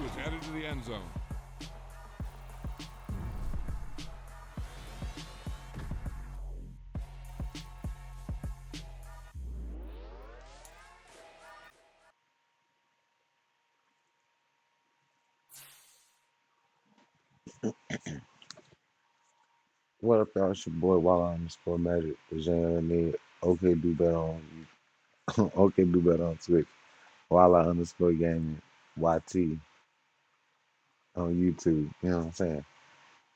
was headed to the end zone. What up, y'all? It's your boy Walla_Magic. The Jam need okay do better on okay do better on Twitch. Walla_Gaming YT on YouTube. You know what I'm saying?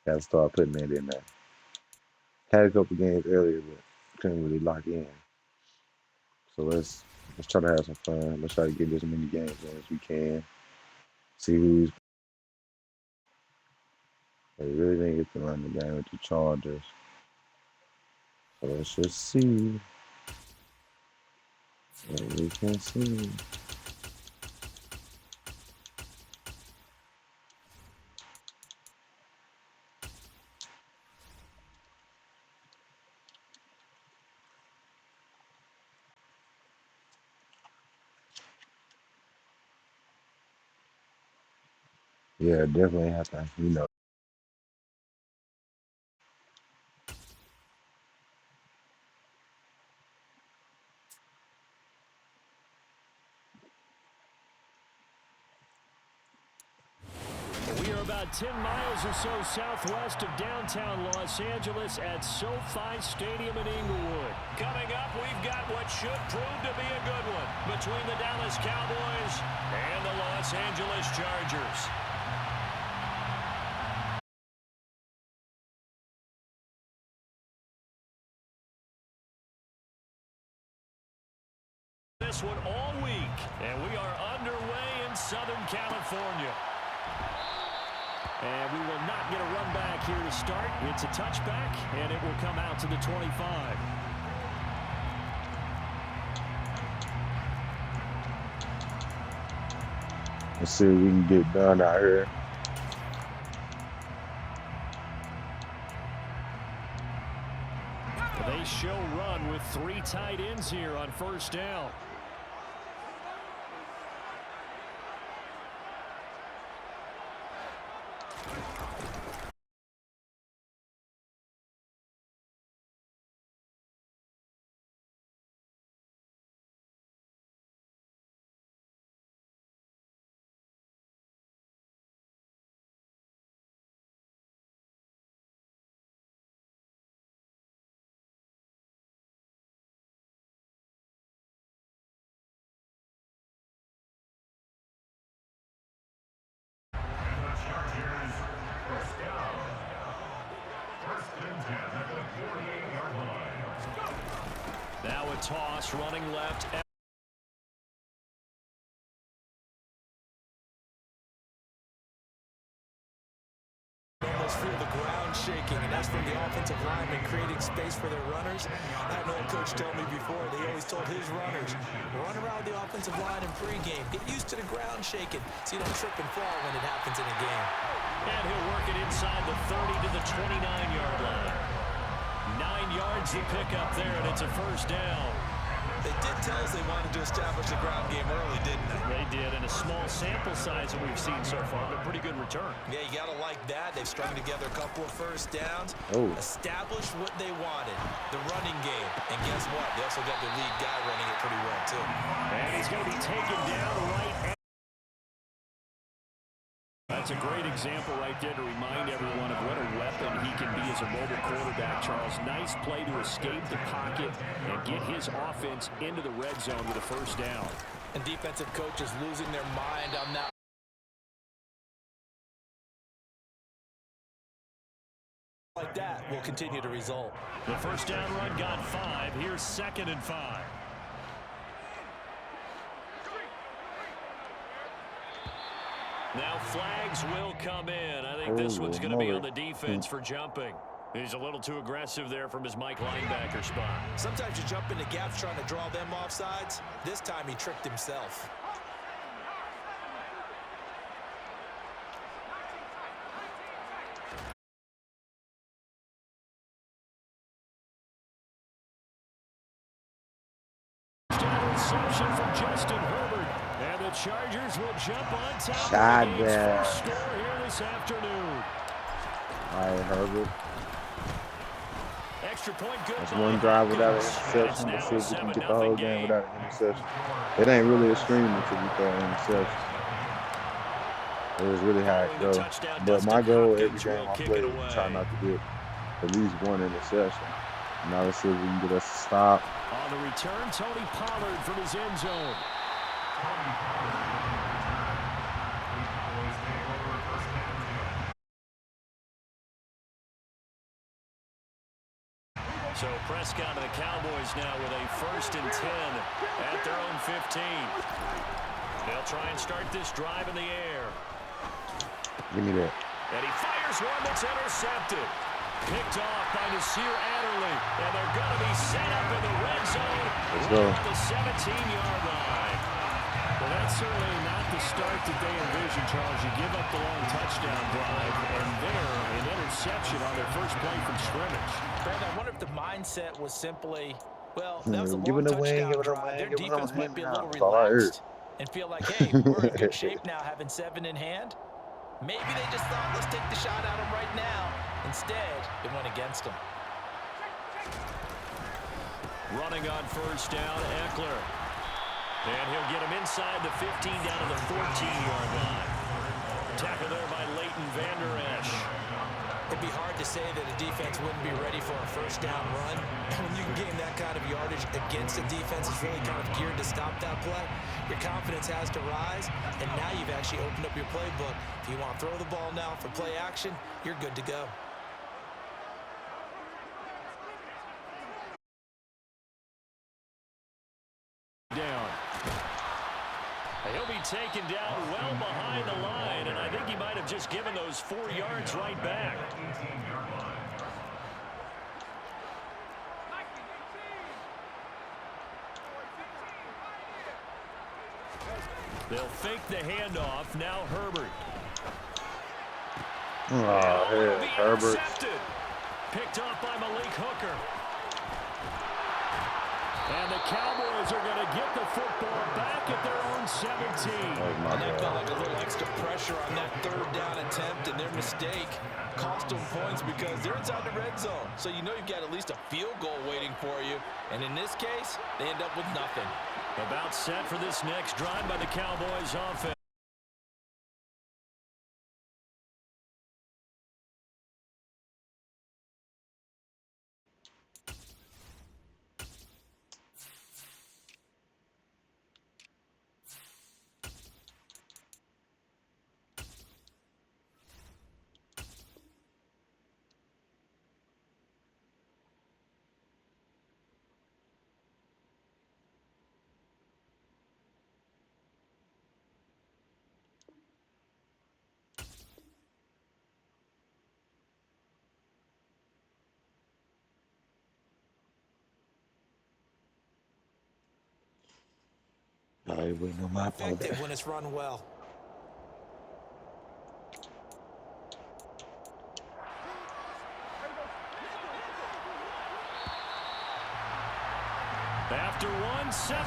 Gotta start putting that in there. Had a couple games earlier, but couldn't really lock in. So let's try to have some fun. Let's try to get as many games in as we can. See who's they really didn't get to run the game with the Chargers. So let's just see what we can see. Yeah, definitely have to, We are about 10 miles or so southwest of downtown Los Angeles at SoFi Stadium in Inglewood. Coming up, we've got what should prove to be a good one between the Dallas Cowboys and the Los Angeles Chargers. This one all week, and we are underway in Southern California. And we will not get a run back here to start. It's a touchback, and it will come out to the 25. let's see what we can get done out here. They show run with 3 tight ends here on first down. Now a toss running left. Almost feel the ground shaking, and that's from the offensive linemen creating space for their runners. I had an old coach tell me before, they always told his runners, run around the offensive line in pregame. Get used to the ground shaking so you don't trip and fall when it happens in a game. And he'll work it inside the 30 to the 29-yard line. 9 yards to pick up there, and it's a first down. They did tell us they wanted to establish the ground game early, didn't they? They did, and a small sample size that we've seen so far, but pretty good return. Yeah, you got to like that. They've strung together a couple of first downs, established what they wanted, the running game. And guess what? They also got their lead guy running it pretty well, too. And he's going to be taken down right. That's a great example right there to remind everyone of what a weapon he can be as a mobile quarterback, Charles. Nice play to escape the pocket and get his offense into the red zone with a first down. And defensive coaches losing their mind on that. Like that will continue to result. The first down run got 5. Here's 2nd and 5. Now flags will come in. I think this one's going to be on the defense for jumping. He's a little too aggressive there from his Mike linebacker spot. Sometimes you jump into gaps trying to draw them off sides. This time he tricked himself. Interception from Justin Herbert. And the Chargers will jump on top Shot of the game's that. first score here this afternoon. All right, Herbert. Extra point good. That's by one drive without an Hopkins. And it's interception. Let's now see a if we can get the 7-0 whole game game. without an interception. It ain't really a scream until we throw an interception. It was really how it goes. But my goal every game I play is to try not to get at least one interception. Now let's see if we can get us a stop. On the return, Tony Pollard from his end zone. So Prescott and the Cowboys now with a 1st and 10 at their own 15. They'll try and start this drive in the air. Give me that. And he fires one that's intercepted. Picked off by Nasir Adderley. And they're going to be set up in the red zone. Let's go. At the 17-yard line. Well, that's certainly not the start that they envisioned, Charles. You give up the long touchdown drive, and there, an interception on their first play from scrimmage. Brandon, I wonder if the mindset was simply, well, that was a give long it away, touchdown give it drive. away, Their give it defense away might be a little now. relaxed and feel like, hey, we're in good shape now having 7 in hand. Maybe they just thought, let's take the shot at them right now. Instead, it went against them. Running on 1st down, Eckler. And he'll get him inside the 15 down to the 14-yard line. Tackle there by Leighton Vander Esch. It'd be hard to say that a defense wouldn't be ready for a 1st down run. When you can gain that kind of yardage against a defense that's really kind of geared to stop that play, your confidence has to rise, and now you've actually opened up your playbook. If you want to throw the ball now for play action, you're good to go. Down. He'll be taken down well behind the line, and I think he might have just given those 4 yards right back. They'll fake the handoff. Now Herbert. Oh, hey, Herbert. Picked off by Malik Hooker. And the Cowboys are going to get the football back at their own 17. And that felt like a little extra pressure on that 3rd down attempt, and their mistake cost them points because they're inside the red zone. So you know you've got at least a field goal waiting for you. And in this case, they end up with nothing. About set for this next drive by the Cowboys offense. Probably waiting on my Effective when it's run well. After 1, 7-0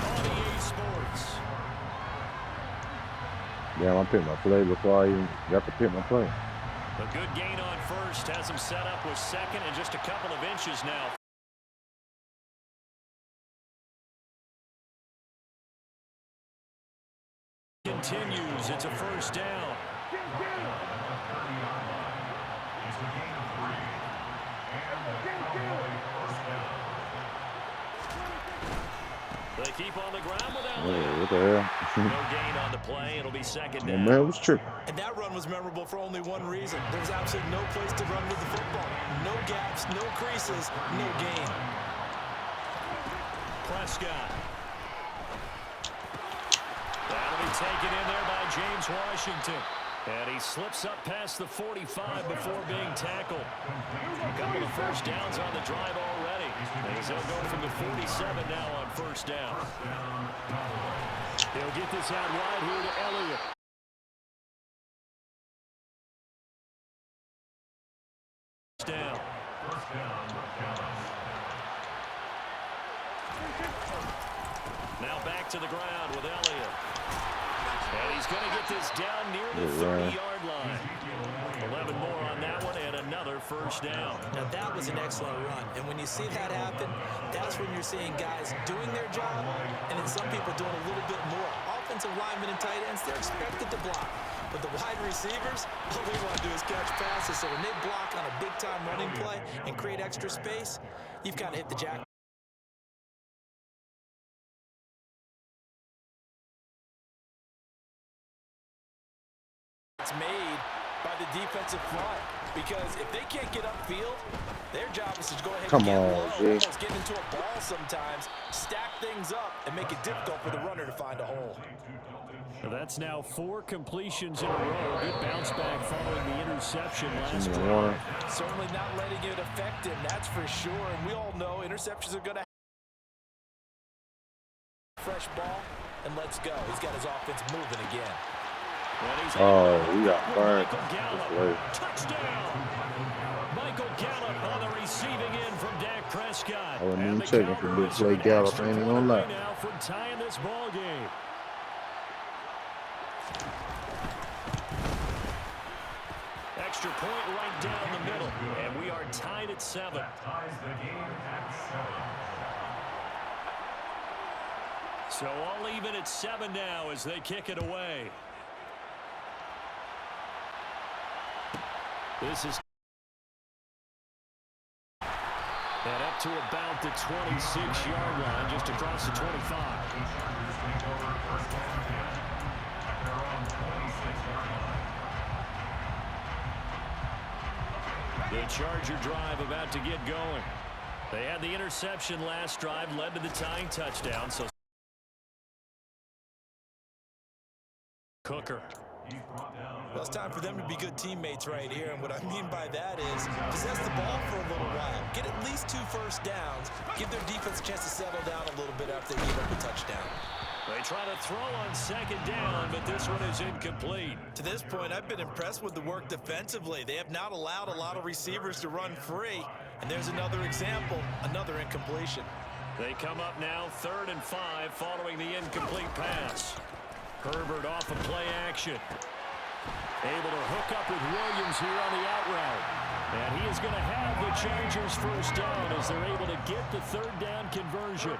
on EA Sports. Yeah, I picked my play before I even got to pick my play. A good gain on 1st has him set up with 2nd and just a couple of inches now. Continues. It's a 1st down. They keep on the ground without What the hell? no gain on the play. It'll be 2nd down. Man, it was tripping. And that run was memorable for only one reason. There was absolutely no place to run with the football. No gaps, no creases, no gain. Prescott. That'll be taken in there by James Washington. And he slips up past the 45 before being tackled. A couple of 1st downs on the drive already. As he'll go from the 47 now on 1st down. He'll get this out wide here to Elliott. Down. Now back to the ground with Elliott. And he's going to get this down near the 30-yard line. 11 more on that one and another first down. Now that was an excellent run. And when you see that happen, that's when you're seeing guys doing their job and then some people doing a little bit more. Offensive linemen and tight ends, they're expected to block. But the wide receivers, all they want to do is catch passes. So when they block on a big-time running play and create extra space, you've got to hit the jackpot. It's made by the defensive front, because if they can't get upfield, their job is to go ahead and get low, almost get into a ball sometimes, stack things up, and make it difficult for the runner to find a hole. That's now 4 completions in a row. Good bounce back following the interception last drive. Certainly not letting it affect him, that's for sure. And we all know interceptions are going to fresh ball, and let's go. He's got his offense moving again. Oh, we got burned. Touchdown. Michael Gallup on the receiving end from Dak Prescott. I wasn't even checking for big play Gallup. I ain't even gonna lie. Now from tying this ball game. Extra point right down the middle, and we are tied at 7. So all even at 7 now as they kick it away. This is and up to about the 26-yard line, just across the 25. The Charger drive about to get going. They had the interception last drive, led to the tying touchdown. So Cooker. Well, it's time for them to be good teammates right here, and what I mean by that is possess the ball for a little while, get at least 2 first downs, give their defense a chance to settle down a little bit after they give up a touchdown. They try to throw on 2nd down, but this one is incomplete. To this point, I've been impressed with the work defensively. They have not allowed a lot of receivers to run free, and there's another example, another incompletion. They come up now 3rd and 5 following the incomplete pass. Herbert off of play action. Able to hook up with Williams here on the out route. And he is going to have the Chargers first down as they're able to get the 3rd down conversion.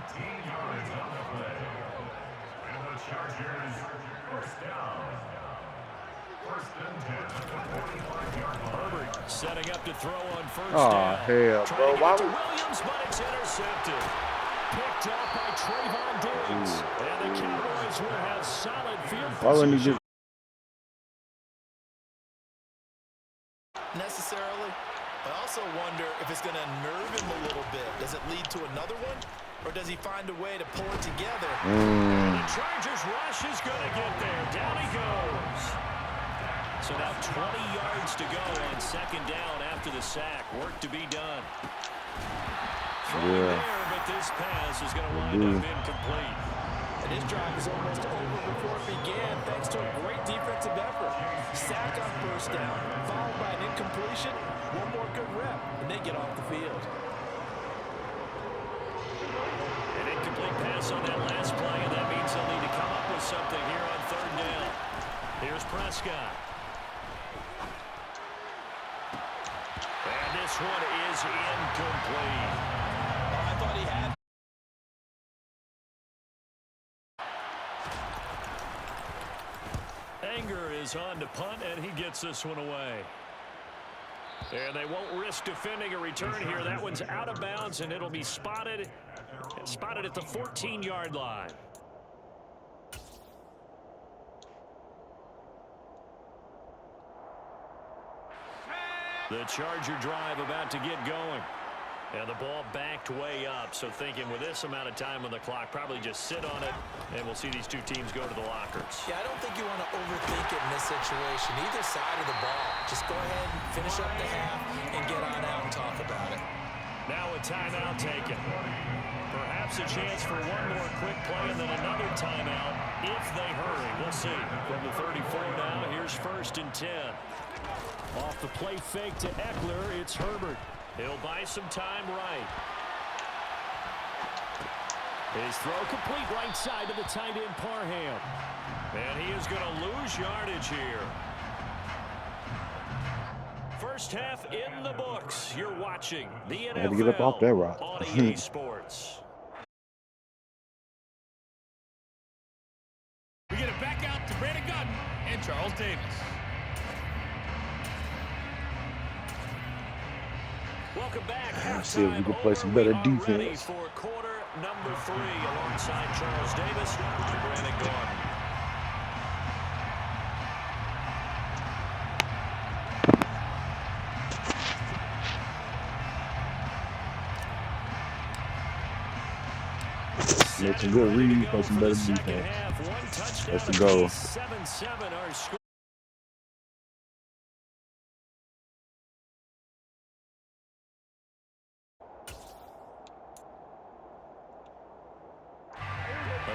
Herbert setting up to throw on first down. Hell, bro. Why would Williams, but it's intercepted. Picked up by Trayvon Diggs. And the Cowboys will have solid field position. Necessarily. I also wonder if it's going to nerve him a little bit. Does it lead to another one? Or does he find a way to pull it together? And the Chargers rush is going to get there. Down he goes. So now 20 yards to go on 2nd down after the sack. Work to be done. There, but this pass is going to wind up incomplete. And his drive is almost over before it began, thanks to a great defensive effort. Sack on first down, followed by an incompletion. One more good rep, and they get off the field. An incomplete pass on that last play, and that means they'll need to come up with something here on 3rd down. Here's Prescott. And this one is incomplete. I thought he had. Anger is on to punt, and he gets this one away. And they won't risk defending a return here. That one's out of bounds, and it'll be spotted at the 14-yard line. The Charger drive about to get going. And the ball backed way up, so thinking with this amount of time on the clock, probably just sit on it, and we'll see these two teams go to the lockers. Yeah, I don't think you want to overthink it in this situation. Either side of the ball. Just go ahead and finish up the half and get on out and talk about it. Now a timeout taken. Perhaps a chance for one more quick play and then another timeout if they hurry. We'll see. From the 34 now, here's 1st and 10. Off the play fake to Eckler, it's Herbert. He'll buy some time right. His throw complete right side to the tight end Parham. And he is going to lose yardage here. First half in the books. You're watching the NFL I had to get up off that rock. on EA Sports. We get it back out to Brandon Gunn and Charles Davis. Welcome back. Let's see if we can play some better defense. Ready for quarter number 3 alongside Charles Davis and Brandon Gunn. Make some good reads, play some better defense. That's the goal. 7-7 our score.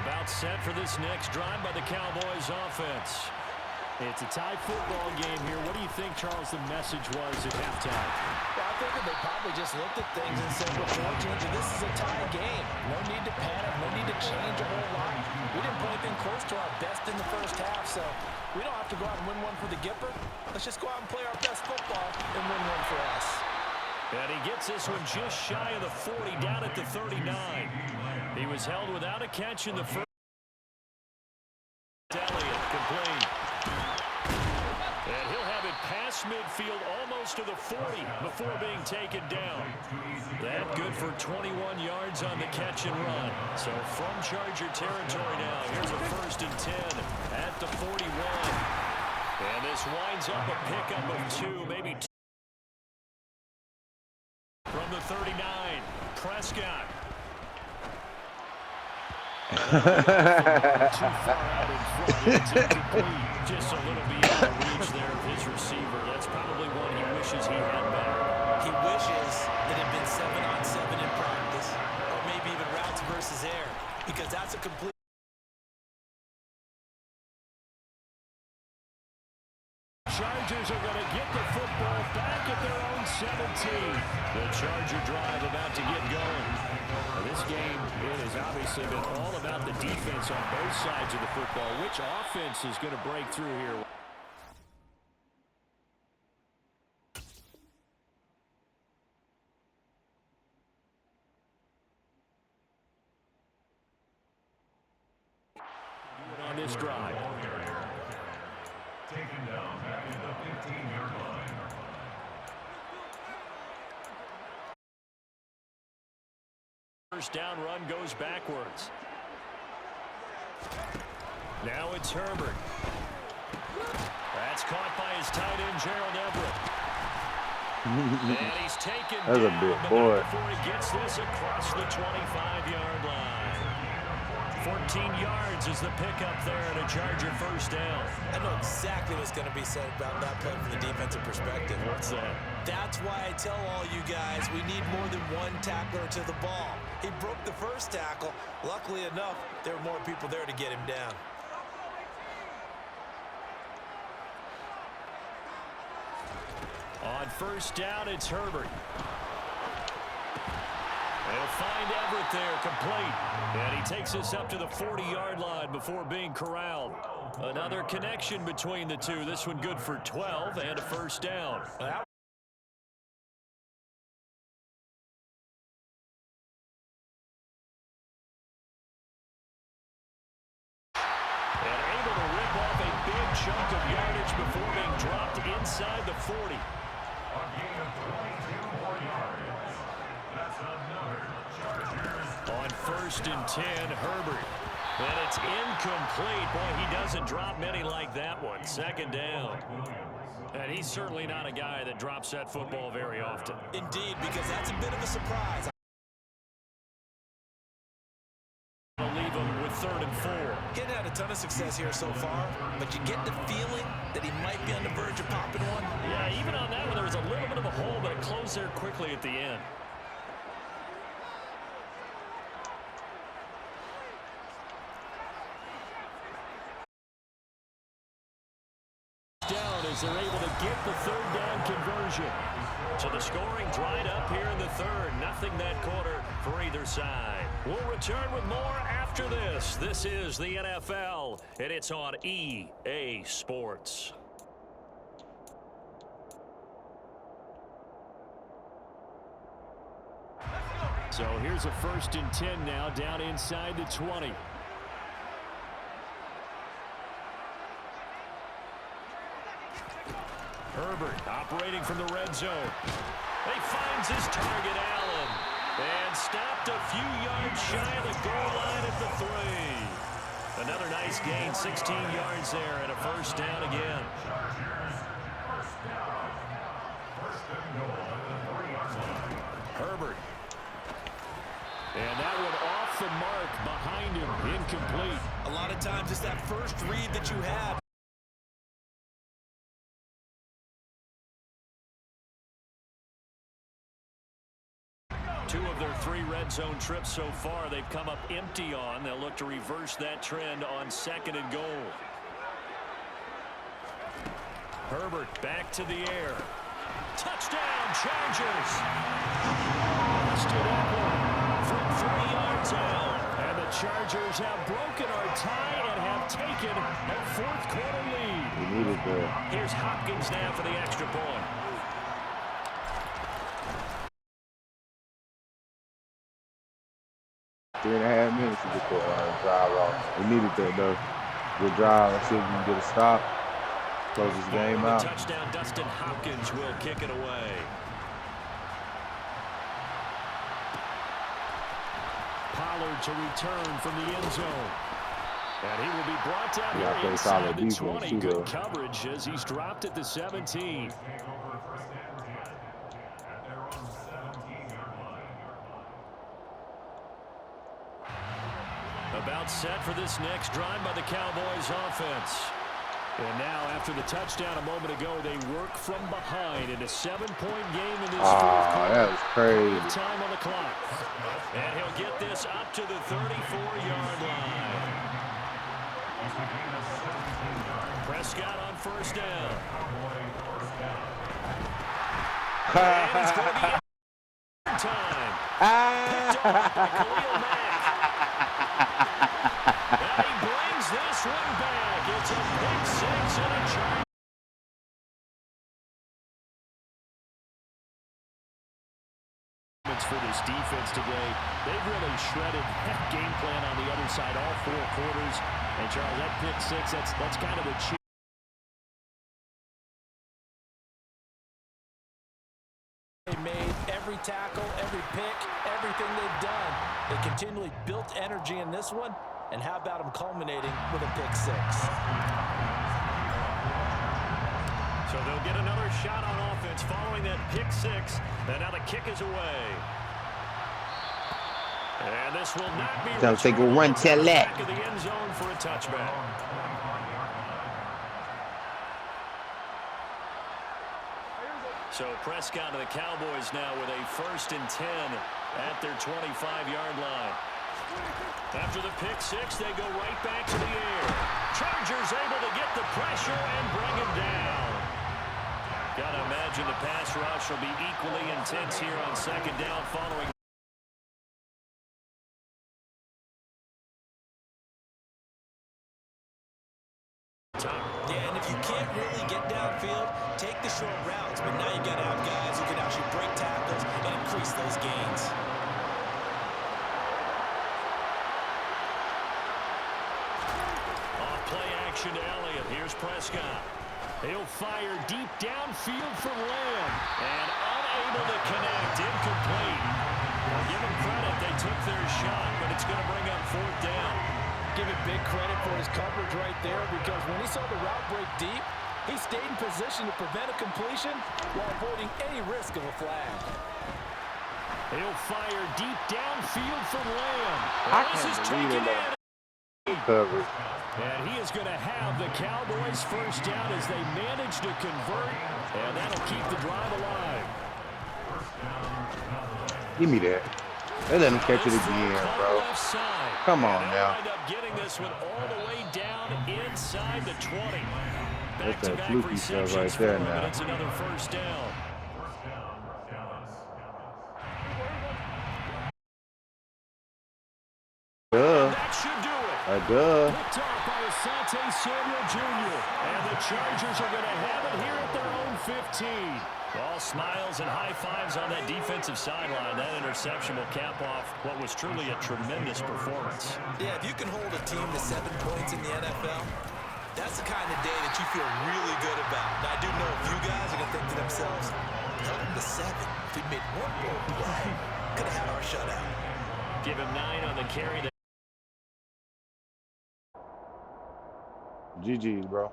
About set for this next drive by the Cowboys offense. It's a tie football game here. What do you think, Charles, the message was at halftime? Well, I think that they probably just looked at things and said, we're fortunate that this is a tie game. No need to panic, no need to change a whole lot. We didn't play anything close to our best in the first half, so we don't have to go out and win one for the Gipper. Let's just go out and play our best football and win one for us. And he gets this one just shy of the 40, down at the 39. He was held without a catch in the first. Elliott complete. And he'll have it past midfield almost to the 40 before being taken down. That good for 21 yards on the catch and run. So from Charger territory now, here's a 1st and 10 at the 41. And this winds up a pickup of 2, maybe 2. From the 39, Prescott. Too far out in front. It's incomplete. Just a little beyond the reach there of his receiver. That's probably one he wishes he had better. He wishes it had been 7-on-7 in practice, or maybe even routes versus air, because that's a complete. Chargers are going to get the football back at their own 17. The Charger drive about to get going. Now this game, it has obviously been all about the defense on both sides of the football. Which offense is going to break through here? On this drive. Taken down back at the 15-yard line. First down run goes backwards. Now it's Herbert. That's caught by his tight end, Gerald Everett. And he's taken That's down a big boy. before he gets this across the 25-yard line. 14 yards is the pickup there and a Charger first down. I know exactly what's going to be said about that play from the defensive perspective. What's that? That's why I tell all you guys we need more than one tackler to the ball. He broke the first tackle. Luckily enough, there were more people there to get him down. On first down, it's Herbert. They'll find Everett there, complete. And he takes us up to the 40-yard line before being corralled. Another connection between the two. This one good for 12 and a first down. And able to rip off a big chunk of yardage before being dropped inside the 40. A gain of 22 more yards. That's another Chargers. On first and 10, Herbert. And it's incomplete. Boy, he doesn't drop many like that one. Second down. And he's certainly not a guy that drops that football very often. Indeed, because that's a bit of a surprise. I'll leave him with 3rd and 4. Getting had a ton of success here so far, but you get the feeling that he might be on the verge of popping one. Yeah, even on that one, there was a little bit of a hole, but it closed there quickly at the end. Down as they're able to get the 3rd down conversion. So the scoring dried up here in the 3rd. Nothing that quarter for either side. We'll return with more after this. This is the NFL, and it's on EA Sports. So here's a 1st and 10 now, down inside the 20. Herbert operating from the red zone. He finds his target, Allen. And stopped a few yards shy of the goal line at the 3. Another nice gain, 16 yards there, and a 1st down again. Herbert. And that one off the mark behind him, incomplete. A lot of times it's that first read that you have. Two of their 3 red zone trips so far they've come up empty on. They'll look to reverse that trend on 2nd and goal. Herbert back to the air. Touchdown, Chargers! Stood up from 3 yards out. And the Chargers have broken our tie and have taken a 4th quarter lead. We needed that. Here's Hopkins now for the extra point. Three and a half minutes to get the drive off. We needed that, though. Good drive. Let's see if we can get a stop. Close this game out. Touchdown, Dustin Hopkins will kick it away. Pollard to return from the end zone. And he will be brought down here inside the 20. Good coverage as he's dropped at the 17. About set for this next drive by the Cowboys offense. And now, after the touchdown a moment ago, they work from behind in a 7-point game in this 4th quarter. That was crazy. Time on the clock. And he'll get this up to the 34-yard line. Prescott on 1st down. And it's going to be time. Picked off by Khalil Mack. And he brings this one back. It's a pick 6 and a charge. For this defense today, they've really shredded that game plan on the other side all 4 quarters. And Charles, that pick 6, that's kind of the cheat. They made every tackle, every pick, everything they've done. They continually built energy in this one. And how about them culminating with a pick 6? So they'll get another shot on offense following that pick 6. And now the kick is away. And this will not be Don't take a run till that. Back of the end zone for a touchback. So Prescott and the Cowboys now with a 1st and 10 at their 25-yard line. After the pick 6, they go right back to the air. Chargers able to get the pressure and bring him down. Gotta imagine the pass rush will be equally intense here on 2nd down following. Yeah, and if you can't really get downfield, take the short routes. But now you got to have guys who can actually break tackles and increase those gains. Off play action to Elliott. Here's Prescott. He'll fire deep downfield for Lamb. And unable to connect. Incomplete. Well, give him credit. They took their shot, but it's going to bring up 4th down. Give him big credit for his coverage right there, because when he saw the route break deep, he stayed in position to prevent a completion while avoiding any risk of a flag. He'll fire deep downfield for Lamb. I This is can't taken believe in. Coverage. And he is going to have the Cowboys 1st down as they manage to convert, and that'll keep the drive alive. Give me that. They let him catch it again, bro. Come on now. End up getting this one all the way down inside the 20. That's that fluky stuff right there now. It's another 1st down. Duh. Picked off by Asante Samuel Jr. And the Chargers are going to have it here at their own 15. All smiles and high fives on that defensive sideline. That interception will cap off what was truly a tremendous performance. Yeah, if you can hold a team to 7 points in the NFL, that's the kind of day that you feel really good about. Now, I do know a few guys are going to think to themselves, held them to 7. If we made one more play, could have had our shutout. Give him 9 on the carry. GG's, bro.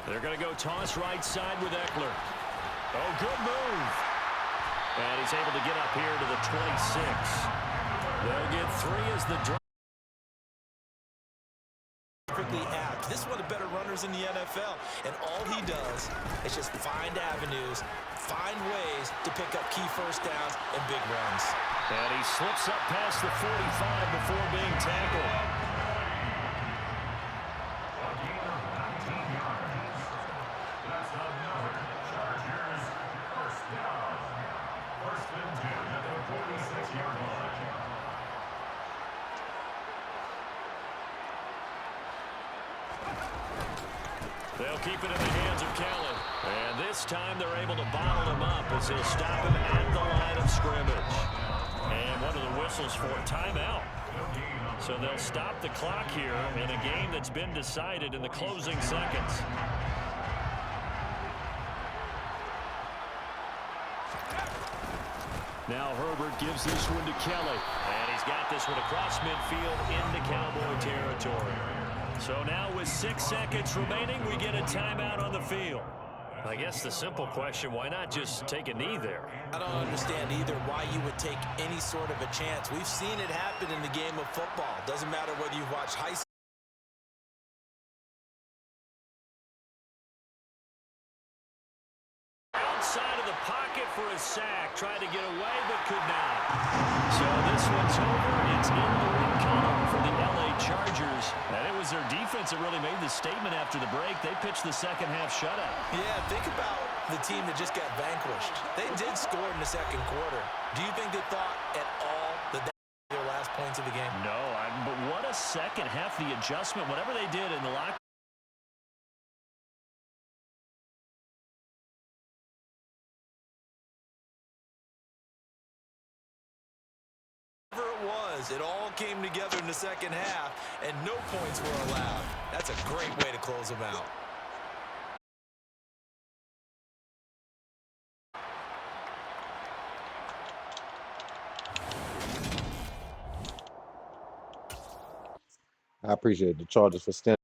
They're going to go toss right side with Eckler. Oh, good move. And he's able to get up here to the 26. They'll get 3 as the drive. Perfectly apt. This is one of the better runners in the NFL, and all he does is just find avenues, find ways to pick up key first downs and big runs. And he slips up past the 45 before being tackled. A gain of 19 yards. That's another Chargers first down. First and 10 at the 46-yard line. They'll keep it in the hands of Kelly. And this time they're able to bottle him up as they'll stop him at the line of scrimmage. And one of the whistles for a timeout. So they'll stop the clock here in a game that's been decided in the closing seconds. Now Herbert gives this one to Kelly. And he's got this one across midfield into Cowboy territory. So now with 6 seconds remaining, we get a timeout on the field. I guess the simple question, why not just take a knee there? I don't understand either why you would take any sort of a chance. We've seen it happen in the game of football. Doesn't matter whether you've watched high school. Outside of the pocket for a sack. Tried to get away, but could not. So this one's over. It's in the win column for the LA Chargers. And it was their defense that really made the statement after the break. They pitched the second half shutout. Yeah, think about the team that just got vanquished. They did score in the second quarter. Do you think they thought at all that that was their last points of the game? No, but what a second half. The adjustment, whatever they did in the locker. It all came together in the second half, and no points were allowed. That's a great way to close them out. I appreciate the Chargers for standing.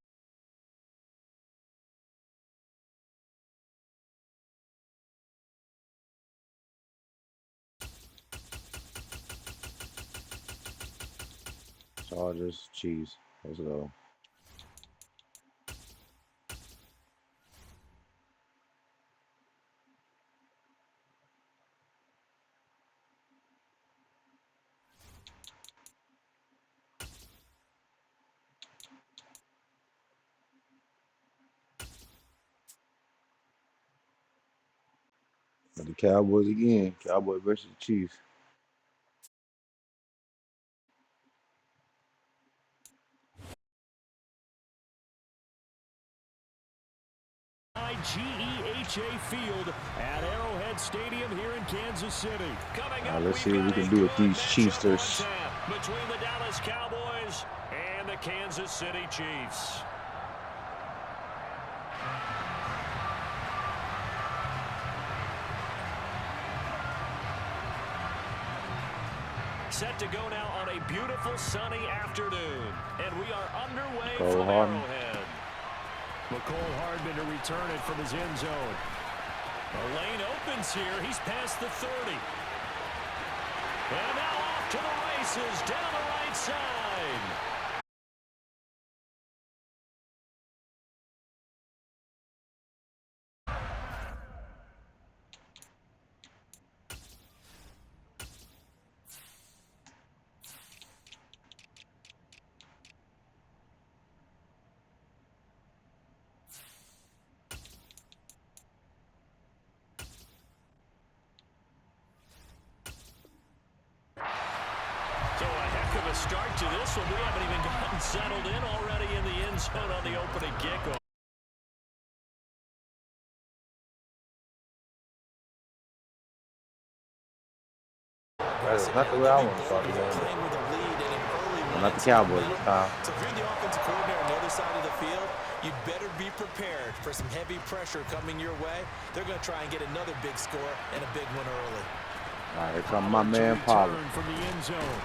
Chargers, Chiefs. Let's go. But the Cowboys again. Cowboys versus the Chiefs. H2H Field at Arrowhead Stadium here in Kansas City. Coming up, Let's see what we can do with these Chiefsters. Between the Dallas Cowboys and the Kansas City Chiefs. Set to go now on a beautiful sunny afternoon. And we are underway from Arrowhead. McCole Hardman to return it from his end zone. The lane opens here. He's past the 30. And now off to the races down the right side. start to this one. We haven't even gotten settled in already in the end zone on the opening kickoff. That's not the way I want to start the game. Not the Cowboys this time. So if you're the offensive coordinator on the other side of the field, you'd better be prepared for some heavy pressure coming your way. They're going to try and get another big score and a big one early. All right, here comes my man Pollard. From the end zone.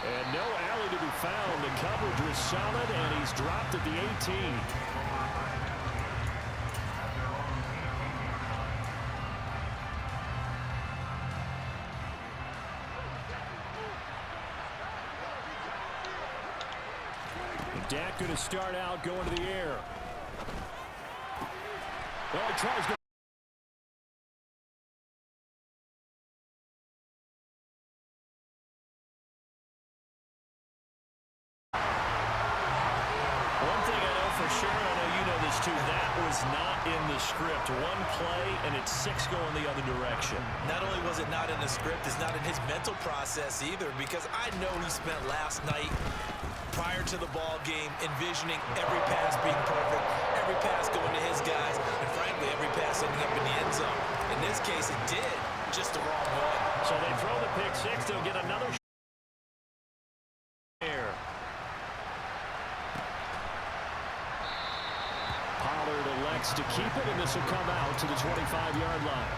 And no alley to be found. The coverage was solid, and he's dropped at the 18. Dak going to start out going to the air. Well, he tries to. One thing I know for sure, I know you know this too, that was not in the script. One play, and it's 6 going the other direction. Not only was it not in the script, it's not in his mental process either, because I know he spent last night prior to the ball game envisioning every pass being perfect, every pass going to his guys, and frankly, every pass ending up in the end zone. In this case, it did, just the wrong one. So they throw the pick 6, they'll get another air. Pollard elects to keep it, and this will come out to the 25-yard line.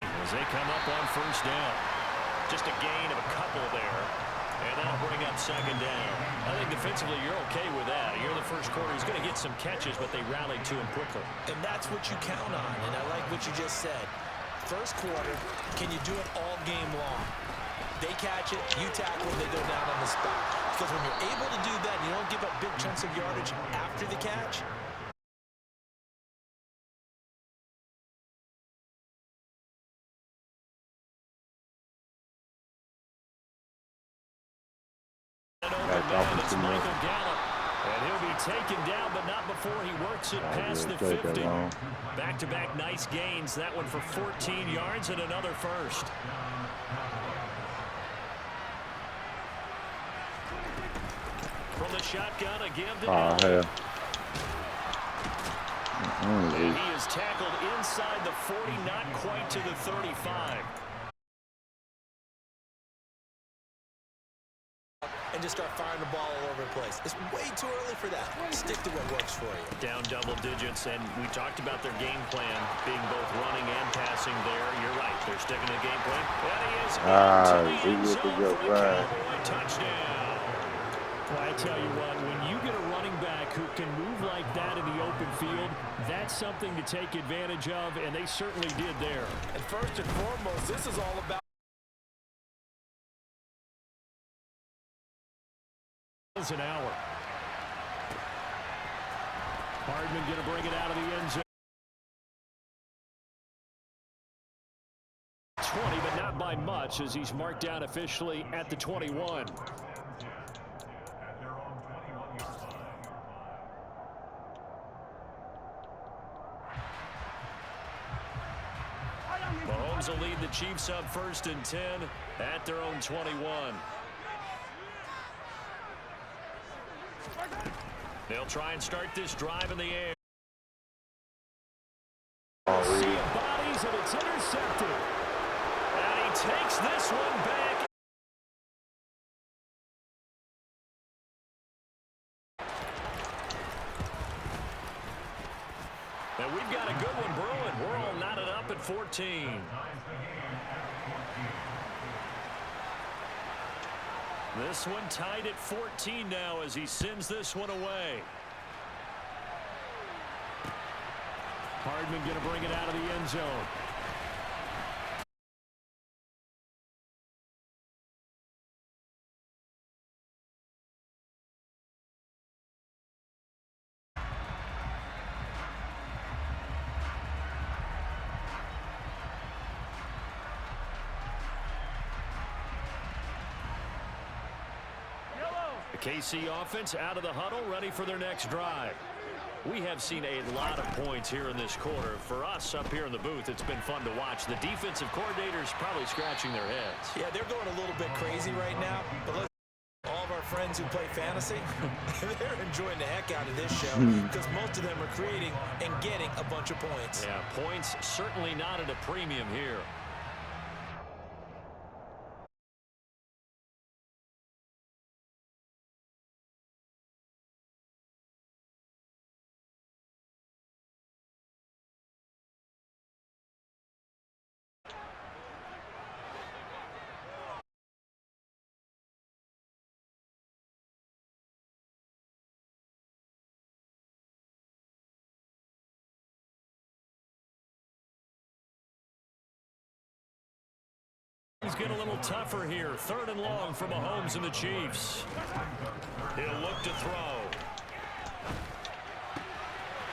As they come up on first down. Just a gain of a couple there. And that'll bring up second down. I think defensively you're okay with that. You're in the first quarter. He's going to get some catches, but they rallied to him quickly. And that's what you count on, and I like what you just said. First quarter, can you do it all game long? They catch it, you tackle, and they go down on the spot. Because when you're able to do that, and you don't give up big chunks of yardage after the catch, and he'll be taken down, but not before he works it past the 50. Back-to-back nice gains. That one for 14 yards and another first. From the shotgun, a give to Allen. And he is tackled inside the 40, not quite to the 35. and just start firing the ball all over the place. It's way too early for that. Stick to what works for you. Down double digits, and we talked about their game plan being both running and passing there. You're right. They're sticking to the game plan. And he is into the end zone for a Cowboy touchdown. Well, I tell you what, when you get a running back who can move like that in the open field, that's something to take advantage of, and they certainly did there. And first and foremost, this is all about an hour. Hardman going to bring it out of the end zone. 20, but not by much, as he's marked down officially at the 21. Mahomes will lead the Chiefs up 1st and 10 at their own 21. They'll try and start this drive in the air. Sea of bodies, and it's intercepted. And he takes this one back. And we've got a good one brewing. We're all knotted up at 14. This one tied at 14 now as he sends this one away. Hardman going to bring it out of the end zone. The KC offense out of the huddle, ready for their next drive. We have seen a lot of points here in this quarter. For us up here in the booth, it's been fun to watch. The defensive coordinators probably scratching their heads. Yeah, they're going a little bit crazy right now. But let's all of our friends who play fantasy, they're enjoying the heck out of this show because most of them are creating and getting a bunch of points. Yeah, points certainly not at a premium here. Things get a little tougher here. 3rd and long for Mahomes and the Chiefs. He'll look to throw.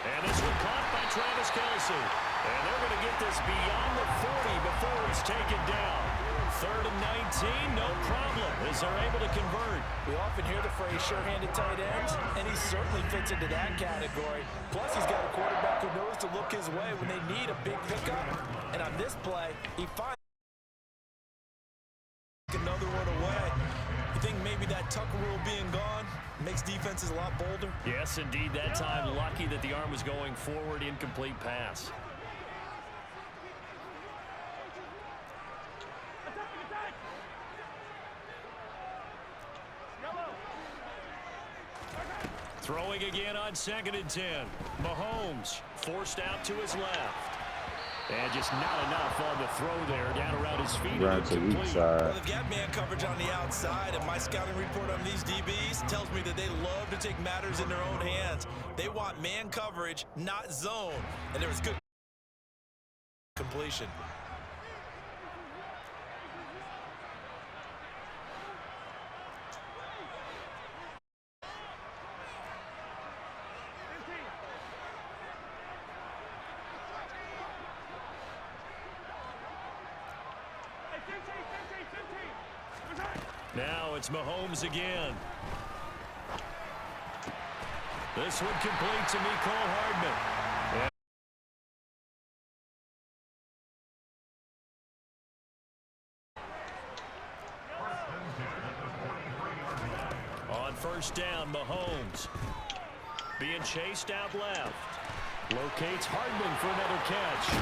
And this one caught by Travis Kelce. And they're going to get this beyond the 40 before he's taken down. 3rd and 19, no problem, as they're able to convert. We often hear the phrase sure-handed tight ends, and he certainly fits into that category. Plus, he's got a quarterback who knows to look his way when they need a big pickup. And on this play, he finds another one away. You think maybe that Tucker rule being gone makes defenses a lot bolder? Yes, indeed. That time, lucky that the arm was going forward, incomplete pass. Throwing again on 2nd and 10. Mahomes forced out to his left. And just not enough on the throw there. Down around his feet. Right to the weak side. Well, they've got man coverage on the outside, and my scouting report on these DBs tells me that they love to take matters in their own hands. They want man coverage, not zone. And there was good completion. Now it's Mahomes again. This one complete to Mecole Hardman. On 1st down, Mahomes being chased out left. Locates Hardman for another catch.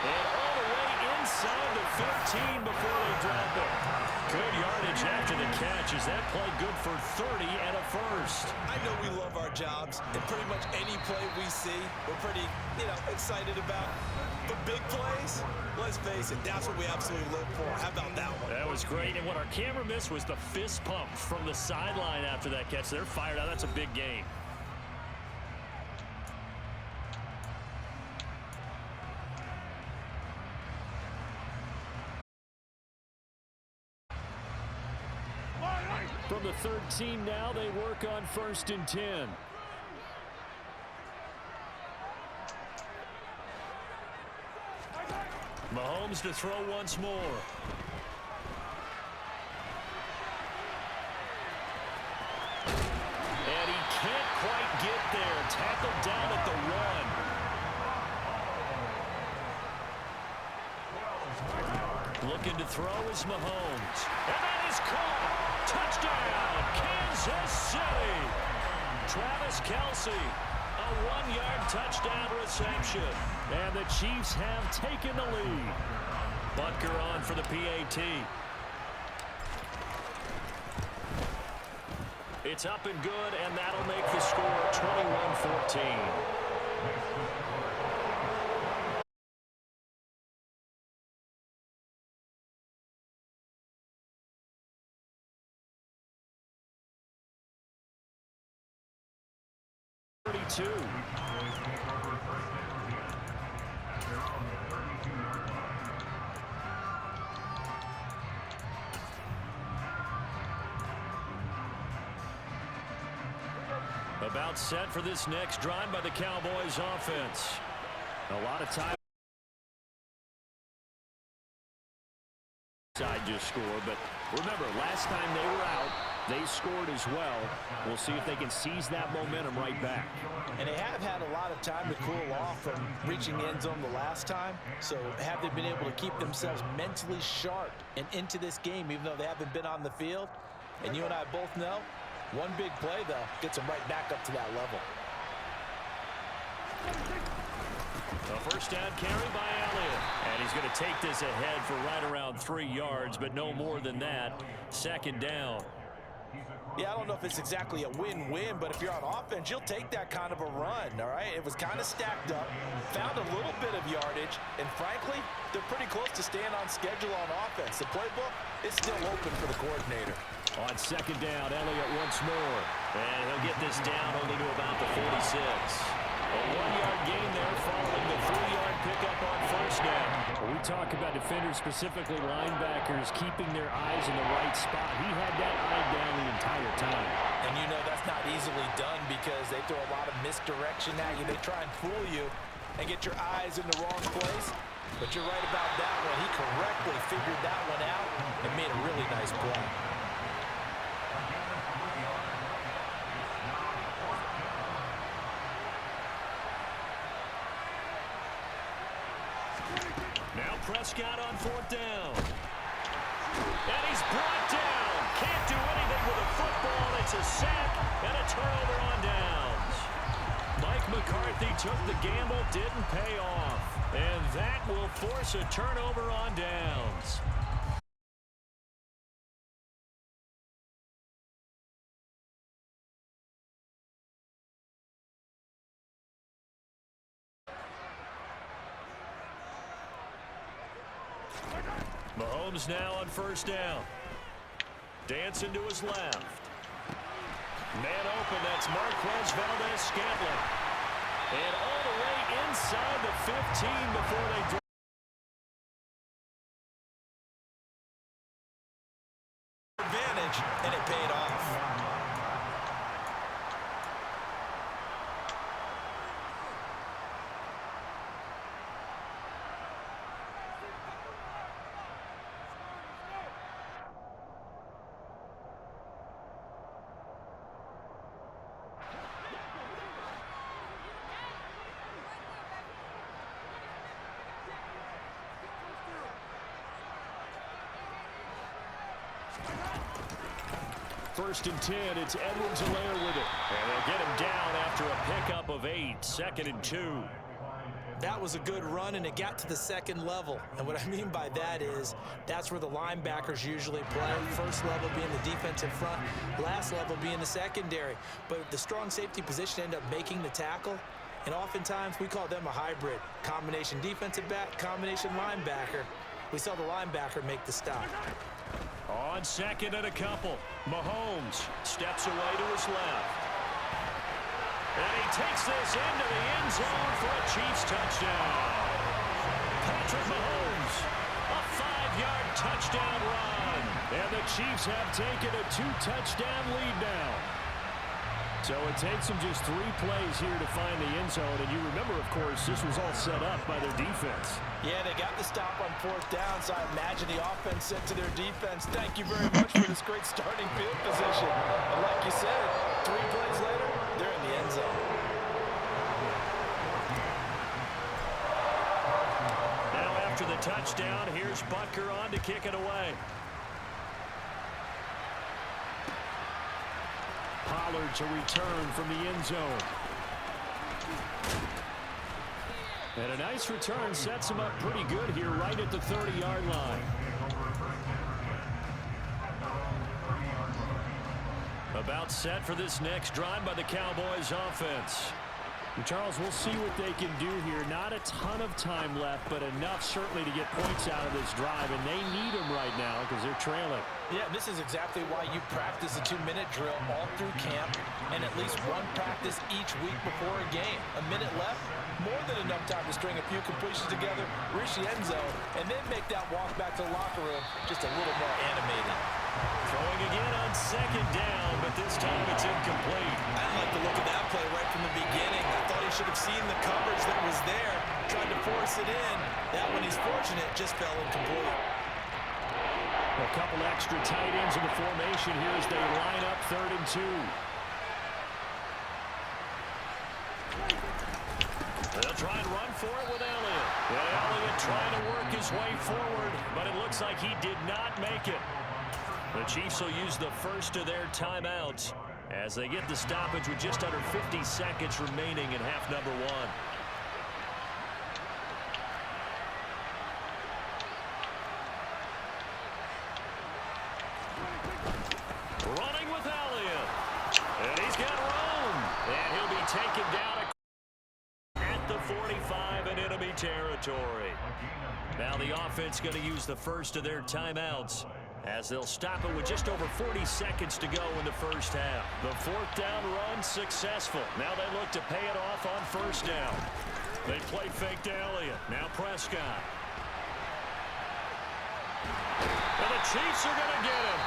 And all the way inside the 13 before they drop it. Good yardage after the catch. Is that play good for 30 and a first? I know we love our jobs, and pretty much any play we see, we're pretty, excited about. But big plays, let's face it, that's what we absolutely look for. How about that one? That was great, and what our camera missed was the fist pump from the sideline after that catch. They're fired out. That's a big game. From the 13 now, they work on 1st and 10. Mahomes to throw once more. And he can't quite get there. Tackled down at the 1. Looking to throw is Mahomes. And that is caught. Touchdown, Kansas City. Travis Kelce, a 1-yard touchdown reception. And the Chiefs have taken the lead. Butker on for the PAT. It's up and good, and that'll make the score 21-14. About set for this next drive by the Cowboys offense. A lot of time. Side just scored, but remember, last time they were out, They scored as well. We'll see if they can seize that momentum right back. And they have had a lot of time to cool off from reaching the end zone the last time. So have they been able to keep themselves mentally sharp and into this game, even though they haven't been on the field? And you and I both know, one big play, though, gets them right back up to that level. A first down carry by Elliott. And he's going to take this ahead for right around 3 yards, but no more than that. Second down. Yeah, I don't know if it's exactly a win-win, but if you're on offense, you'll take that kind of a run, all right? It was kind of stacked up, found a little bit of yardage, and frankly, they're pretty close to staying on schedule on offense. The playbook is still open for the coordinator. On second down, Elliott once more. And he'll get this down only to about the 46. A 1-yard gain there following the 3-yard pickup on first down. When we talk about defenders, specifically linebackers, keeping their eyes in the right spot, he had that eye down the entire time. And you know that's not easily done because they throw a lot of misdirection at you. They try and fool you and get your eyes in the wrong place. But you're right about that one. He correctly figured that one out and made a really nice play. Now Prescott on fourth down. And he's brought down. Can't do anything with a football. It's a sack and a turnover on downs. Mike McCarthy took the gamble, didn't pay off. And that will force a turnover on downs. Mahomes now on first down. Dancing to his left. Man open, that's Marquez Valdez-Scantling. And all the way inside the 15 before they drop. Advantage, and it paid off. First and 10, it's Edwards-Helaire with it. And they'll get him down after a pickup of 8, second and 2. That was a good run, and it got to the second level. And what I mean by that is that's where the linebackers usually play. First level being the defensive front, last level being the secondary. But the strong safety position ended up making the tackle. And oftentimes we call them a hybrid. Combination defensive back, combination linebacker. We saw the linebacker make the stop. On second and a couple, Mahomes steps away to his left. And he takes this into the end zone for a Chiefs touchdown. Patrick Mahomes, a 5-yard touchdown run. And the Chiefs have taken a 2-touchdown lead now. So it takes them just 3 plays here to find the end zone. And you remember, of course, this was all set up by their defense. Yeah, they got the stop on fourth down, so I imagine the offense said to their defense, thank you very much for this great starting field position. And like you said, 3 plays later, they're in the end zone. Now after the touchdown, here's Butker on to kick it away. Pollard to return from the end zone. And a nice return sets him up pretty good here right at the 30-yard line. About set for this next drive by the Cowboys offense. And Charles, we'll see what they can do here. Not a ton of time left, but enough certainly to get points out of this drive, and they need them right now because they're trailing. Yeah, this is exactly why you practice a 2-minute drill all through camp and at least one practice each week before a game. A minute left, more than enough time to string a few completions together, reach the end zone, and then make that walk back to the locker room just a little more animated. Throwing again on second down, but this time it's incomplete. I didn't like the look of that play right from the beginning. I thought he should have seen the coverage that was there, tried to force it in. That one he's fortunate, just fell incomplete. A couple extra tight ends in the formation here as they line up 3rd and 2. They'll try and run for it with Elliott. And Elliott trying to work his way forward, but it looks like he did not make it. The Chiefs will use the first of their timeouts as they get the stoppage with just under 50 seconds remaining in half number 1. Running with Elliott. And he's got room. And he'll be taken down at the 45 in enemy territory. Now the offense going to use the first of their timeouts as they'll stop it with just over 40 seconds to go in the first half. The 4th down run successful. Now they look to pay it off on 1st down. They play fake to Elliott. Now Prescott. And the Chiefs are going to get him.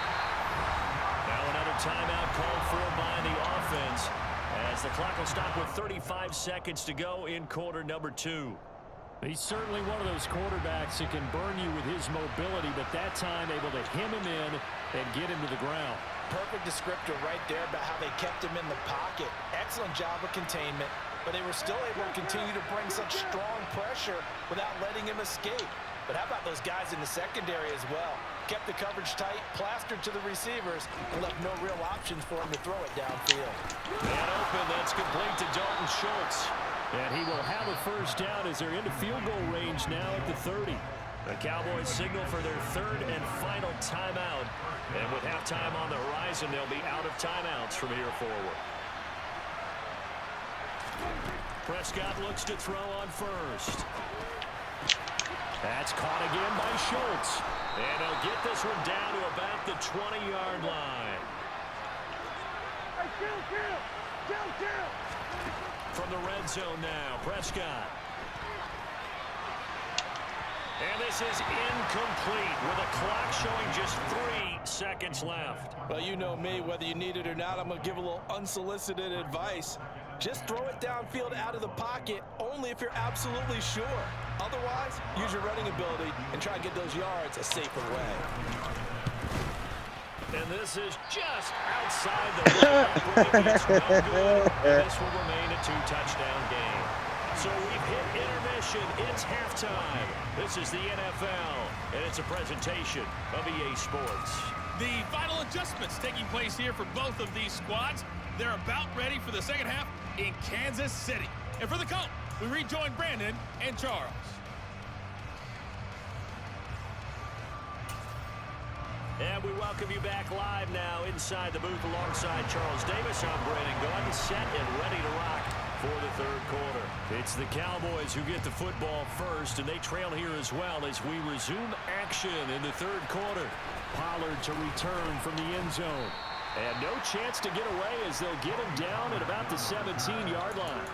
Now another timeout called for by the offense as the clock will stop with 35 seconds to go in quarter number 2. He's certainly one of those quarterbacks that can burn you with his mobility, but that time able to hem him in and get him to the ground. Perfect descriptor right there about how they kept him in the pocket. Excellent job of containment, but they were still able to continue to bring such strong pressure without letting him escape. But how about those guys in the secondary as well? Kept the coverage tight, plastered to the receivers, and left no real options for him to throw it downfield. And open, that's complete to Dalton Schultz. And he will have a first down as they're into field goal range now at the 30. The Cowboys signal for their 3rd and final timeout. And with halftime on the horizon, they'll be out of timeouts from here forward. Prescott looks to throw on 1st. That's caught again by Schultz. And he'll get this one down to about the 20-yard line. From the red zone now, Prescott. And this is incomplete with a clock showing just 3 seconds left. Well, you know me, whether you need it or not, I'm going to give a little unsolicited advice. Just throw it downfield out of the pocket only if you're absolutely sure. Otherwise, use your running ability and try and get those yards a safer way. And this is just outside the line. It's no good. This will remain a 2-touchdown game. So we've hit intermission. It's halftime. This is the NFL, and it's a presentation of EA Sports. The final adjustments taking place here for both of these squads. They're about ready for the second half in Kansas City. And for the count, we rejoin Brandon and Charles. And we welcome you back live now inside the booth alongside Charles Davis. I'm Brandon Gunn, set and ready to rock for the 3rd quarter. It's the Cowboys who get the football first, and they trail here as well as we resume action in the 3rd quarter. Pollard to return from the end zone. And no chance to get away as they'll get him down at about the 17-yard line.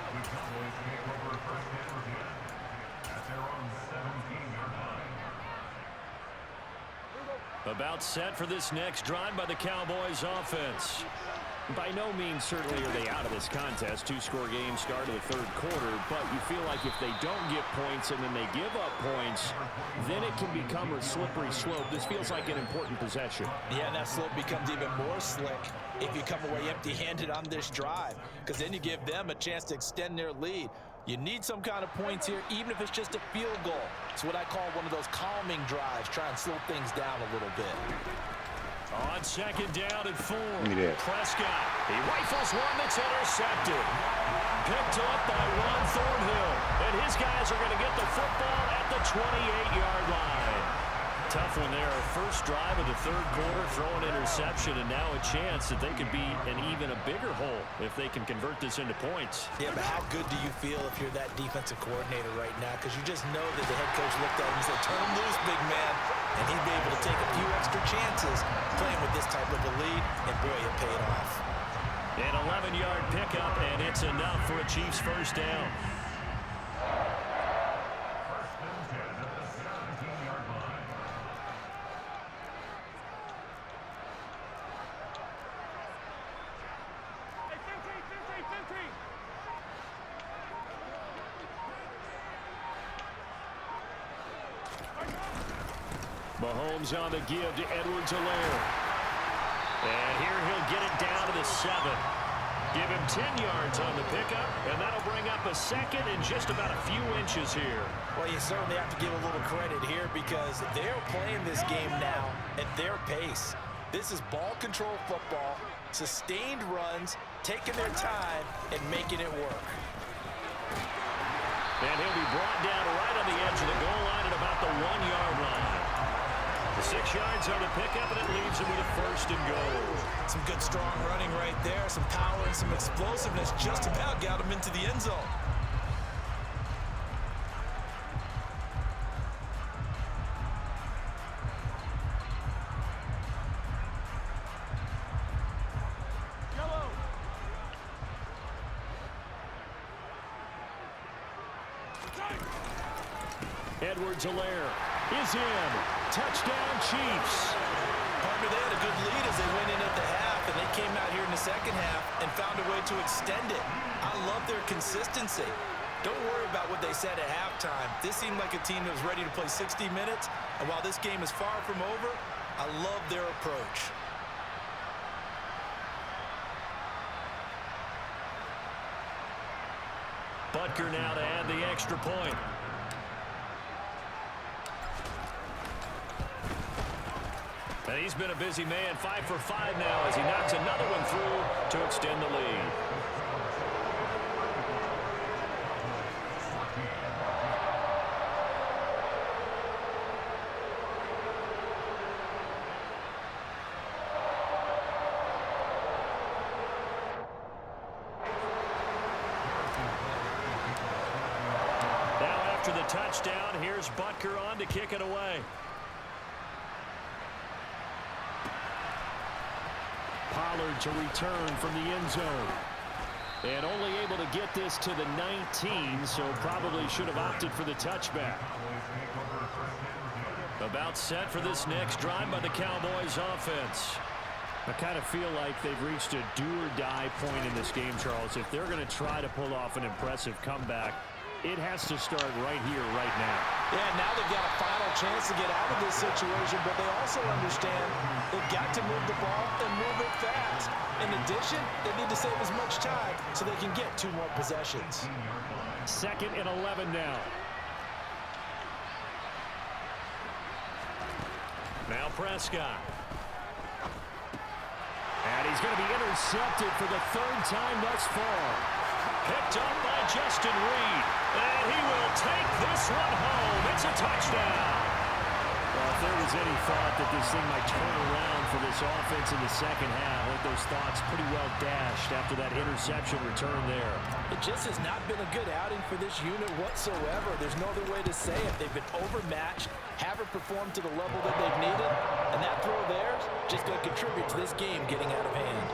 About set for this next drive by the Cowboys offense. By no means certainly are they out of this contest. 2-score game start of the 3rd quarter, but you feel like if they don't get points and then they give up points, then it can become a slippery slope. This feels like an important possession. Yeah, and that slope becomes even more slick if you come away empty-handed on this drive, because then you give them a chance to extend their lead. You need some kind of points here, even if it's just a field goal. It's what I call one of those calming drives, try and slow things down a little bit. On 2nd down and 4, Prescott. He rifles one that's intercepted. Picked up by Ron Thornhill. And his guys are going to get the football at the 28-yard line. Tough one there. First drive of the 3rd quarter, throw an interception, and now a chance that they could be in even a bigger hole if they can convert this into points. Yeah, but how good do you feel if you're that defensive coordinator right now? Because you just know that the head coach looked at him and said, turn him loose, big man. And he'd be able to take a few extra chances playing with this type of a lead, and boy, it paid off. An 11-yard pickup, and it's enough for a Chiefs first down. Mahomes on the give to Edwards-Helaire. And here he'll get it down to the 7. Give him 10 yards on the pickup, and that'll bring up a second and just about a few inches here. Well, you certainly have to give a little credit here because they're playing this game now at their pace. This is ball control football, sustained runs, taking their time, and making it work. And he'll be brought down right on the edge of the goal line at about the 1-yard line. The 6 yards on the pickup, and it leaves him with a 1st and goal. Some good, strong running right there. Some power and some explosiveness just about got him into the end zone. Edwards-Helaire is in. Touchdown, Chiefs. Partner, they had a good lead as they went in at the half, and they came out here in the second half and found a way to extend it. I love their consistency. Don't worry about what they said at halftime. This seemed like a team that was ready to play 60 minutes, and while this game is far from over, I love their approach. Butker now to add the extra point. And he's been a busy man, 5 for 5 now as he knocks another one through to extend the lead. Now after the touchdown, here's Butker on to kick it away. Pollard to return from the end zone. And only able to get this to the 19, so probably should have opted for the touchback. About set for this next drive by the Cowboys offense. I kind of feel like they've reached a do-or-die point in this game, Charles. If they're going to try to pull off an impressive comeback, it has to start right here, right now. Yeah, now they've got a final chance to get out of this situation, but they also understand they've got to move the ball and move it fast. In addition, they need to save as much time so they can get 2 more possessions. 2nd and 11 now. Now Prescott. And he's going to be intercepted for the 3rd time thus far. Picked up by Justin Reed. And he will take this one home. It's a touchdown. Well, if there was any thought that this thing might turn around for this offense in the second half, I think those thoughts pretty well dashed after that interception return there. It just has not been a good outing for this unit whatsoever. There's no other way to say it. They've been overmatched, haven't performed to the level that they've needed, and that throw there is just going to contribute to this game getting out of hand.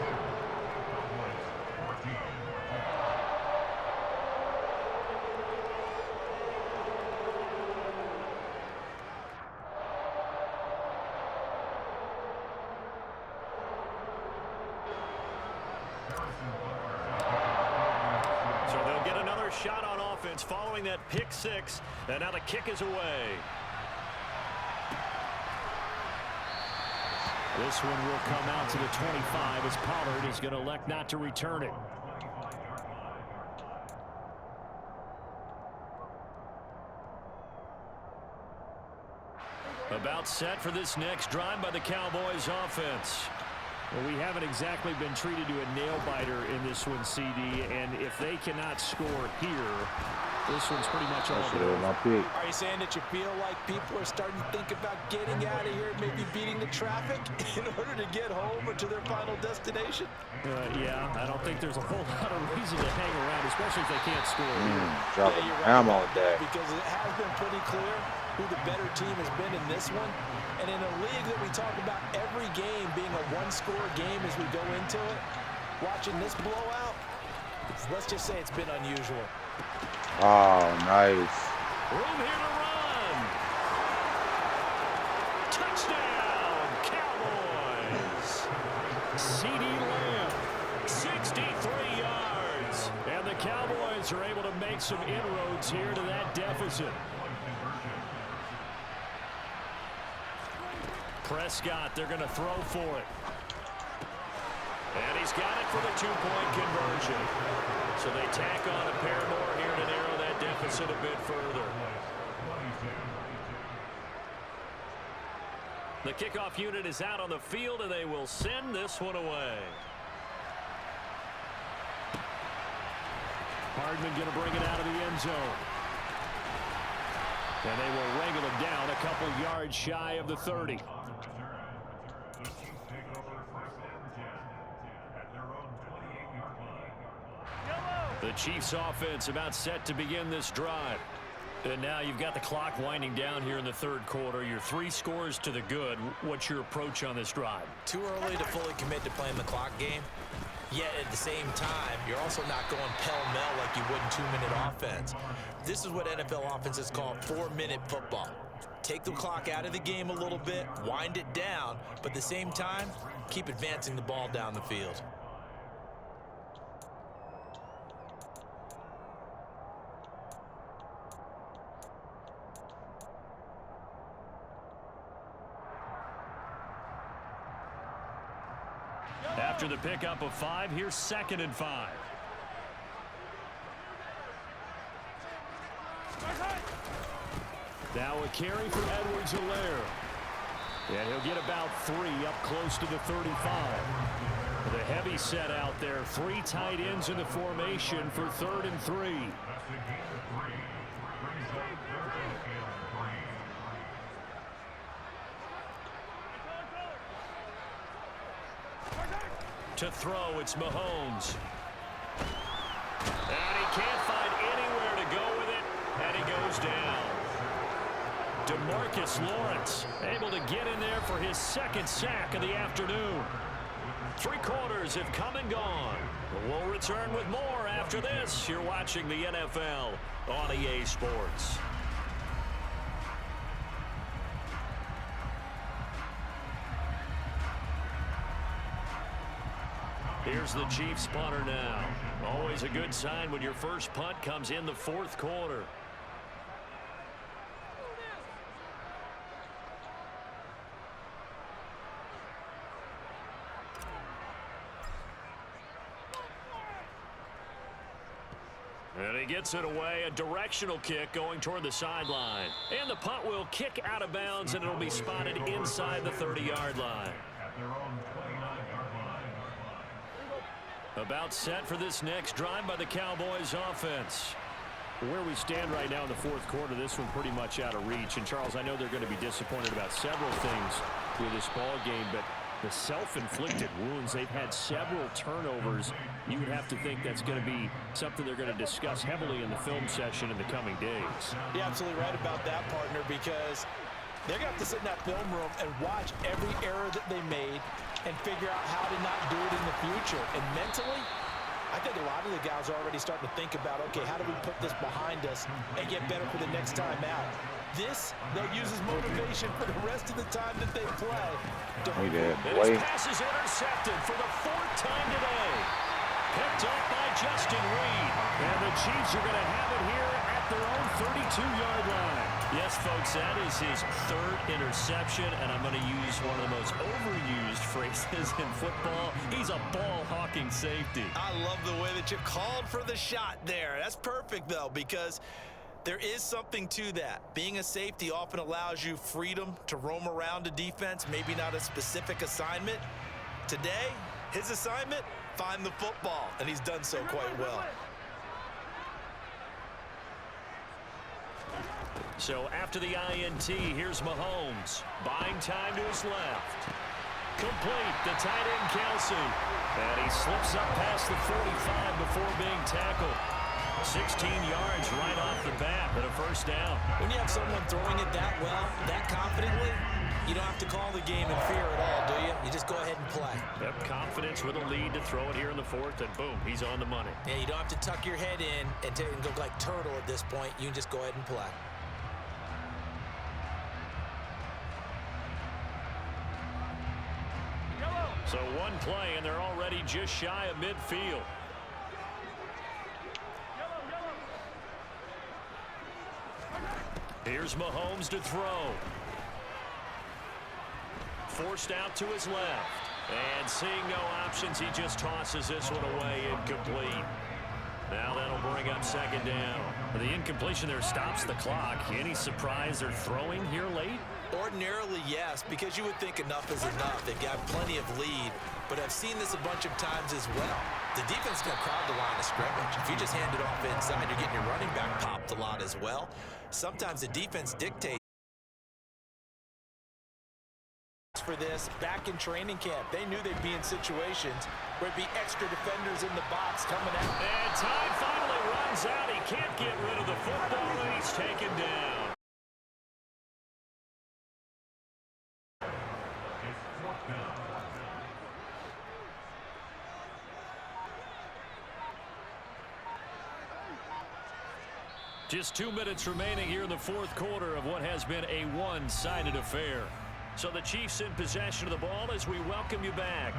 So they'll get another shot on offense following that pick 6, and now the kick is away. This one will come out to the 25 as Pollard is going to elect not to return it. About set for this next drive by the Cowboys offense. Well, we haven't exactly been treated to a nail-biter in this one, CD, and if they cannot score here, this one's pretty much all over. Are you saying that you feel like people are starting to think about getting out of here, maybe beating the traffic in order to get home or to their final destination? Yeah, I don't think there's a whole lot of reason to hang around, especially if they can't score. Dropping ammo with that. Because it has been pretty clear who the better team has been in this one. And in a league that we talk about every game being a one-score game as we go into it, watching this blowout, let's just say it's been unusual. Oh, nice. Room here to run. Touchdown, Cowboys. CD Lamb, 63 yards. And the Cowboys are able to make some inroads here to that deficit. Prescott, they're going to throw for it. And he's got it for the two-point conversion. So they tack on a pair more here to narrow that deficit a bit further. The kickoff unit is out on the field, and they will send this one away. Hardman going to bring it out of the end zone. And they will wrangle him down a couple yards shy of the 30. The Chiefs offense about set to begin this drive. And now you've got the clock winding down here in the third quarter. You're 3 scores to the good. What's your approach on this drive? Too early to fully commit to playing the clock game. Yet at the same time, you're also not going pell-mell like you would in 2-minute offense. This is what NFL offenses call 4-minute football. Take the clock out of the game a little bit, wind it down, but at the same time, keep advancing the ball down the field. After the pickup of 5, here's 2nd and 5. Now a carry for Edwards-Helaire. And he'll get about 3 up close to the 35. The heavy set out there. 3 tight ends in the formation for 3rd and 3. To throw, it's Mahomes. And he can't find anywhere to go with it, and he goes down. DeMarcus Lawrence able to get in there for his 2nd sack of the afternoon. 3 quarters have come and gone. We'll return with more after this. You're watching the NFL on EA Sports. Here's the Chiefs punter now. Always a good sign when your first punt comes in the 4th quarter. And he gets it away. A directional kick going toward the sideline. And the punt will kick out of bounds, and it'll be spotted inside the 30-yard line. About set for this next drive by the Cowboys offense. Where we stand right now in the 4th quarter, this one pretty much out of reach. And, Charles, I know they're going to be disappointed about several things with this ball game, but the self-inflicted wounds, they've had several turnovers. You would have to think that's going to be something they're going to discuss heavily in the film session in the coming days. You're absolutely right about that, partner, because they're going to have to sit in that film room and watch every error that they made and figure out how to not do it in the future. And mentally, I think a lot of the guys are already starting to think about, okay, how do we put this behind us and get better for the next time out? This, they'll use as motivation for the rest of the time that they play. His pass is intercepted for the 4th time today. Picked up by Justin Reed. And the Chiefs are going to have it here at their own 32-yard line. Yes, folks, that is his 3rd interception, and I'm going to use one of the most overused phrases in football. He's a ball-hawking safety. I love the way that you called for the shot there. That's perfect, though, because there is something to that. Being a safety often allows you freedom to roam around a defense, maybe not a specific assignment. Today, his assignment, find the football, and he's done so quite well. So after the INT, here's Mahomes. Buying time to his left. Complete, the tight end Kelsey. And he slips up past the 45 before being tackled. 16 yards right off the bat, but a 1st down. When you have someone throwing it that well, that confidently, you don't have to call the game in fear at all, do you? You just go ahead and play. Yep, confidence with a lead to throw it here in the 4th, and boom, he's on the money. Yeah, you don't have to tuck your head in and go like turtle at this point. You can just go ahead and play. So one play, and they're already just shy of midfield. Here's Mahomes to throw. forced out to his left. And seeing no options, he just tosses this one away, incomplete. Now that'll bring up second down. The incompletion there stops the clock. Any surprise they're throwing here late? Ordinarily, yes, because you would think enough is enough. They've got plenty of lead, but I've seen this a bunch of times as well. The defense can crowd the line of scrimmage. If you just hand it off inside, you're getting your running back popped a lot as well. Sometimes the defense dictates for this back in training camp. They knew they'd be in situations where it'd be extra defenders in the box coming out. And time finally runs out. He can't get rid of the football, and he's taken down. Just 2 minutes remaining here in the fourth quarter of what has been a one-sided affair. So the Chiefs in possession of the ball as we welcome you back.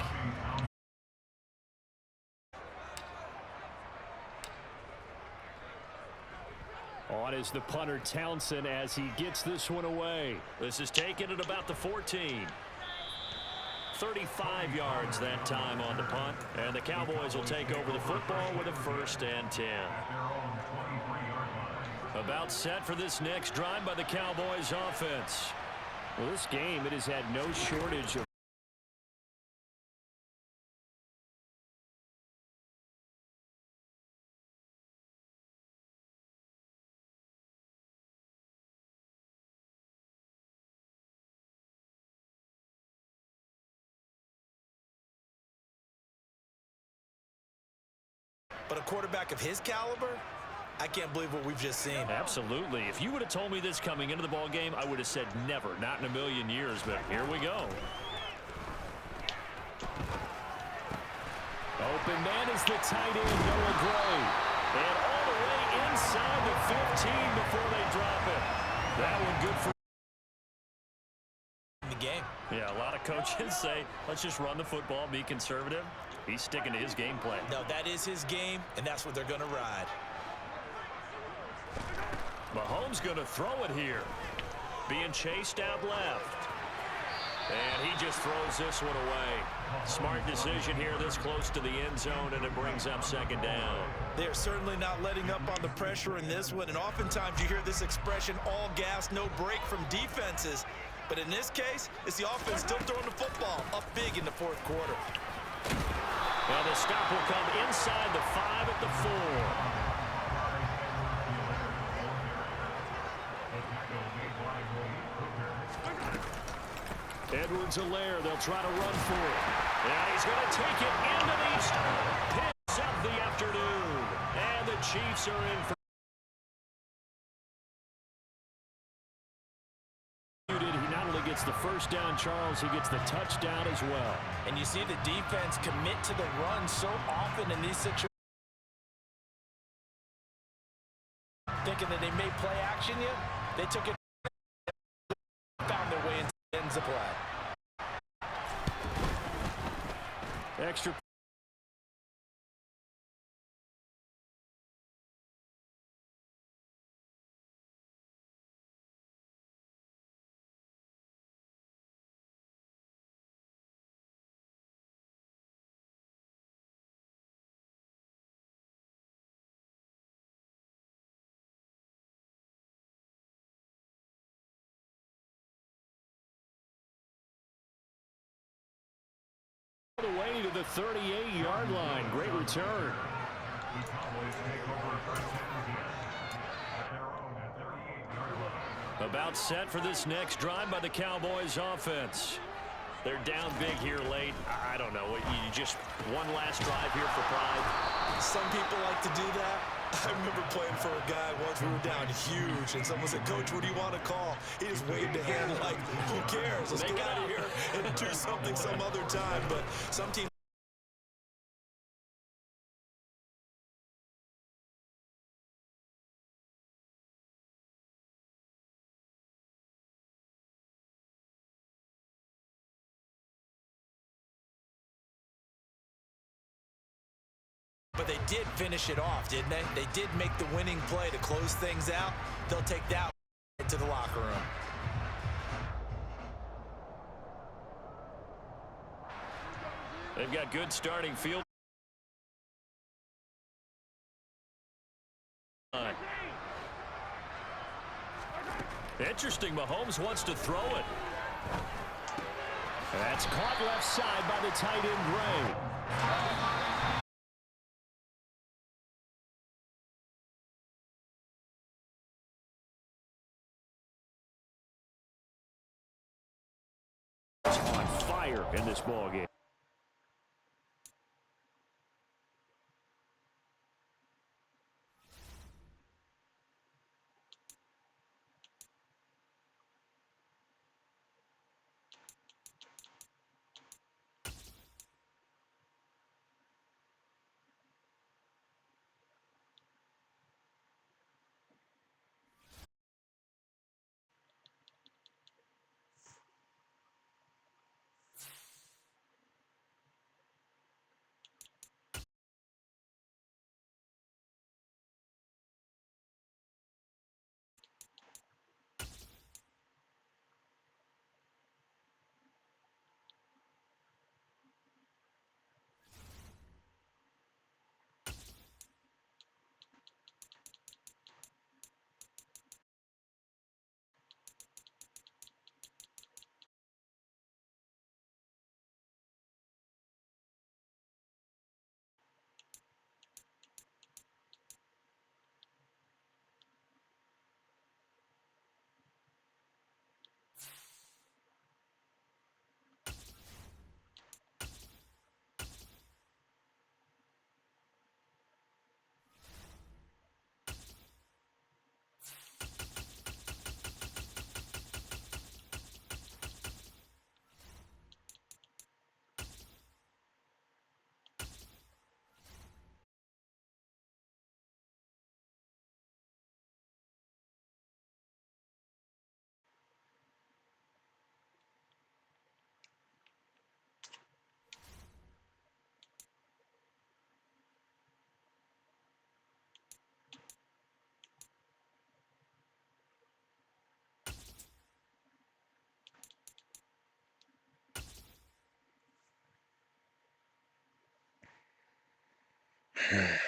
On is the punter Townsend as he gets this one away. This is taken at about the 14. 35 yards that time on the punt. And the Cowboys will take over the football with a 1st and 10. About set for this next drive by the Cowboys offense. Well, this game, it has had no shortage of But a quarterback of his caliber, I can't believe what we've just seen. Absolutely. If you would have told me this coming into the ball game, I would have said never, not in a million years, but here we go. Open man is the tight end, Noah Gray. And all the way inside the 15 before they drop it. That one good for the game. Yeah, a lot of coaches say, let's just run the football, be conservative. He's sticking to his game plan. No, that is his game, and that's what they're going to ride. Mahomes going to throw it here. Being chased out left. And he just throws this one away. Smart decision here this close to the end zone, and it brings up second down. They're certainly not letting up on the pressure in this one, and oftentimes you hear this expression, all gas, no break from defenses. But in this case, it's the offense still throwing the football up big in the fourth quarter. Well, the stop will come inside the 5 at the 4. Edwards-Helaire, they'll try to run for it. And he's going to take it into the picks of the afternoon. And the Chiefs are in for he not only gets the first down, Charles, he gets the touchdown as well. And you see the defense commit to the run so often in these situations. Thinking that they may play action you, they took it, found their way into the ends of play. Extra. The way to the 38-yard line. Great return. About set for this next drive by the Cowboys offense. They're down big here late. I don't know. You just one last drive here for pride. Some people like to do that. I remember playing for a guy once. We were down huge, and someone said, "Coach, what do you want to call?" He just waved a hand like, "Who cares? Let's get out of here and do something some other time." But some teams. But they did finish it off, didn't they? They did make the winning play to close things out. They'll take that to the locker room. They've got good starting field. Interesting, Mahomes wants to throw it. That's caught left side by the tight end, Gray. On fire in this ballgame.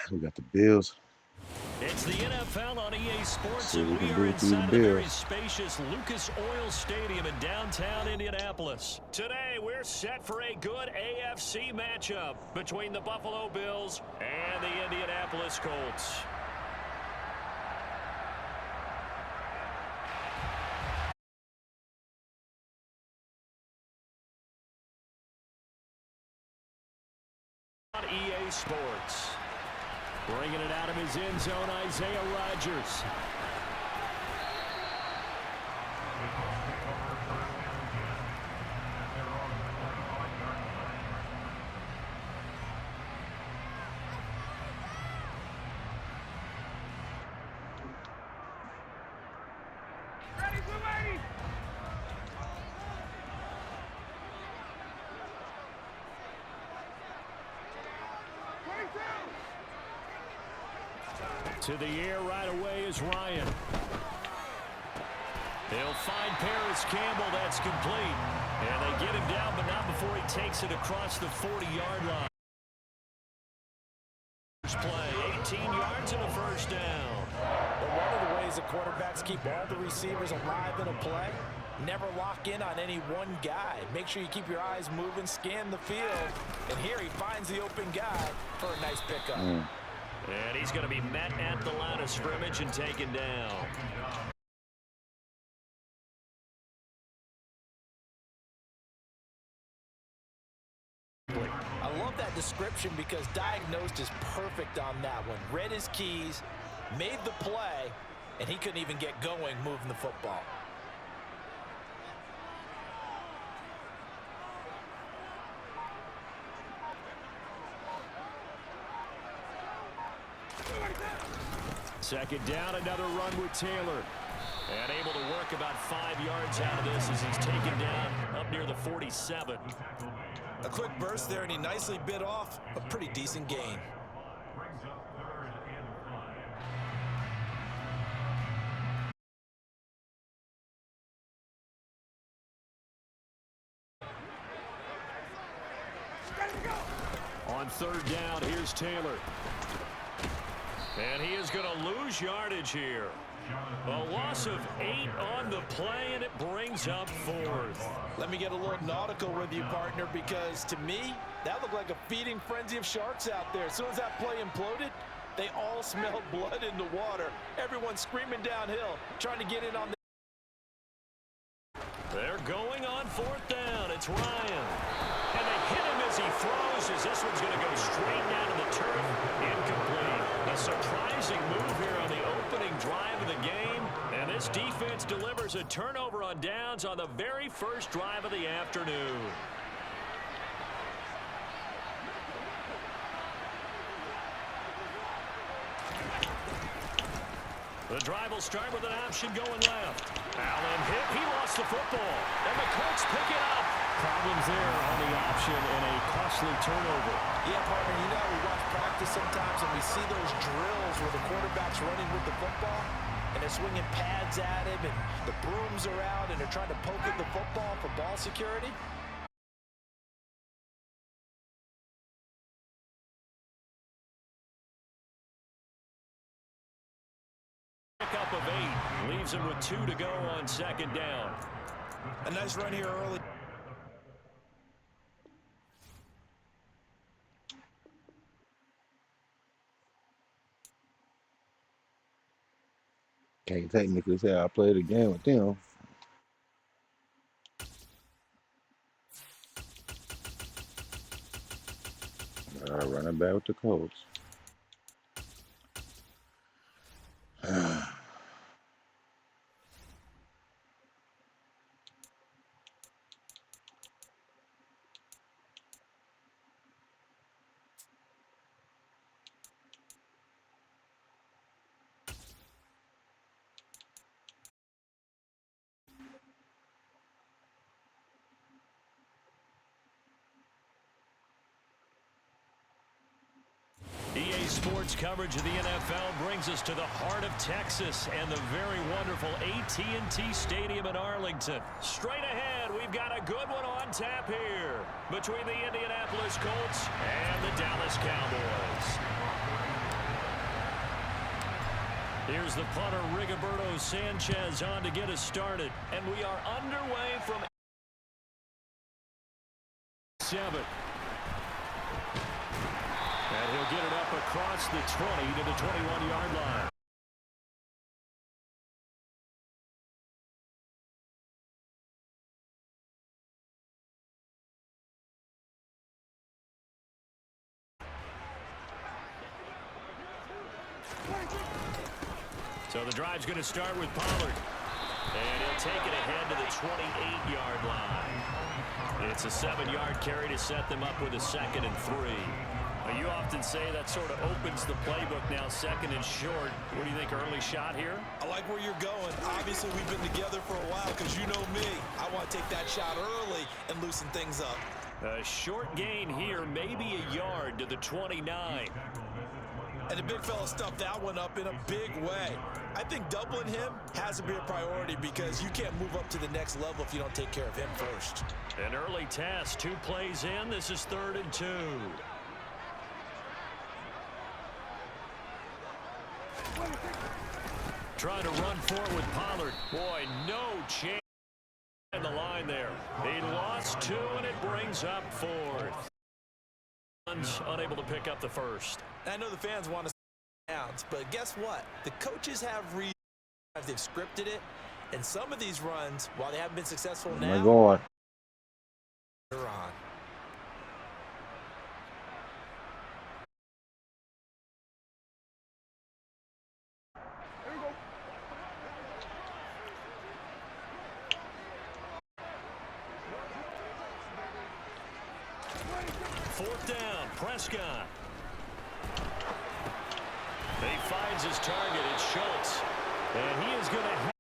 We got the Bills. It's the NFL on EA Sports, See what and we we can are do with these inside of the very Bills. spacious Lucas Oil Stadium in downtown Indianapolis. Today, we're set for a good AFC matchup between the Buffalo Bills and the Indianapolis Colts. On EA Sports. Bringing it out of his end zone, Isaiah Rodgers. To the air right away is Ryan. They'll find Paris Campbell. That's complete. And they get him down, but not before he takes it across the 40-yard line. Play, 18 yards and a first down. But one of the ways the quarterbacks keep all the receivers alive in a play, never lock in on any one guy. Make sure you keep your eyes moving, scan the field. And here he finds the open guy for a nice pickup. And he's going to be met at the line of scrimmage and taken down. I love that description because diagnosed is perfect on that one. Read his keys, made the play, and he couldn't even get going moving the football. Second down, another run with Taylor. And able to work about 5 yards out of this as he's taken down up near the 47. A quick burst there, and he nicely bit off a pretty decent gain. On third down, here's Taylor. And he is going to lose yardage here. A loss of 8 on the play, and it brings up 4th. Let me get a little nautical with you, partner, because to me, that looked like a feeding frenzy of sharks out there. As soon as that play imploded, they all smelled blood in the water. Everyone screaming downhill, trying to get in on the... They're going on 4th down. It's Ryan. And they hit him as he throws, as this one's going to go straight down to the turf. Incomplete. A surprising move here on the opening drive of the game. And this defense delivers a turnover on downs on the very first drive of the afternoon. The drive will start with an option going left. Allen hit. He lost the football. And the Colts pick it up. Problems there on the option and a costly turnover. Yeah, partner, you know, we watch practice sometimes and we see those drills where the quarterback's running with the football and they're swinging pads at him and the brooms are out and they're trying to poke at the football for ball security. Up of 8 leaves him with 2 to go on second down. A nice run here early. Can't technically say I played a game with them. Running back with the Colts. EA Sports coverage of the NFL brings us to the heart of Texas and the very wonderful AT&T Stadium in Arlington. Straight ahead, we've got a good one on tap here between the Indianapolis Colts and the Dallas Cowboys. Here's the punter, Rigoberto Sanchez, on to get us started. And we are underway from 7. And he'll get it up across the 20 to the 21-yard line. So the drive's going to start with Pollard. And he'll take it ahead to the 28-yard line. It's a 7-yard carry to set them up with a 2nd and 3. You often say that sort of opens the playbook now, 2nd and short. What do you think, early shot here? I like where you're going. Obviously, we've been together for a while because you know me. I want to take that shot early and loosen things up. A short gain here, maybe a yard to the 29. And the big fella stuffed that one up in a big way. I think doubling him has to be a priority because you can't move up to the next level if you don't take care of him first. An early test, 2 plays in. This is 3rd and 2. Trying to run forward with Pollard. Boy, no chance in the line there. He lost 2, and it brings up 4th. Unable to pick up the 1st. I know the fans want to downs, but guess what? The coaches have reasons. They've scripted it, and some of these runs, while they haven't been successful now, my God. they're on. Fourth down, Prescott. He finds his target. It's Schultz. And he is going to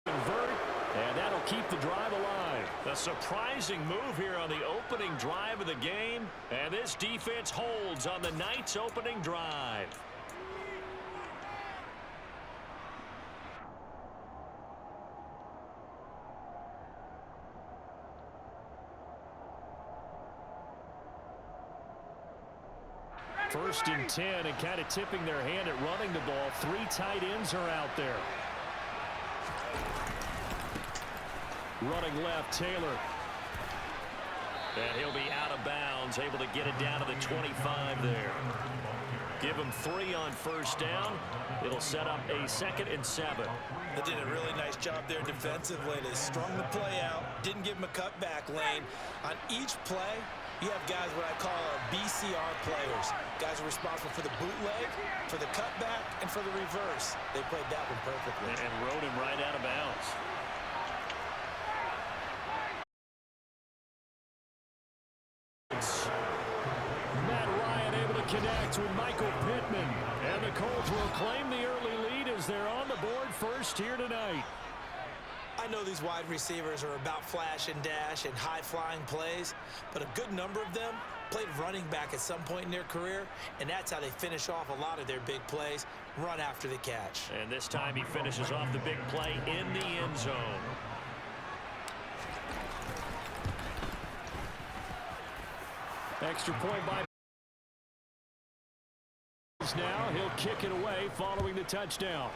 convert, and that'll keep the drive alive. A surprising move here on the opening drive of the game, and this defense holds on the night's opening drive. 1st and 10, and kind of tipping their hand at running the ball. 3 tight ends are out there. Running left, Taylor. And he'll be out of bounds, able to get it down to the 25 there. Give him 3 on 1st down. It'll set up a 2nd and 7. They did a really nice job there defensively. They strung the play out, didn't give him a cutback lane. On each play, you have guys what I call our BCR players. Guys are responsible for the bootleg, for the cutback, and for the reverse. They played that one perfectly. And rode him right out of bounds. Matt Ryan able to connect with Michael Pittman. And the Colts will claim the early lead as they're on the board first here tonight. I know these wide receivers are about flash and dash and high-flying plays, but a good number of them played running back at some point in their career, and that's how they finish off a lot of their big plays, run after the catch. And this time he finishes off the big play in the end zone. Extra point by now. He'll kick it away following the touchdown.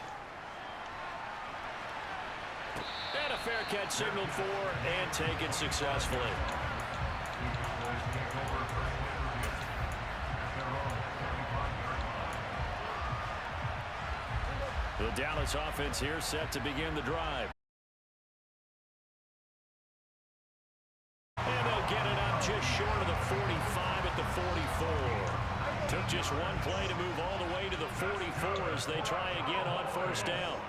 And a fair catch signaled for and taken successfully. The Dallas offense here set to begin the drive. And they'll get it up just short of the 45 at the 44. Took just one play to move all the way to the 44 as they try again on 1st down.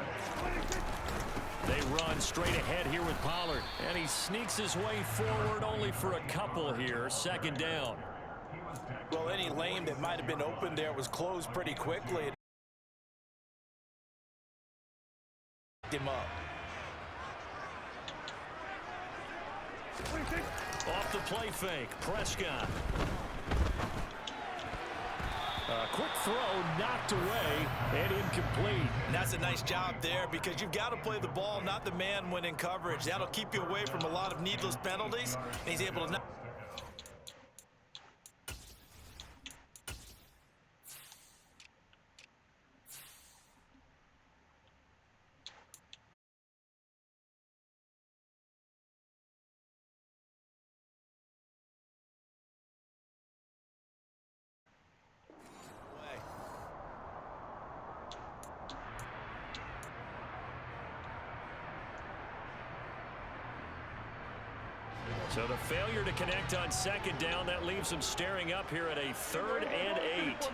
They run straight ahead here with Pollard. And he sneaks his way forward only for a couple here. 2nd down. Well, any lane that might have been open there was closed pretty quickly. Him up. Off the play fake, Prescott. A quick throw knocked away and incomplete. And that's a nice job there because you've got to play the ball, not the man when in coverage. That'll keep you away from a lot of needless penalties. And he's able to So the failure to connect on 2nd down, that leaves them staring up here at a 3rd and 8.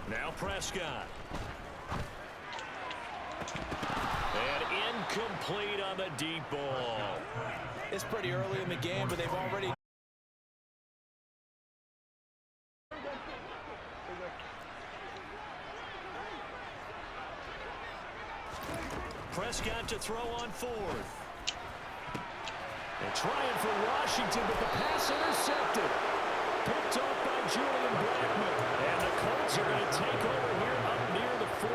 Now Prescott. And incomplete on the deep ball. It's pretty early in the game, but they've already Prescott to throw on 4th. They're trying for Washington, but the pass intercepted. Picked off by Julian Blackman. And the Colts are going to take over here up near the 40.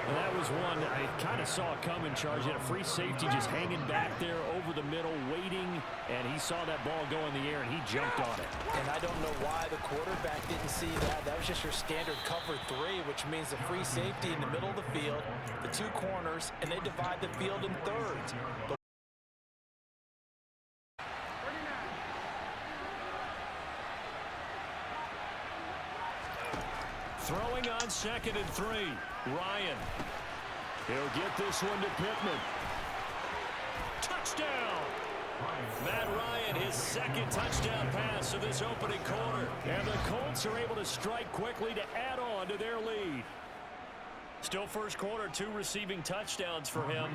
And that was one I kind of saw coming, Charge. He had a free safety just hanging back there over the middle, waiting. And he saw that ball go in the air, and he jumped on it. And I don't know why the quarterback didn't see that. That was just your standard cover 3, which means the free safety in the middle of the field, the 2 corners, and they divide the field in thirds. Throwing on 2nd and 3. Ryan. He'll get this one to Pittman. Touchdown! Matt Ryan, his 2nd touchdown pass of this opening quarter. And the Colts are able to strike quickly to add on to their lead. Still first quarter, 2 receiving touchdowns for him.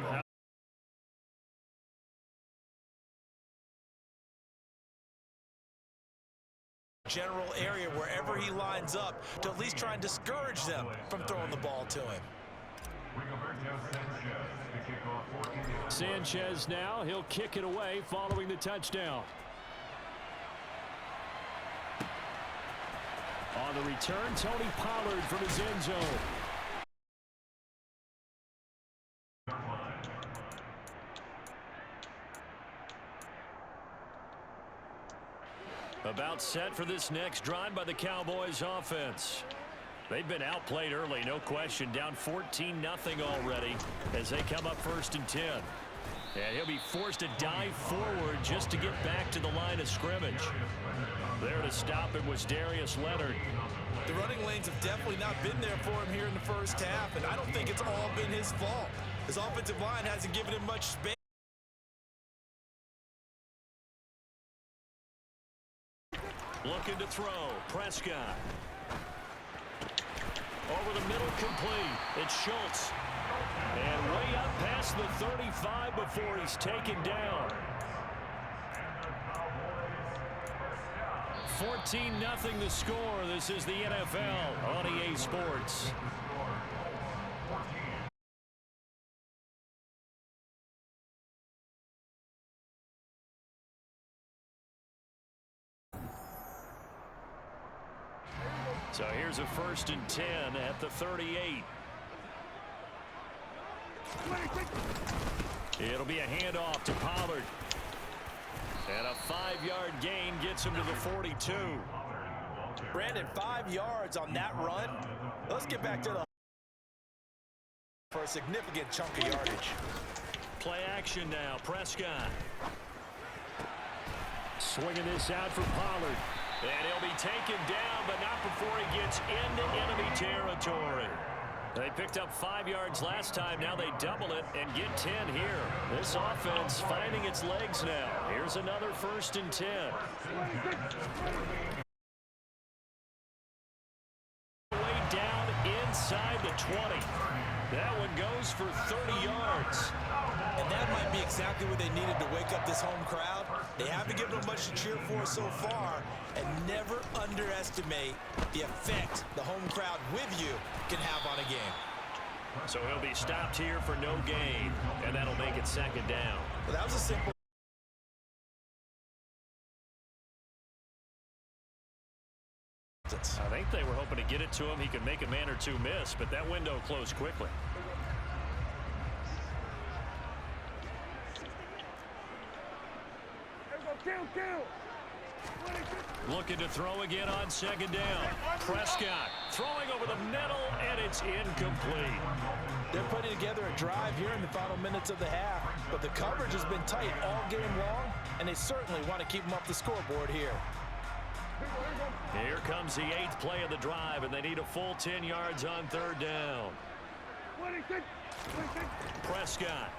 General area wherever he lines up to at least try and discourage them from throwing the ball to him. Sanchez now, he'll kick it away following the touchdown. On the return, Tony Pollard from his end zone. About set for this next drive by the Cowboys offense. They've been outplayed early, no question. Down 14-0 already as they come up 1st and 10. And he'll be forced to dive forward just to get back to the line of scrimmage. There to stop it was Darius Leonard. The running lanes have definitely not been there for him here in the first half, and I don't think it's all been his fault. His offensive line hasn't given him much space. Looking to throw. Prescott. Over the middle, complete. It's Schultz. And way up past the 35 before he's taken down. 14-0 the score. This is the NFL on EA Sports. So here's a 1st and 10 at the 38. It'll be a handoff to Pollard. And a 5-yard gain gets him to the 42. Brandon, 5 yards on that run. Let's get back to the for a significant chunk of yardage. Play action now. Prescott. Swinging this out for Pollard. And he'll be taken down, but not before he gets into enemy territory. They picked up 5 yards last time. Now they double it and get 10 here. This offense finding its legs now. Here's another 1st and 10. Way down inside the 20. That one goes for 30 yards. And that might be exactly what they needed to wake up this home crowd. They haven't given them much to cheer for so far, and never underestimate the effect the home crowd with you can have on a game. So he'll be stopped here for no gain, and that'll make it 2nd down. Well, that was a simple. I think they were hoping to get it to him. He could make a man or two miss, but that window closed quickly. Looking to throw again on 2nd down. Prescott throwing over the middle, and it's incomplete. They're putting together a drive here in the final minutes of the half, but the coverage has been tight all game long, and they certainly want to keep them off the scoreboard here. Here comes the 8th play of the drive, and they need a full 10 yards on 3rd down. Prescott.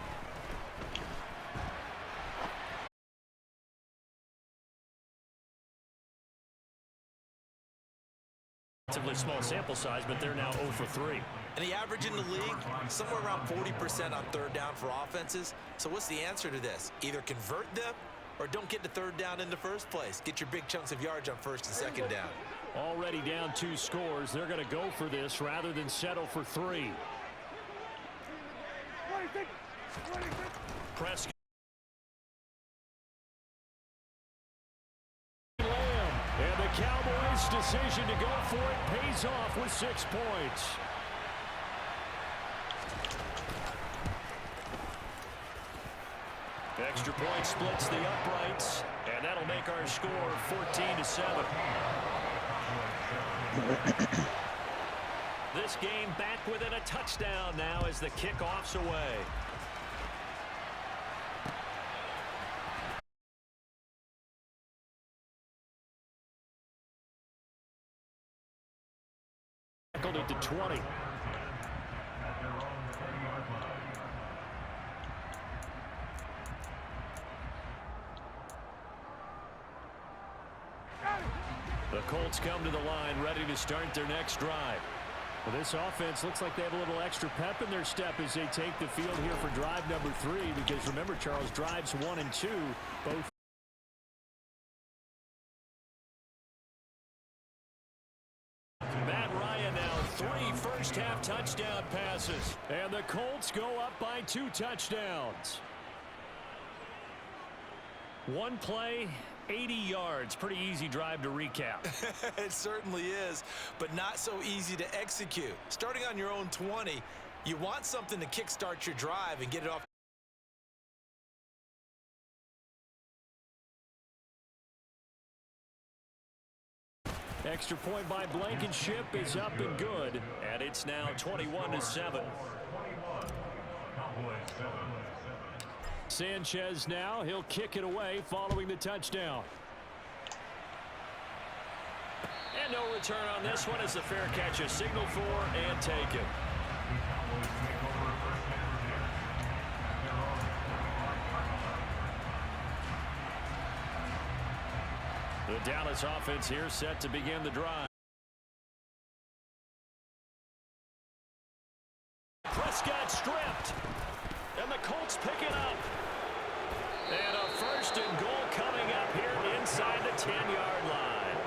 Relatively small sample size, but they're now 0 for 3. And the average in the league, somewhere around 40% on 3rd down for offenses. So what's the answer to this? Either convert them or don't get to 3rd down in the first place. Get your big chunks of yards on 1st and 2nd down. Already down 2 scores. They're going to go for this rather than settle for 3. Prescott. And the Cowboys' decision to go for it pays off with 6 points. Extra point splits the uprights, and that'll make our score 14-7. This game back within a touchdown now as the kickoff's away. Tackled at the 20. The Colts come to the line ready to start their next drive. Well, this offense looks like they have a little extra pep in their step as they take the field here for drive number 3, because remember, Charles, drives 1 and 2 both. Matt Ryan now 3 first-half touchdown passes, and the Colts go up by 2 touchdowns. One play, 80 yards. Pretty easy drive to recap. It certainly is, but not so easy to execute. Starting on your own 20, you want something to kickstart your drive and get it off. Extra point by Blankenship is up and good, and it's now 21-7. Sanchez now, he'll kick it away following the touchdown. And no return on this one as the fair catch is signaled for and taken. The Dallas offense here set to begin the drive. Prescott stripped. And the Colts pick it up. And a first and goal coming up here inside the 10-yard line.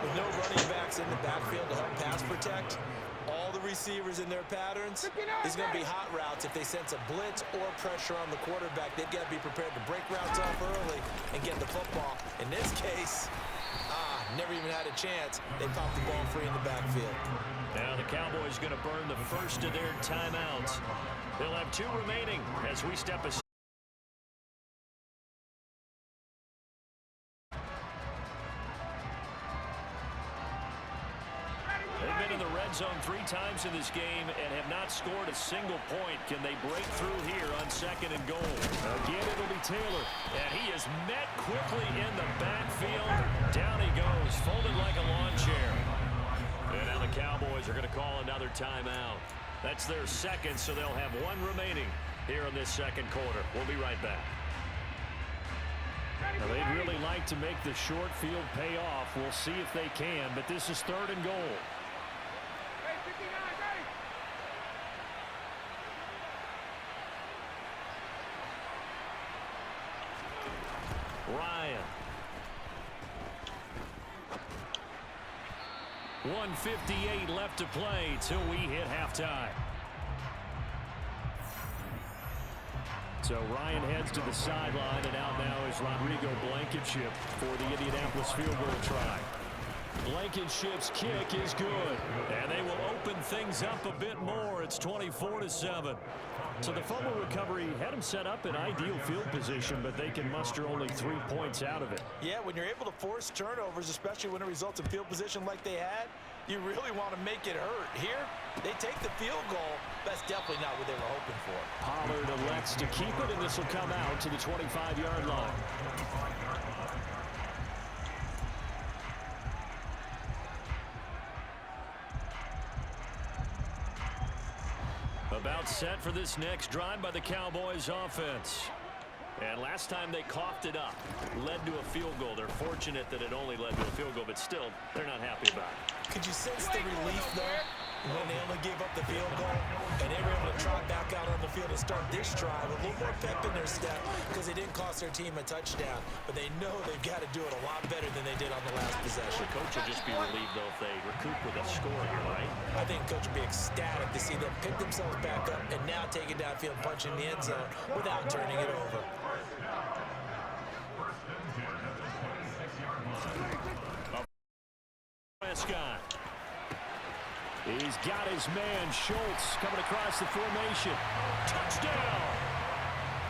With no running backs in the backfield to help pass protect, all the receivers in their patterns, there's going to be hot routes if they sense a blitz or pressure on the quarterback. They've got to be prepared to break routes off early and get the football. In this case, never even had a chance. They popped the ball free in the backfield. Now the Cowboys going to burn the first of their timeouts. They'll have 2 remaining as we step aside. They've been in the red zone 3 times in this game and have not scored a single point. Can they break through here on 2nd and goal? Again, it'll be Taylor. And he is met quickly in the backfield. Down he goes, folded like a lawn chair. And now the Cowboys are going to call another timeout. That's their second, so they'll have 1 remaining here in this second quarter. We'll be right back. Now, they'd really like to make the short field pay off. We'll see if they can, but this is 3rd and goal. Ryan. 1:58 left to play till we hit halftime. So Ryan heads to the sideline, and out now is Rodrigo Blankenship for the Indianapolis field goal try. Blankenship's kick is good, and they will open things up a bit more. It's 24-7. So the fumble recovery had them set up in ideal field position, but they can muster only 3 points out of it. Yeah, when you're able to force turnovers, especially when it results in field position like they had, you really want to make it hurt. Here, they take the field goal. That's definitely not what they were hoping for. Pollard elects to keep it, and this will come out to the 25-yard line. About set for this next drive by the Cowboys offense. And last time they coughed it up, led to a field goal. They're fortunate that it only led to a field goal, but still, they're not happy about it. Could you sense the relief, though, when they only gave up the field goal and they were able to trot back out on the field and start this drive? A little more pep in their step because they didn't cost their team a touchdown, but they know they've got to do it a lot better than they did on the last possession. The coach will just be relieved, though, if they recoup with a score here, right? I think coach will be ecstatic to see them pick themselves back up and now take it downfield, punch in the end zone without turning it over. Prescott. He's got his man, Schultz, coming across the formation. Touchdown!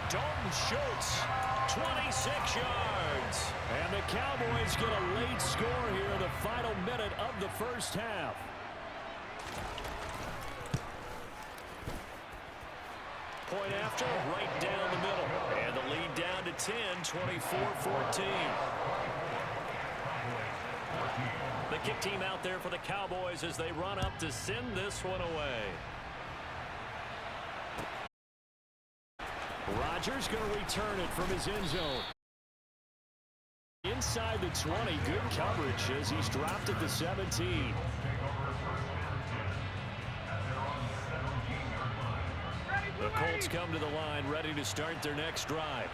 Dalton Schultz, 26 yards. And the Cowboys get a late score here in the final minute of the first half. Point after, right down the middle. And the lead down to 10, 24-14. The kick team out there for the Cowboys as they run up to send this one away. Rodgers going to return it from his end zone. Inside the 20, good coverage as he's dropped at the 17. The Colts come to the line ready to start their next drive.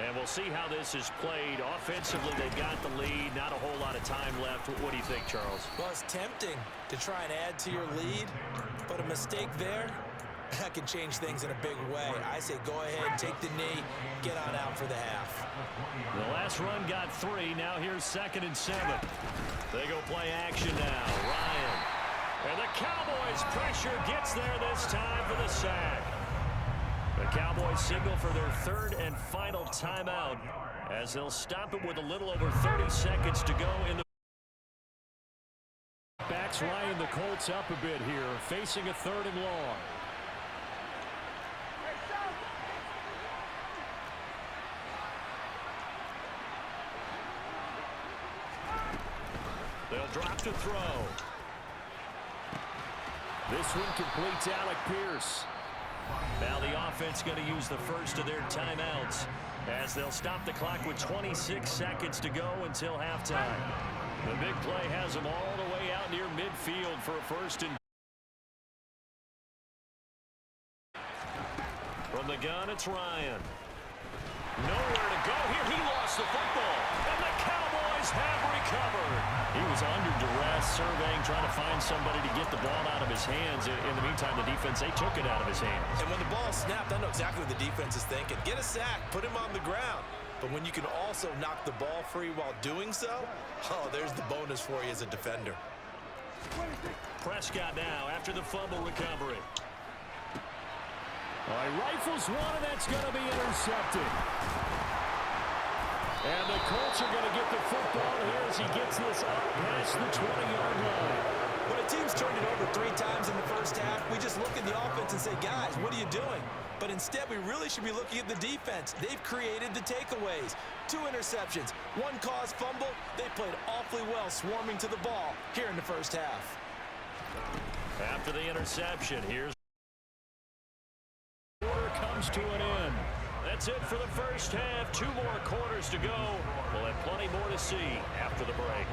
And we'll see how this is played. Offensively, they've got the lead. Not a whole lot of time left. What do you think, Charles? Well, it's tempting to try and add to your lead, but a mistake there, that can change things in a big way. I say go ahead, take the knee, get on out for the half. The last run got 3. Now here's 2nd and 7. They go play action now. Ryan. And the Cowboys' pressure gets there this time for the sack. The Cowboys signal for their 3rd and final timeout as they'll stop it with a little over 30 seconds to go in the That's lining the Colts up a bit here, facing a 3rd and long. They'll drop to throw. This one completes Alec Pierce. Now the offense going to use the first of their timeouts as they'll stop the clock with 26 seconds to go until halftime. The big play has them all the way out near midfield for a 1st and. From the gun, it's Ryan. Nowhere to go here. He lost the football, and the Cowboys have recovered. He was under duress, surveying, trying to find somebody to get the ball out of his hands. In the meantime, the defense, they took it out of his hands. And when the ball snapped, I know exactly what the defense is thinking. Get a sack, put him on the ground. But when you can also knock the ball free while doing so, oh, there's the bonus for you as a defender. Prescott now after the fumble recovery. All right, rifles one, and that's going to be intercepted. And the Colts are going to get the football here as he gets this up past the 20-yard line. When a team's turned it over 3 times in the first half, we just look at the offense and say, guys, what are you doing? But instead, we really should be looking at the defense. They've created the takeaways. 2 interceptions, 1 caused fumble. They played awfully well swarming to the ball here in the first half. After the interception, here's quarter comes to an end. That's it for the first half. 2 more quarters to go. We'll have plenty more to see after the break.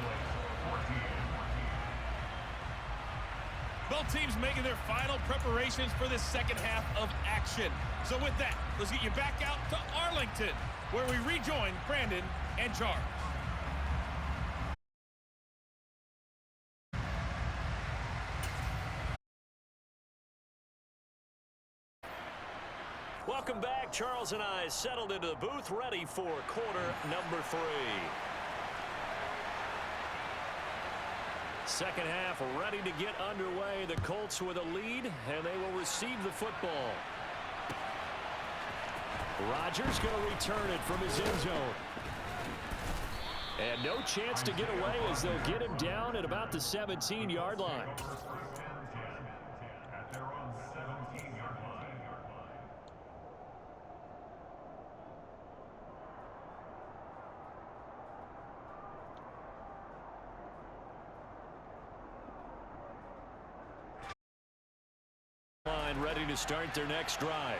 Both teams making their final preparations for this second half of action. So with that, let's get you back out to Arlington, where we rejoin Brandon and Charles. Welcome back. Charles and I settled into the booth, ready for quarter number 3. Second half ready to get underway. The Colts with a lead, and they will receive the football. Rodgers going to return it from his end zone. And no chance to get away as they'll get him down at about the 17-yard line. Ready to start their next drive.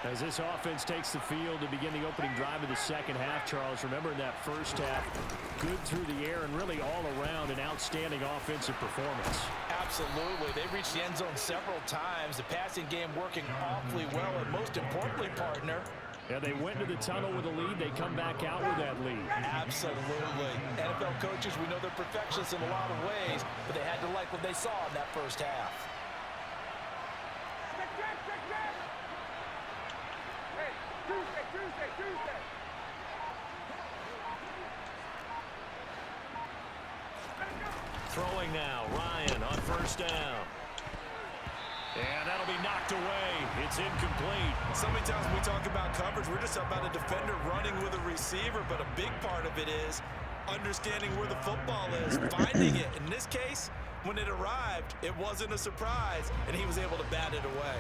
As this offense takes the field to begin the opening drive of the second half, Charles, remember in that first half, good through the air and really all around an outstanding offensive performance. Absolutely. They reached the end zone several times. The passing game working awfully well, and most importantly, partner, yeah, they went to the tunnel with a lead. They come back out with that lead. Absolutely. NFL coaches, we know they're perfectionists in a lot of ways, but they had to like what they saw in that first half. Throwing now, Ryan on first down. And that'll be knocked away. It's incomplete. So many times when we talk about coverage, we're just about a defender running with a receiver, but a big part of it is understanding where the football is, finding it. In this case, when it arrived, it wasn't a surprise, and he was able to bat it away.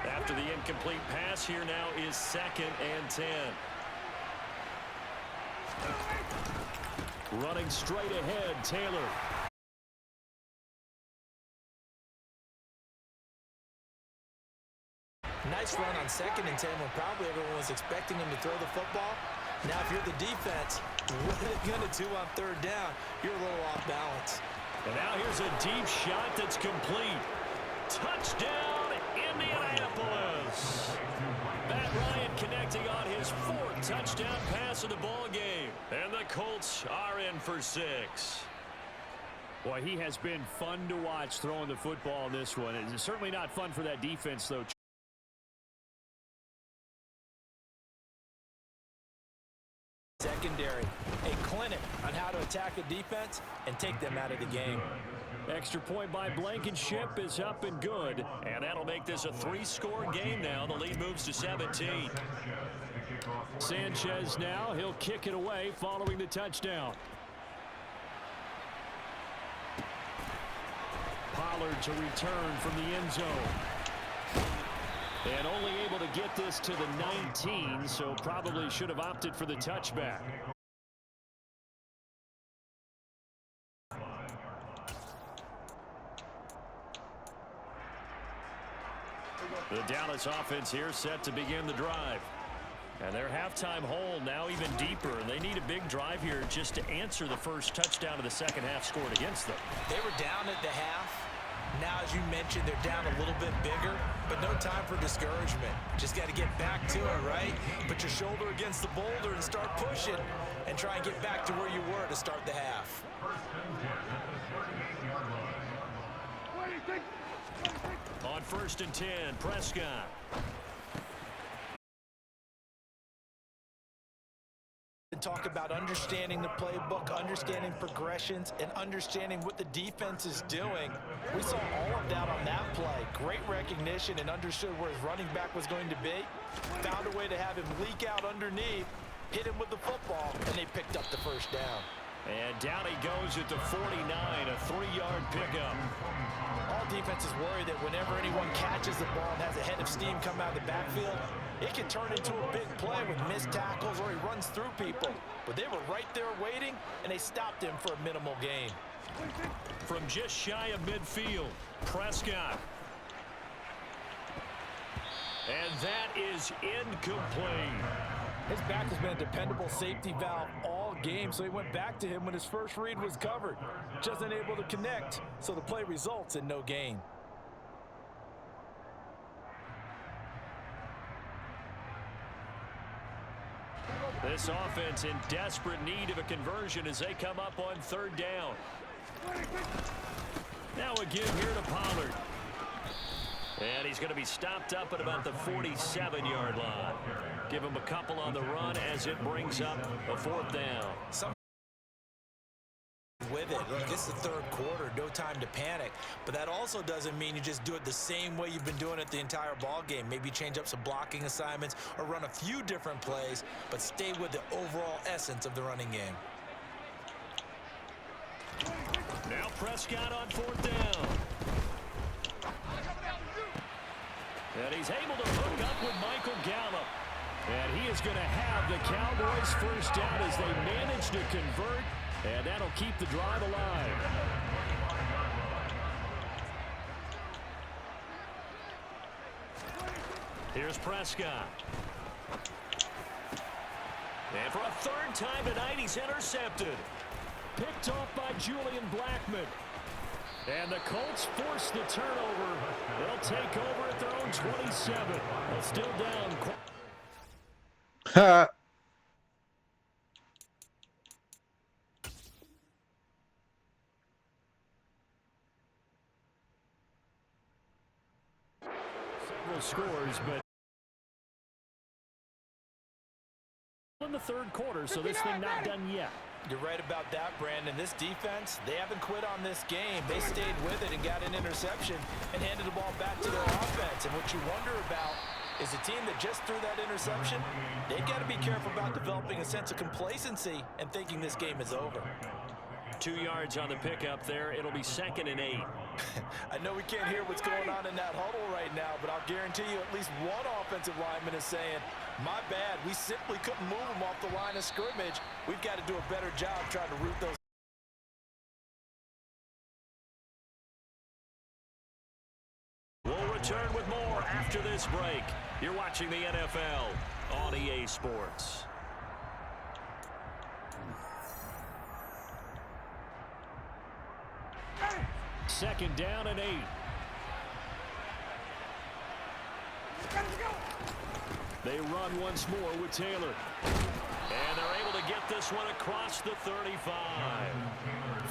After the incomplete pass, here now is 2nd and 10. Running straight ahead, Taylor. Nice run on 2nd and 10 when probably everyone was expecting him to throw the football. Now, if you're the defense, what are they going to do on 3rd down? You're a little off balance. And now here's a deep shot that's complete. Touchdown, Indianapolis. Matt Ryan connecting on his 4th touchdown pass of the ball game. And the Colts are in for 6. Boy, he has been fun to watch throwing the football in this one. It's certainly not fun for that defense, though. Secondary, a clinic on how to attack a defense and take them out of the game. Extra point by Blankenship is up and good, and that'll make this a 3-score game now. The lead moves to 17. Sanchez now, he'll kick it away following the touchdown. Pollard to return from the end zone. And only able to get this to the 19, so probably should have opted for the touchback. The Dallas offense here set to begin the drive. And their halftime hole now even deeper. And they need a big drive here just to answer the first touchdown of the second half scored against them. They were down at the half. Now, as you mentioned, they're down a little bit bigger, but no time for discouragement. Just got to get back to it, right? Put your shoulder against the boulder and start pushing and try and get back to where you were to start the half. On 1st and 10, Prescott. Talk about understanding the playbook, understanding progressions, and understanding what the defense is doing. We saw all of that on that play. Great recognition and understood where his running back was going to be. Found a way to have him leak out underneath, hit him with the football, and they picked up the first down. And down he goes at the 49, a 3-yard pickup. All defenses worry that whenever anyone catches the ball and has a head of steam come out of the backfield, it can turn into a big play with missed tackles or he runs through people. But they were right there waiting, and they stopped him for a minimal gain. From just shy of midfield, Prescott. And that is incomplete. His back has been a dependable safety valve all game, so he went back to him when his first read was covered. Just unable to connect, so the play results in no gain. This offense in desperate need of a conversion as they come up on 3rd down. Now again here to Pollard. And he's going to be stopped up at about the 47-yard line. Give him a couple on the run as it brings up a 4th down. With it. Look, it's the 3rd quarter, no time to panic. But that also doesn't mean you just do it the same way you've been doing it the entire ball game. Maybe change up some blocking assignments or run a few different plays, but stay with the overall essence of the running game. Now Prescott on 4th down. And he's able to hook up with Michael Gallup. And he is going to have the Cowboys first down as they manage to convert. And that'll keep the drive alive. Here's Prescott. And for a 3rd time tonight, he's intercepted. Picked off by Julian Blackmon. And the Colts force the turnover. They'll take over at their own 27. But still down. Ha! Several scores, but in the 3rd quarter, so this thing not done yet. You're right about that, Brandon. This defense, they haven't quit on this game. They stayed with it and got an interception and handed the ball back to their offense. And what you wonder about is a team that just threw that interception, they've got to be careful about developing a sense of complacency and thinking this game is over. 2 yards on the pickup there. It'll be 2nd and 8. I know we can't hear what's going on in that huddle right now, but I'll guarantee you at least one offensive lineman is saying, my bad, we simply couldn't move them off the line of scrimmage. We've got to do a better job trying to root those. We'll return with more after this break. You're watching the NFL on EA Sports. Second down and 8. They run once more with Taylor. And they're able to get this one across the 35.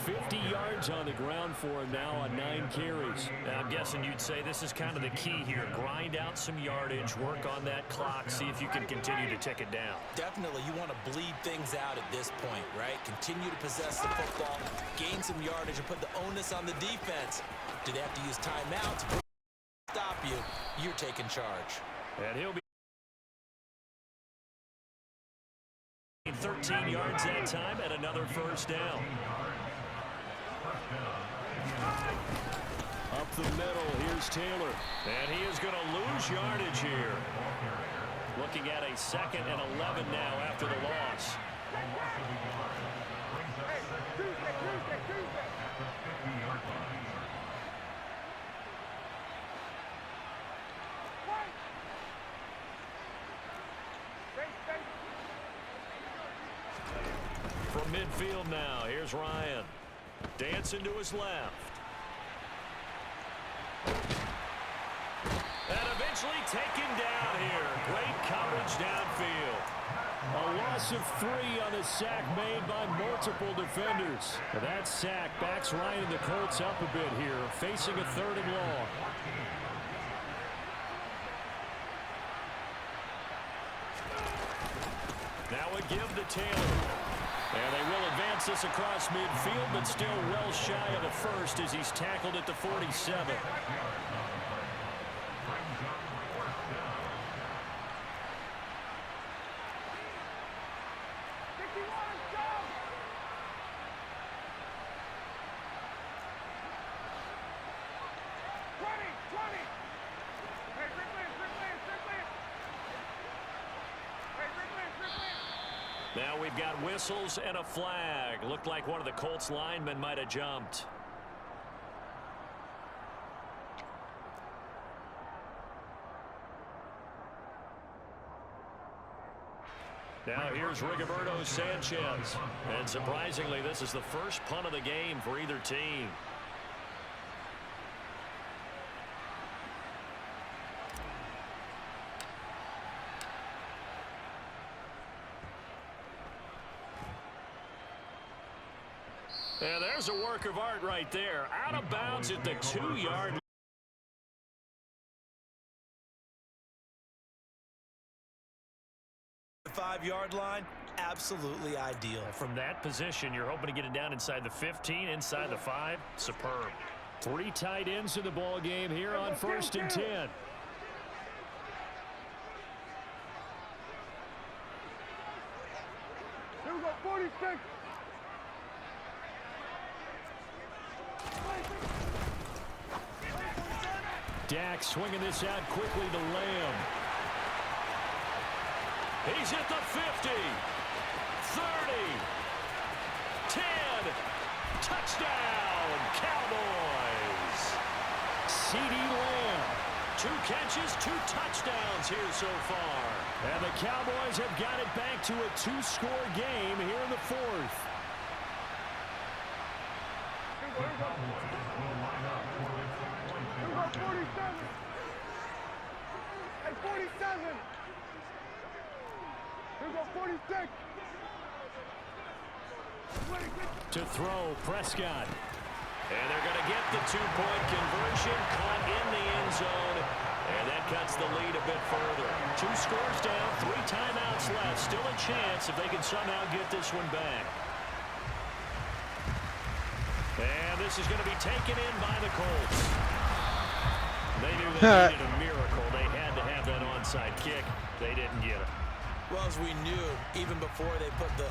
50 yards on the ground for him now on 9 carries. Now, I'm guessing you'd say this is kind of the key here. Grind out some yardage, work on that clock, see if you can continue to tick it down. Definitely, you want to bleed things out at this point, right? Continue to possess the football, gain some yardage, and put the onus on the defense. Do they have to use timeouts? Stop you. You're taking charge. And he'll be 13 yards that time and another first down. Up the middle, here's Taylor. And he is going to lose yardage here. Looking at a 2nd and 11 now after the loss. From midfield now, here's Ryan. Dancing to his left. And eventually taken down here. Great coverage downfield. A loss of 3 on the sack made by multiple defenders. That sack backs Ryan and the Colts up a bit here, facing a 3rd and long. Now a give to Taylor. And they will advance this across midfield, but still well shy of a first as he's tackled at the 47. Now we've got whistles and a flag. Looked like one of the Colts linemen might have jumped. Now here's Rigoberto Sanchez. And surprisingly, this is the first punt of the game for either team. And there's a work of art right there. Out of bounds at the 2-yard line. 5-yard line, absolutely ideal. From that position, you're hoping to get it down inside the 15, inside the 5. Superb. 3 tight ends in the ball game here on 1st and 10. Here we go, 46. Dak swinging this out quickly to Lamb. He's at the 50, 30, 10, touchdown, Cowboys. CeeDee Lamb. 2 catches, 2 touchdowns here so far. And the Cowboys have got it back to a 2-score game here in the 4th. Here we go. 47. Hey, 47. Here we go, 46. To throw, Prescott. And they're going to get the 2-point conversion, caught in the end zone. And that cuts the lead a bit further. 2 scores down, 3 timeouts left. Still a chance if they can somehow get this one back. And this is going to be taken in by the Colts. They knew they needed a miracle. They had to have that onside kick. They didn't get it. Well, as we knew, even before they put the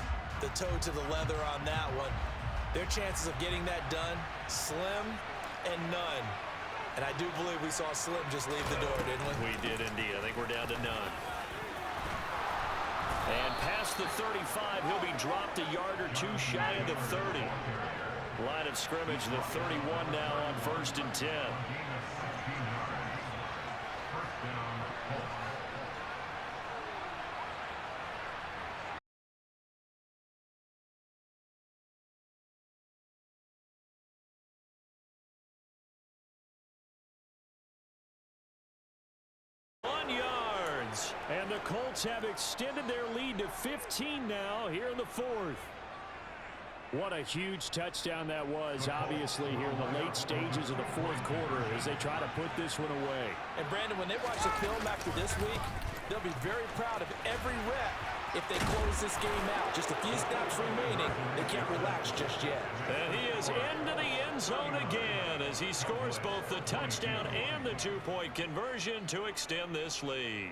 toe to the leather on that one, their chances of getting that done, slim and none. And I do believe we saw Slim just leave the door, didn't we? We did indeed. I think we're down to none. And past the 35, he'll be dropped a yard or 2 shy of the 30. Line of scrimmage, the 31 now on 1st and 10. And the Colts have extended their lead to 15 now here in the 4th. What a huge touchdown that was, obviously, here in the late stages of the 4th quarter as they try to put this one away. And, Brandon, when they watch the film after this week, they'll be very proud of every rep if they close this game out. Just a few snaps remaining. They can't relax just yet. And he is into the end zone again as he scores both the touchdown and the 2-point conversion to extend this lead.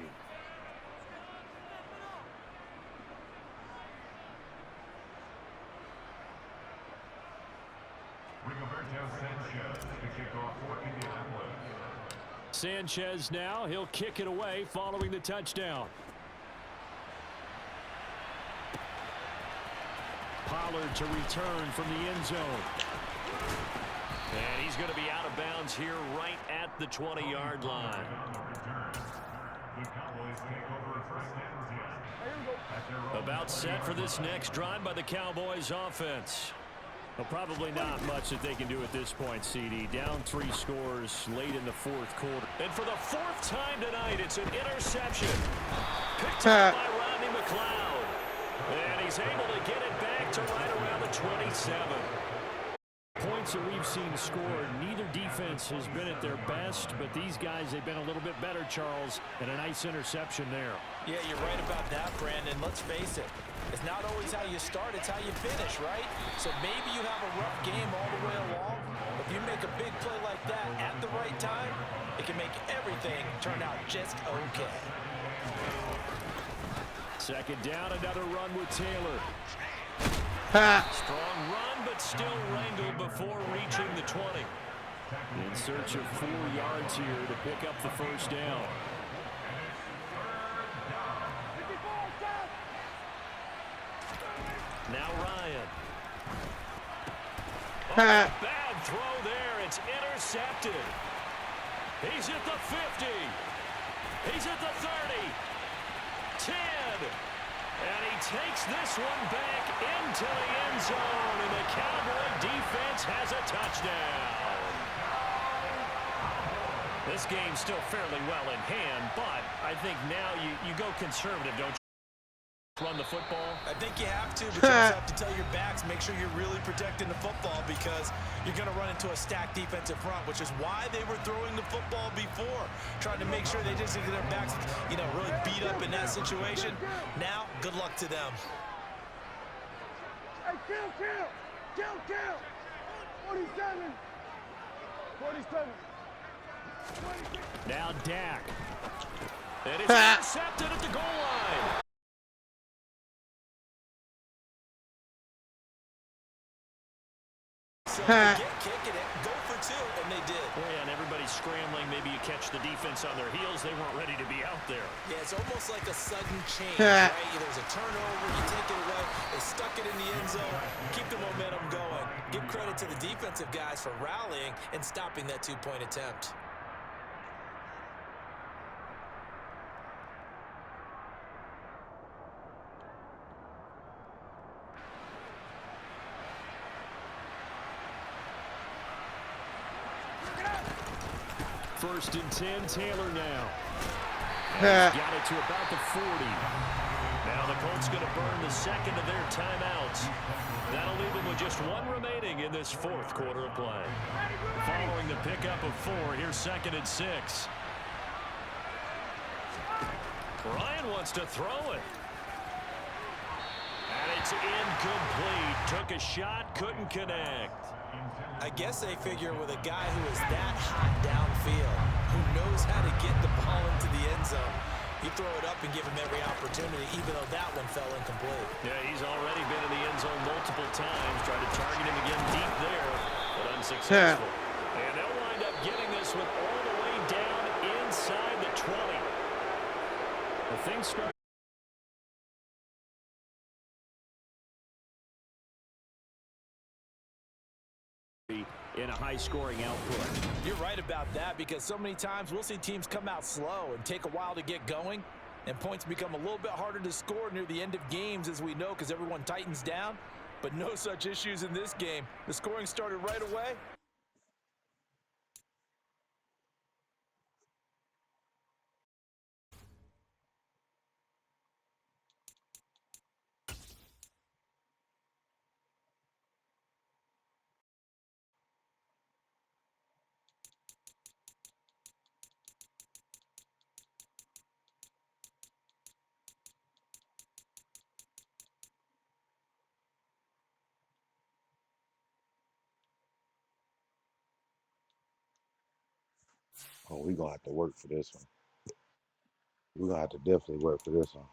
Sanchez now, he'll kick it away following the touchdown. Pollard to return from the end zone. And he's going to be out of bounds here right at the 20-yard line. About set for this next drive by the Cowboys offense. Well, probably not much that they can do at this point, CD. Down 3 scores late in the fourth quarter. And for the 4th time tonight, it's an interception. Picked up by Rodney McLeod. And he's able to get it back to right around the 27. Points that we've seen scored, neither defense has been at their best, but these guys, they've been a little bit better, Charles, and a nice interception there. Yeah, you're right about that, Brandon. Let's face it. It's not always how you start, it's how you finish, right? So maybe you have a rough game all the way along. If you make a big play like that at the right time, it can make everything turn out just okay. Second down, another run with Taylor. Strong run, but still wrangled before reaching the 20. In search of 4 yards here to pick up the first down. Now Ryan. Oh, bad throw there. It's intercepted. He's at the 50. He's at the 30. 10. And he takes this one back into the end zone. And the Cowboy defense has a touchdown. This game's still fairly well in hand, but I think now you go conservative, don't you? Run the football. I think you have to, but you also have to tell your backs, make sure you're really protecting the football because you're going to run into a stacked defensive front, which is why they were throwing the football before, trying to make sure they just get their backs, really beat up in that situation. Now, good luck to them. Hey, kill! 47! 47! Now Dak. And it's intercepted at the goal line. So get kicking it, go for 2, and they did. Yeah, and everybody's scrambling. Maybe you catch the defense on their heels. They weren't ready to be out there. Yeah, it's almost like a sudden change, right? There's a turnover, you take it away, they stuck it in the end zone, keep the momentum going. Give credit to the defensive guys for rallying and stopping that 2-point attempt. First and 10, Taylor now. And he's got it to about the 40. Now the Colts going to burn the second of their timeouts. That'll leave them with just 1 remaining in this 4th quarter of play. Following the pickup of 4, here's 2nd and 6. Ryan wants to throw it. And it's incomplete. Took a shot, couldn't connect. I guess they figure with a guy who is that hot downfield, who knows how to get the ball into the end zone, you throw it up and give him every opportunity, even though that one fell incomplete. Yeah, he's already been in the end zone multiple times, trying to target him again deep there, but unsuccessful. And they'll wind up getting this one all the way down inside the 20. The thing starts in a high-scoring output. You're right about that because so many times we'll see teams come out slow and take a while to get going, and points become a little bit harder to score near the end of games, as we know, because everyone tightens down. But no such issues in this game. The scoring started right away. Oh, we're going to have to work for this one. We're going to have to definitely work for this one.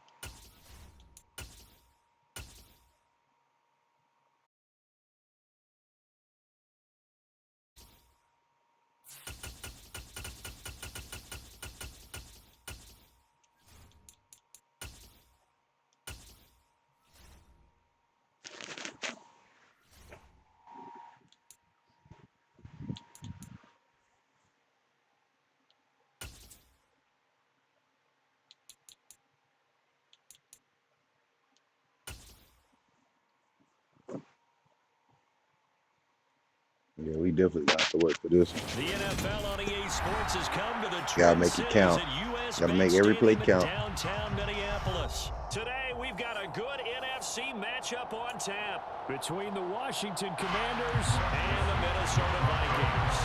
Yeah, we definitely got to work for this one. The NFL on EA Sports has come to the Gotta Twin make it count. Cities at US Gotta Bank make every play Stadium in count. downtown Minneapolis. Today, we've got a good NFC matchup on tap between the Washington Commanders and the Minnesota Vikings.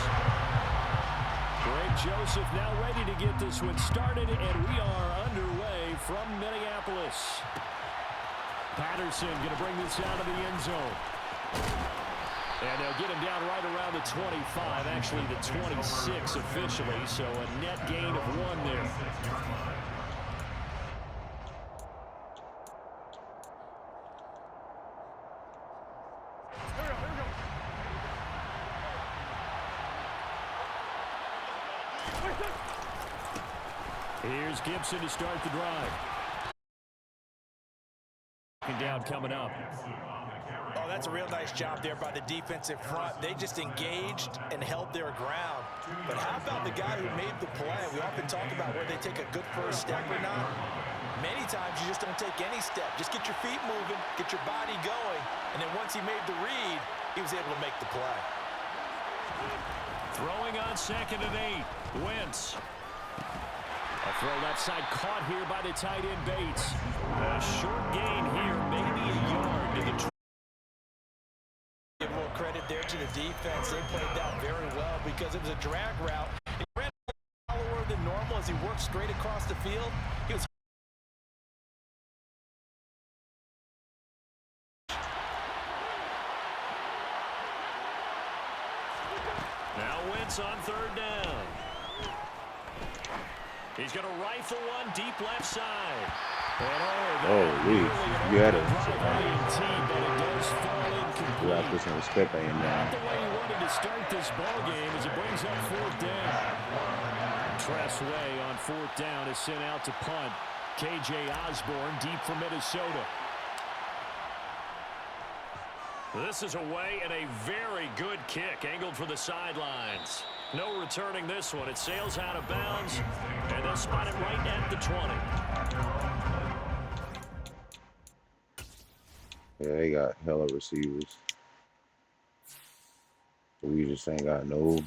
Greg Joseph now ready to get this one started, and we are underway from Minneapolis. Patterson going to bring this out of the end zone. And they'll get him down right around the 25, actually the 26 officially, so a net gain of 1 there. Here's Gibson to start the drive. And down coming up. Oh, that's a real nice job there by the defensive front. They just engaged and held their ground. But how about the guy who made the play? We often talk about where they take a good first step or not. Many times you just don't take any step. Just get your feet moving, get your body going, and then once he made the read, he was able to make the play. Throwing on 2nd and 8. Wentz. A throw left side caught here by the tight end Bates. A short gain here, maybe a yard to the. Give more credit there to the defense. They played that very well because it was a drag route. He ran lower than normal as he worked straight across the field. He was. Now Wentz on 3rd down. He's going to rifle one deep left side. You had it. But it does fall incomplete. You have to put some respect on him now. Not the way he wanted to start this ball game as it brings up 4th down. Tress Way on 4th down is sent out to punt. K.J. Osborne deep for Minnesota. This is away and a very good kick angled for the sidelines. No returning this one. It sails out of bounds, and they'll spot it right at the 20. Yeah, they got hella receivers. We just ain't got no.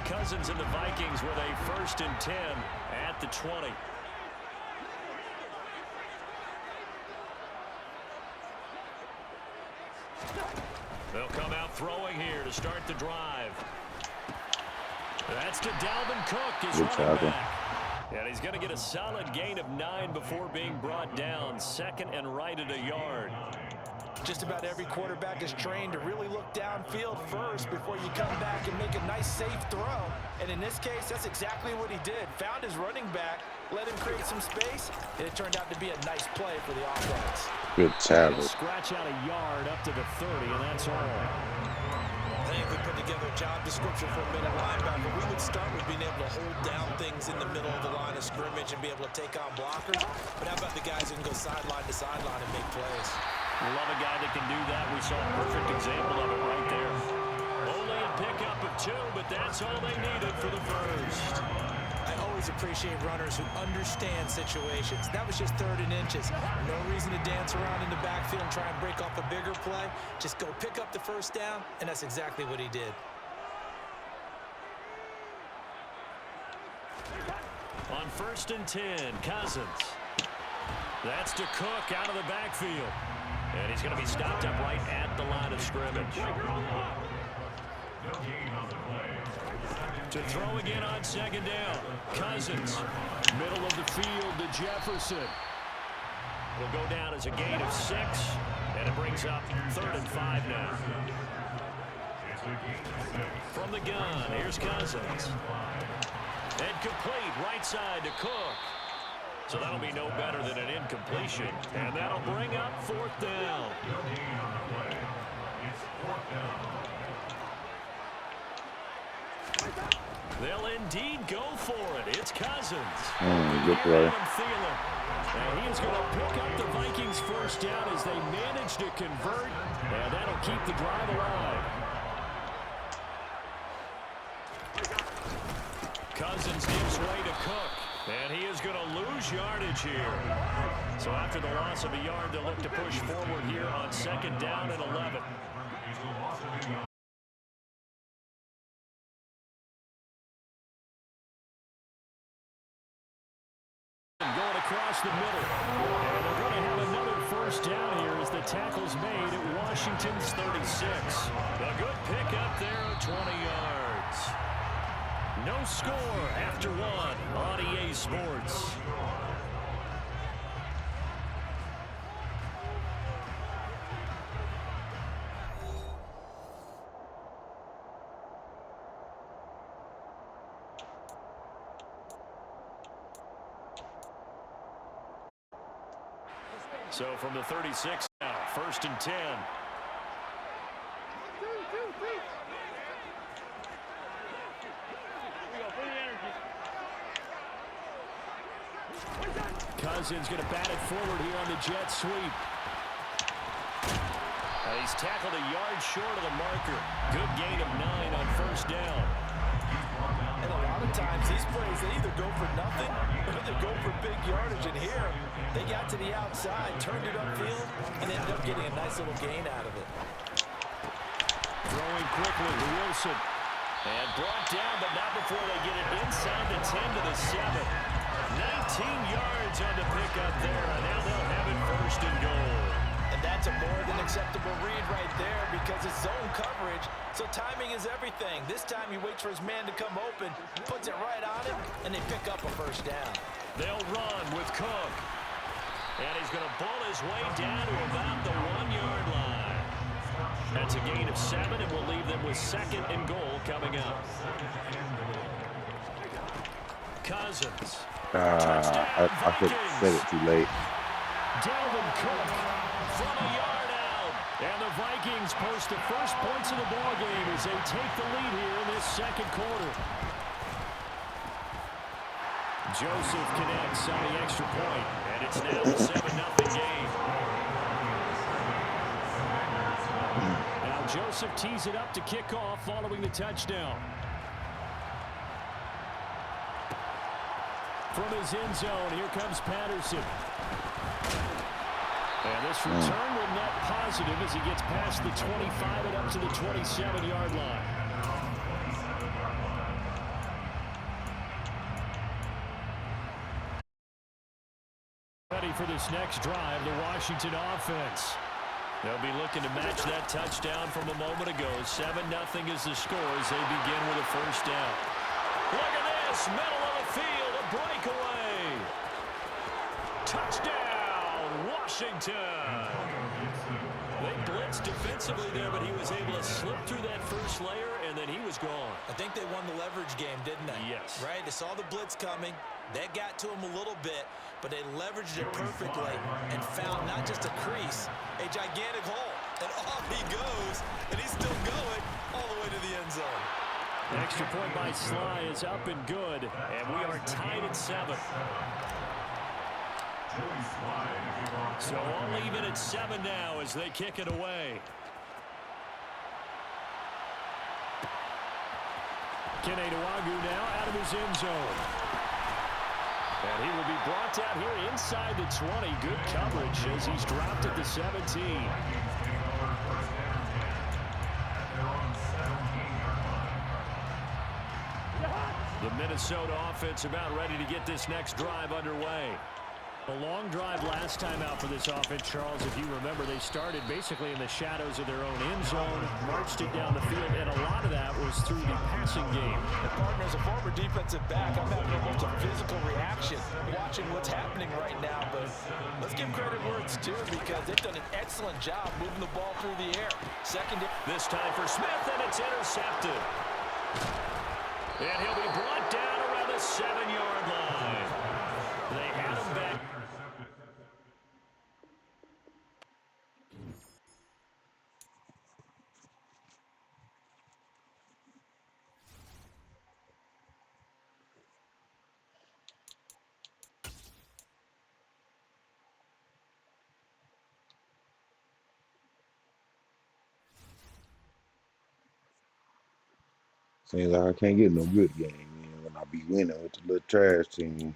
Cousins and the Vikings with a 1st and 10 at the 20. They'll come out throwing here to start the drive. That's to Dalvin Cook, his running back. And he's going to get a solid gain of 9 before being brought down. 2nd and right at a yard. Just about every quarterback is trained to really look downfield first before you come back and make a nice, safe throw. And in this case, that's exactly what he did. Found his running back, let him create some space, and it turned out to be a nice play for the offense. Good tackle. Scratch out a yard up to the 30, and that's all. I think if we put together a job description for a middle linebacker, we would start with being able to hold down things in the middle of the line of scrimmage and be able to take on blockers. But how about the guys who can go sideline to sideline and make plays? Love a guy that can do that. We saw a perfect example of it right there. Only a pickup of 2, but that's all they needed for the first. I always appreciate runners who understand situations. That was just 3rd and inches. No reason to dance around in the backfield and try and break off a bigger play. Just go pick up the 1st down, and that's exactly what he did. On 1st and 10, Cousins. That's to Cook out of the backfield. And he's going to be stopped up right at the line of scrimmage. To throw again on 2nd down. Cousins. Middle of the field to Jefferson. Will go down as a gain of 6. And it brings up 3rd and 5 now. From the gun, here's Cousins. And complete right side to Cook. So that'll be no better than an incompletion. And that'll bring up 4th down. They'll indeed go for it. It's Cousins. Good play. And he is going to pick up the Vikings first down as they manage to convert, and that'll keep the drive alive. Cousins gives way to Cook, and he is going to lose yardage here. So after the loss of a yard, they'll look to push forward here on 2nd down and 11. Going across the middle. And they're going to have another first down here as the tackle's made at Washington's 36. A good pickup there, 20 yards. No score after one on EA Sports. So from the 36 now, 1st and 10. Cousins going to bat it forward here on the jet sweep. He's tackled a yard short of the marker. Good gain of 9 on 1st down. And a lot of times these plays, they either go for nothing or they go for big yardage. And here, they got to the outside, turned it upfield, and ended up getting a nice little gain out of it. Throwing quickly to Wilson. And brought down, but not before they get it inside the 10 to the 7. 19 yards on the pickup there, and now they'll have it 1st and goal. And that's a more than acceptable read right there because it's zone coverage, so timing is everything. This time he waits for his man to come open, puts it right on him, and they pick up a 1st down. They'll run with Cook. And he's going to ball his way down to about the 1-yard line. That's a gain of 7, and we'll leave them with 2nd and goal coming up. Cousins. I could have said it too late. Dalvin Cook from a yard out. And the Vikings post the first points of the ball game as they take the lead here in this 2nd quarter. Joseph connects on the extra point, and it's now a 7-0 game. Now Joseph tees it up to kick off following the touchdown. From his end zone, here comes Patterson. And this return will net positive as he gets past the 25 and up to the 27-yard line. Ready for this next drive, the Washington offense. They'll be looking to match that touchdown from a moment ago. 7-0 is the score as they begin with a 1st down. Look at this, middle of the field, a breakaway. Touchdown, Washington. They blitzed defensively there, but he was able to slip through that first layer, and then he was gone. I think they won the leverage game, didn't they? Yes. Right? They saw the blitz coming. That got to him a little bit, but they leveraged it perfectly and found not just a crease, a gigantic hole. And off he goes, and he's still going all the way to the end zone. Extra point by Sly is up and good, and we are tied at 7. So all even at 7 now as they kick it away. Kene Nwangwu now out of his end zone. And he will be brought down here inside the 20. Good coverage as he's dropped at the 17. The Minnesota offense about ready to get this next drive underway. A long drive last time out for this offense, Charles. If you remember, they started basically in the shadows of their own end zone, marched it down the field, and a lot of that was through the passing game. And partner, as a former defensive back, I'm having almost a physical reaction watching what's happening right now. But let's give credit where it's due because they've done an excellent job moving the ball through the air. This time for Smith, and it's intercepted. And he'll be brought down around the 7-yard line. They had him back. Seems like I can't get no good game, man, when I be winning with the little trash team.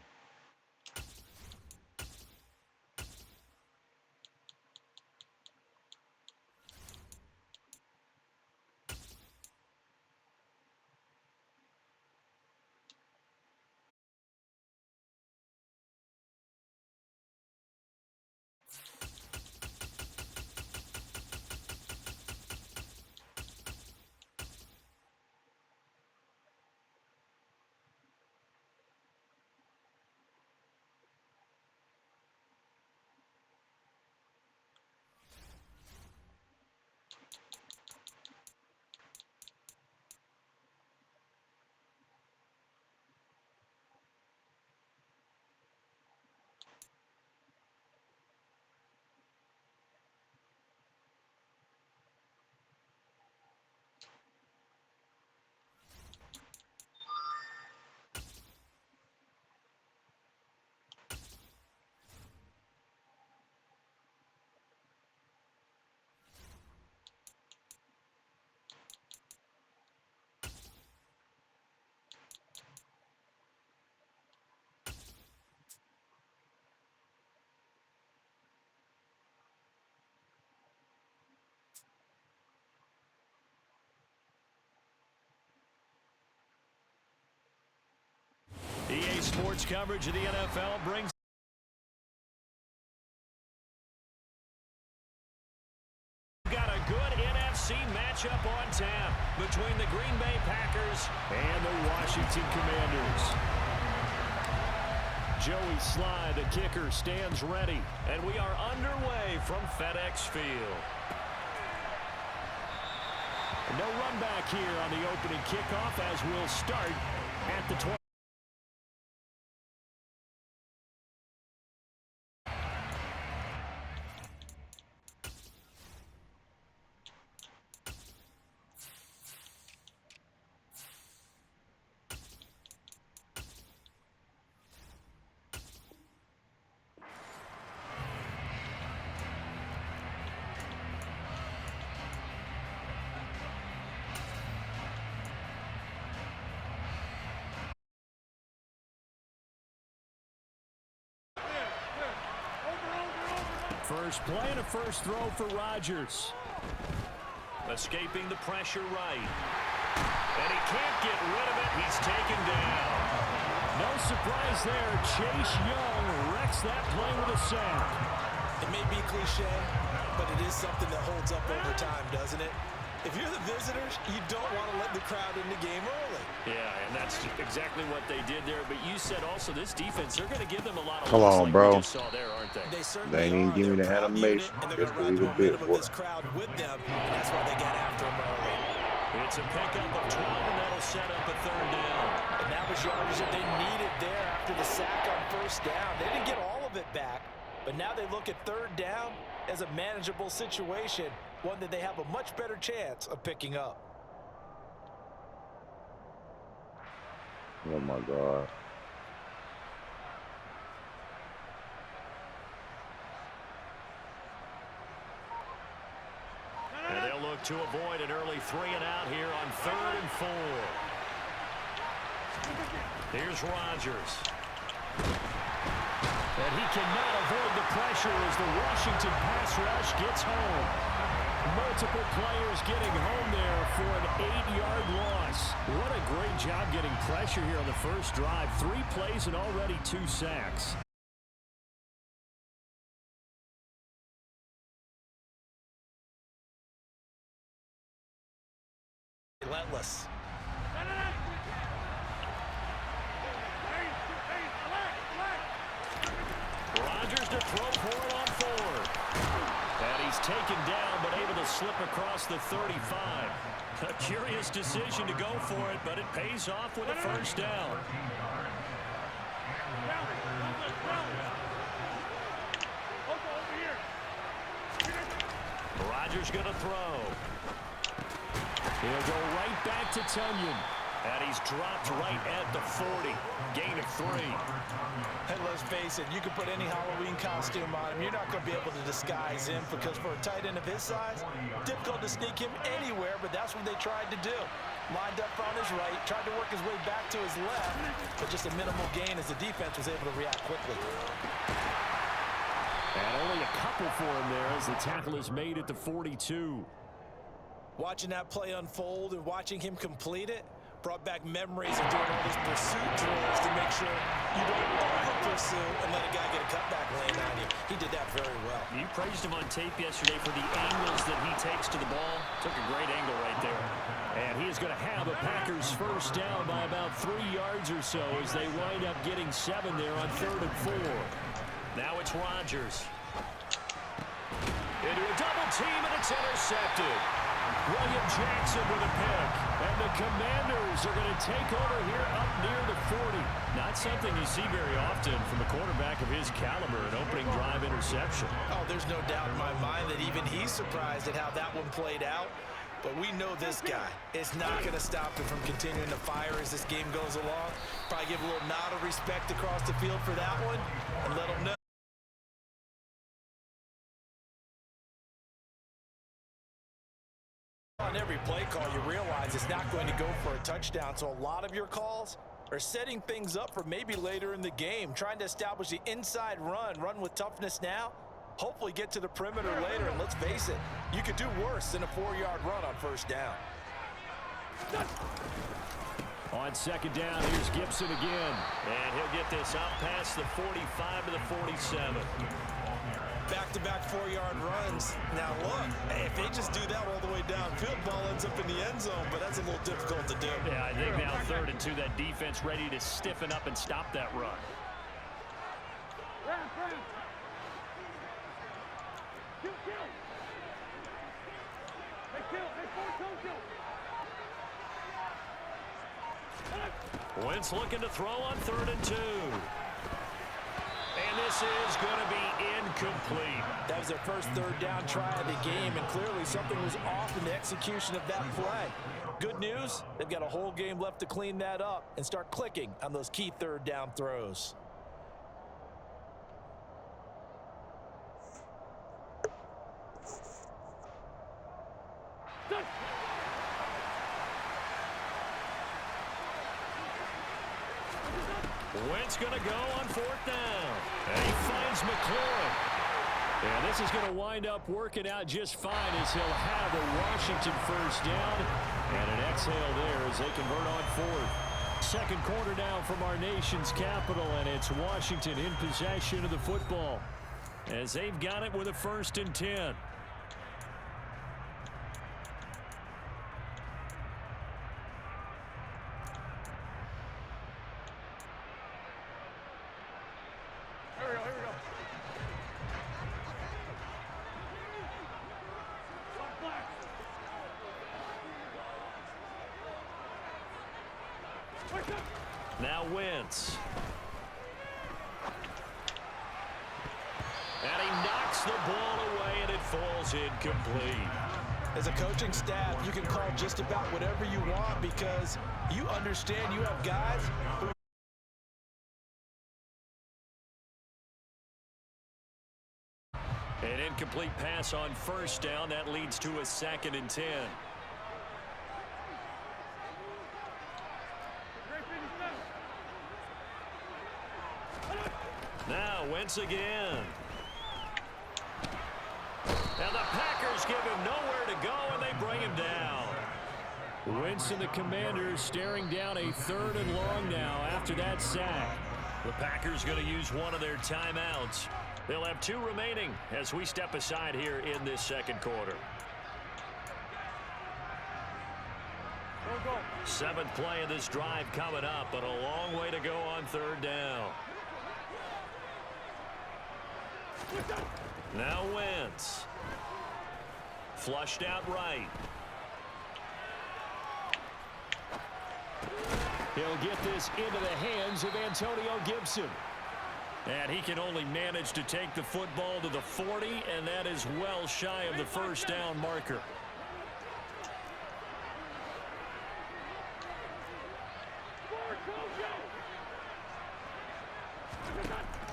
EA Sports coverage of the NFL brings got a good NFC matchup on tap between the Green Bay Packers and the Washington Commanders. Joey Sly, the kicker, stands ready, and we are underway from FedEx Field. No run back here on the opening kickoff as we'll start at the 20. First play and a first throw for Rodgers. Escaping the pressure right. And he can't get rid of it. He's taken down. No surprise there. Chase Young wrecks that play with a sack. It may be cliche, but it is something that holds up over time, doesn't it? If you're the visitors, you don't want to let the crowd in the game early. Yeah, and that's exactly what they did there. But you said also this defense, they're going to give them a lot of Come looks on, like bro. we just saw there, aren't they? They certainly They ain't even give me the They're a proud animation. unit, and they're Just going to a ride little the bit, momentum boy. of this crowd with them, and that's why they get after them early. It's a pickup of 12, and that'll set up a third down. And that was yardage that they needed there after the sack on first down. They didn't get all of it back, but now they look at third down as a manageable situation, one that they have a much better chance of picking up. Oh my God. And they'll look to avoid an early 3-and-out here on 3rd and 4. Here's Rodgers. And he cannot avoid the pressure as the Washington pass rush gets home. Multiple players getting home there for an 8-yard loss. What a great job getting pressure here on the first drive. 3 plays and already 2 sacks. Relentless. Rodgers to throw for it on 4th. And he's taken down, but able to slip across the 35. A curious decision to go for it, but it pays off with a first down. Rodgers going to throw. He'll go right back to Tunyon. And he's dropped right at the 40. Gain of 3. And let's face it, you can put any Halloween costume on him. You're not going to be able to disguise him because for a tight end of his size, difficult to sneak him anywhere, but that's what they tried to do. Lined up on his right, tried to work his way back to his left, but just a minimal gain as the defense was able to react quickly. And only a couple for him there as the tackle is made at the 42. Watching that play unfold and watching him complete it brought back memories of doing all these pursuit drills to make sure you don't over-pursue and let a guy get a cutback lane on you. He did that very well. You praised him on tape yesterday for the angles that he takes to the ball. Took a great angle right there. And he is going to have a Packers first down by about 3 yards or so as they wind up getting 7 there on 3rd and 4. Now it's Rodgers. Into a double team, and it's intercepted. William Jackson with a pick. And the Commanders are going to take over here up near the 40. Not something you see very often from a quarterback of his caliber, an opening drive interception. Oh, there's no doubt in my mind that even he's surprised at how that one played out. But we know this guy is not going to stop him from continuing to fire as this game goes along. Probably give a little nod of respect across the field for that one and let him know. On every play call, you realize it's not going to go for a touchdown, so a lot of your calls are setting things up for maybe later in the game, trying to establish the inside run with toughness now, hopefully get to the perimeter later, and let's face it, you could do worse than a 4-yard run on first down. On second down, here's Gibson again. And he'll get this up past the 45 to the 47. Back-to-back 4-yard runs. Now look, if they just do that all the way downfield, ball ends up in the end zone, but that's a little difficult to do. Yeah, I think now 3rd and 2, that defense ready to stiffen up and stop that run. Wentz looking to throw on 3rd and 2. And this is going to be incomplete. That was their first 3rd down try of the game, and clearly something was off in the execution of that play. Good news, they've got a whole game left to clean that up and start clicking on those key 3rd down throws. Wentz going to go on 4th down. And he finds McLaurin. And this is going to wind up working out just fine as he'll have a Washington first down. And an exhale there as they convert on 4th. Second quarter now from our nation's capital, and it's Washington in possession of the football as they've got it with a 1st and 10. Now Wentz. And he knocks the ball away, and it falls incomplete. As a coaching staff, you can call just about whatever you want because you understand you have guys who an incomplete pass on first down. That leads to a 2nd and 10. Now Wentz again. And the Packers give him nowhere to go, and they bring him down. Wentz and the Commanders staring down a 3rd and long now after that sack. The Packers going to use one of their timeouts. They'll have 2 remaining as we step aside here in this second quarter. 7th play of this drive coming up, but a long way to go on 3rd down. Now Wentz. Flushed out right. He'll get this into the hands of Antonio Gibson. And he can only manage to take the football to the 40, and that is well shy of the first down marker.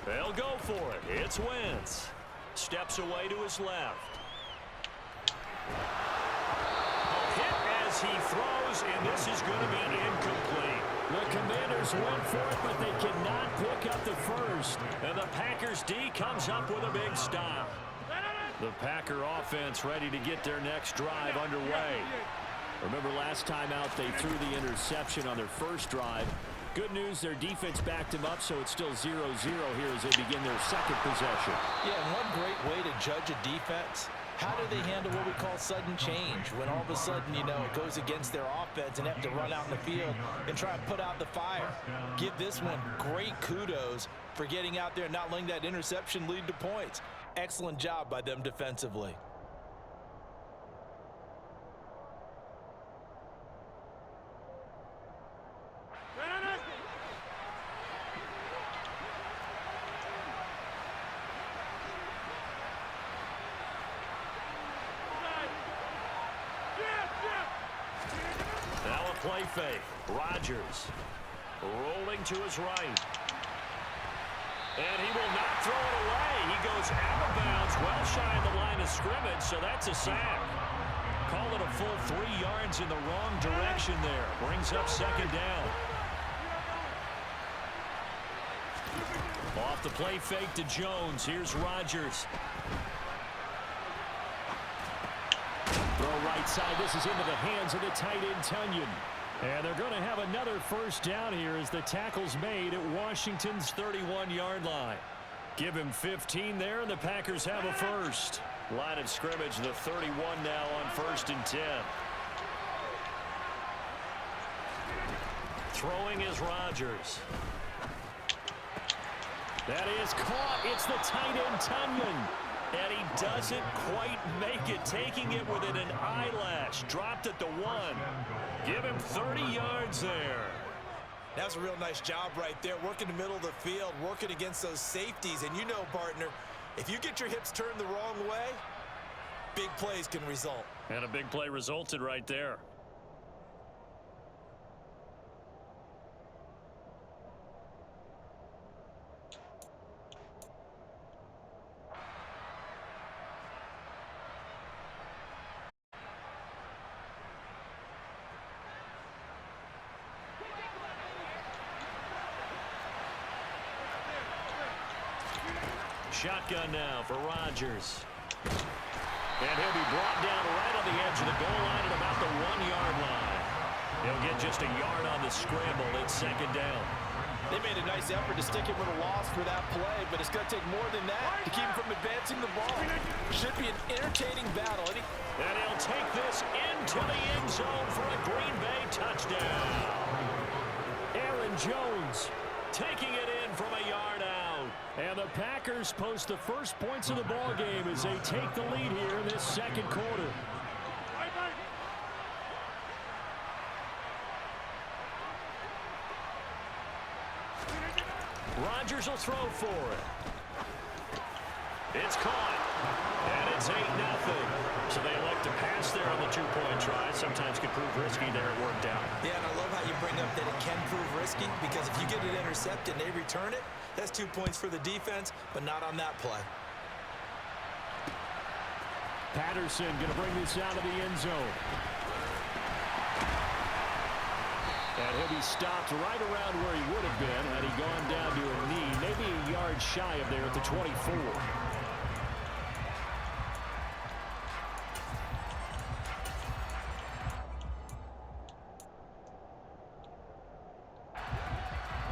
They'll go for it. It's Wentz. Steps away to his left. Hit as as he throws, and this is going to be incomplete. The Commanders went for it, but they cannot pick up the first. And the Packers D comes up with a big stop. The Packer offense ready to get their next drive underway. Remember last time out they threw the interception on their first drive. Good news, their defense backed them up, so it's still 0-0 here as they begin their second possession. Yeah, and one great way to judge a defense, how do they handle what we call sudden change? When all of a sudden, you know, it goes against their offense and have to run out in the field and try and put out the fire. Give this one great kudos for getting out there and not letting that interception lead to points. Excellent job by them defensively. Play fake. Rodgers rolling to his right. And he will not throw it away. He goes out of bounds, well shy of the line of scrimmage, so that's a sack. Call it a full 3 yards in the wrong direction there. Brings up second down. Off the play fake to Jones. Here's Rodgers. Throw right side. This is into the hands of the tight end, Tunyon. And they're going to have another first down here as the tackle's made at Washington's 31-yard line. Give him 15 there, and the Packers have a first. Line of scrimmage, the 31 now on 1st and 10. Throwing is Rodgers. That is caught. It's the tight end, Tunyon. And he doesn't quite make it, taking it within an eyelash. Dropped at the 1. Give him 30 yards there. That's a real nice job right there, working the middle of the field, working against those safeties. And you know, partner, if you get your hips turned the wrong way, big plays can result. And a big play resulted right there. Shotgun now for Rodgers. And he'll be brought down right on the edge of the goal line at about the 1-yard line. He'll get just a yard on the scramble. It's second down. They made a nice effort to stick him with a loss for that play, but it's going to take more than that to keep him from advancing the ball. Should be an entertaining battle. And he'll take this into the end zone for a Green Bay touchdown. Aaron Jones taking it in from a yard out. And the Packers post the first points of the ball game as they take the lead here in this second quarter. Rodgers will throw for it. It's caught. And it's 8-0. So they elect to pass there on the 2-point try. Sometimes can prove risky there. It worked out. Yeah, and I love how you bring up that it can prove risky, because if you get it intercepted and they return it, that's 2 points for the defense, but not on that play. Patterson going to bring this out of the end zone. And he'll be stopped right around where he would have been had he gone down to a knee, maybe a yard shy of there at the 24.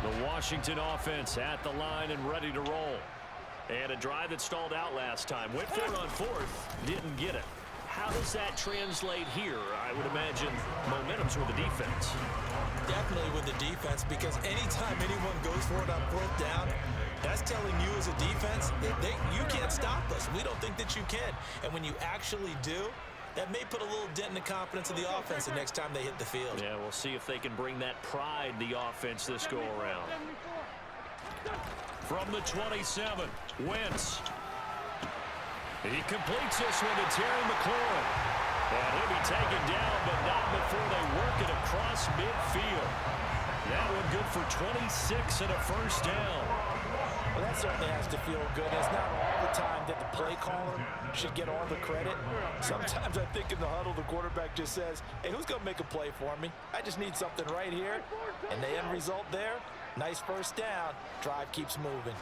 The Washington offense at the line and ready to roll. And a drive that stalled out last time. Went for it on 4th, didn't get it. How does that translate here? I would imagine momentum's with the defense. Definitely with the defense, because anytime anyone goes for it on 4th down, that's telling you as a defense that you can't stop us. We don't think that you can. And when you actually do, that may put a little dent in the confidence of the offense the next time they hit the field. Yeah, we'll see if they can bring that pride, the offense, this go-around. From the 27, Wentz. He completes this one to Terry McLaurin. And he'll be taken down, but not before they work it across midfield. That one good for 26 and a first down. Well, that certainly has to feel good. It's not all the time that the play caller should get all the credit. Sometimes I think in the huddle, the quarterback just says, hey, who's going to make a play for me? I just need something right here. And the end result there, nice first down. Drive keeps moving.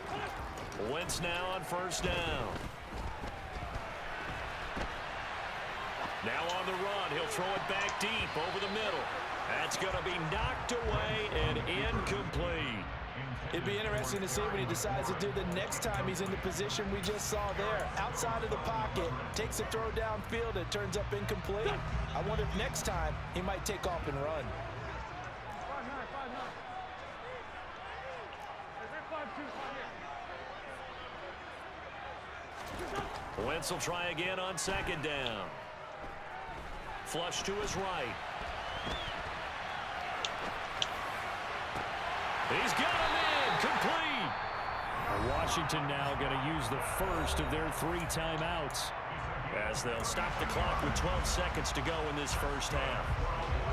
Wentz now on first down. Now on the run, he'll throw it back deep over the middle. That's going to be knocked away and incomplete. It'd be interesting to see what he decides to do the next time he's in the position we just saw there. Outside of the pocket, takes a throw downfield, it turns up incomplete. I wonder if next time he might take off and run. 5-2. Wentz will try again on second down. Flush to his right. He's got him in. Complete. Washington now going to use the first of their 3 timeouts, as they'll stop the clock with 12 seconds to go in this first half.